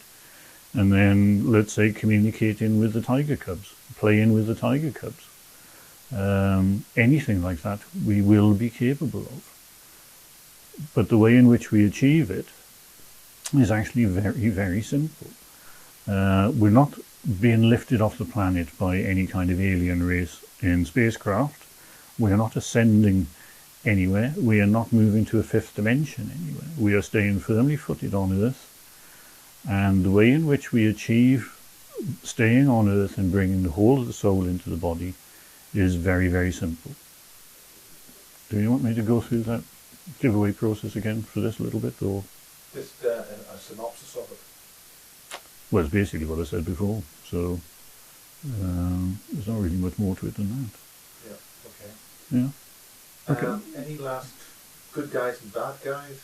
Speaker 1: And then, let's say, communicating with the tiger cubs, playing with the tiger cubs. Anything like that we will be capable of. But the way in which we achieve it is actually very, very simple. We're not being lifted off the planet by any kind of alien race in spacecraft. We are not ascending anywhere. We are not moving to a fifth dimension anywhere. We are staying firmly footed on Earth. And the way in which we achieve staying on Earth and bringing the whole of the soul into the body is very, very simple. Do you want me to go through that giveaway process again for this a little bit, or?
Speaker 3: Just a synopsis of it.
Speaker 1: Well, it's basically what I said before, so there's not really much more to it than that.
Speaker 3: Yeah, okay.
Speaker 1: Yeah. Okay.
Speaker 3: Any last good guys and bad guys?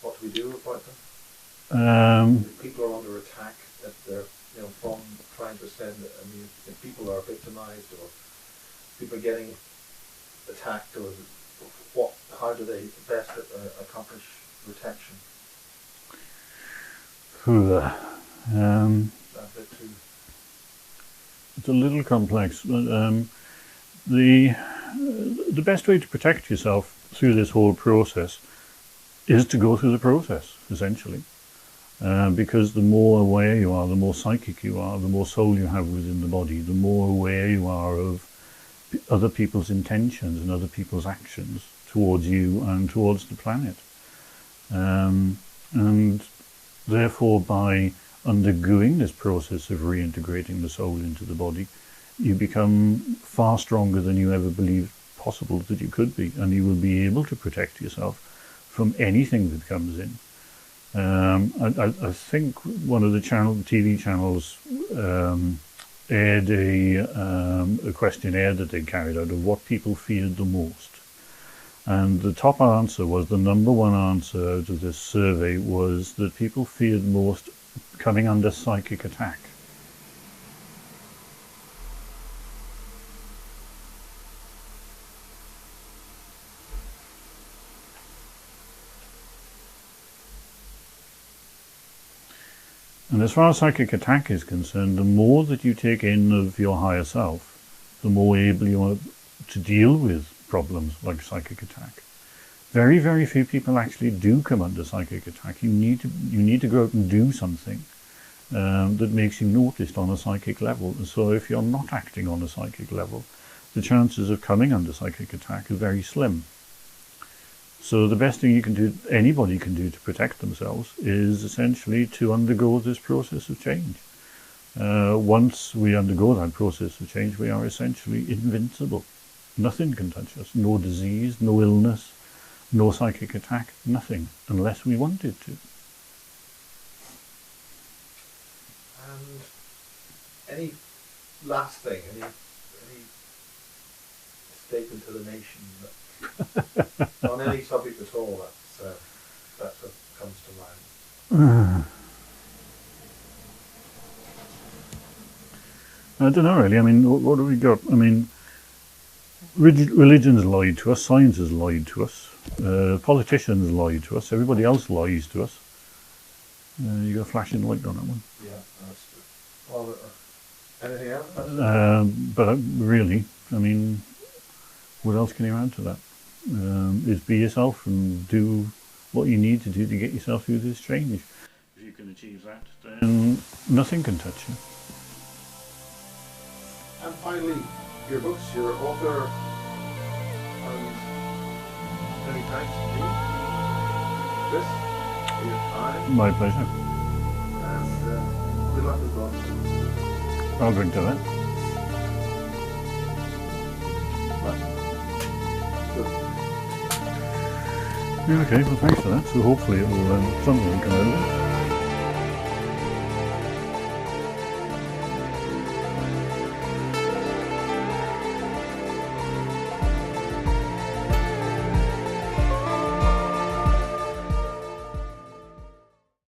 Speaker 3: What do we do about them? If people are under attack, that they're from trying to send. I mean, if people are victimized or people are getting attacked, or how do they best accomplish protection? That bit too.
Speaker 1: It's a little complex. The best way to protect yourself through this whole process is to go through the process, essentially. Because the more aware you are, the more psychic you are, the more soul you have within the body, the more aware you are of other people's intentions and other people's actions towards you and towards the planet. And therefore, by undergoing this process of reintegrating the soul into the body, you become far stronger than you ever believed possible that you could be, and you will be able to protect yourself from anything that comes in. I think one of the TV channels aired a questionnaire that they carried out of what people feared the most. And the top answer was, the number one answer out of this survey was that people feared most coming under psychic attack. And as far as psychic attack is concerned, the more that you take in of your higher self, the more able you are to deal with problems like psychic attack. Very, very few people actually do come under psychic attack. You need to go out and do something that makes you noticed on a psychic level. And so if you're not acting on a psychic level, the chances of coming under psychic attack are very slim. So the best thing you can do, anybody can do to protect themselves, is essentially to undergo this process of change. Once we undergo that process of change, we are essentially invincible. Nothing can touch us. No disease, no illness, no psychic attack, nothing, unless we wanted to.
Speaker 3: And any last thing, any statement to the nation on any subject at all that's what comes to mind?
Speaker 1: I don't know really. I mean, what have we got? I mean, religion's lied to us, science has lied to us, politicians lied to us, everybody else lies to us. You got a flashing light on that one.
Speaker 3: Yeah, that's good. Well, anything else?
Speaker 1: But really, I mean, what else can you add to that? Is be yourself and do what you need to do to get yourself through this change. If you can achieve that, then nothing can touch you.
Speaker 3: And finally, your books, your author, and many thanks indeed, Chris, for your time.
Speaker 1: My pleasure.
Speaker 3: And good luck with both.
Speaker 1: I'll drink to that. Yeah, okay, well thanks for that. So hopefully it will something will come out of it.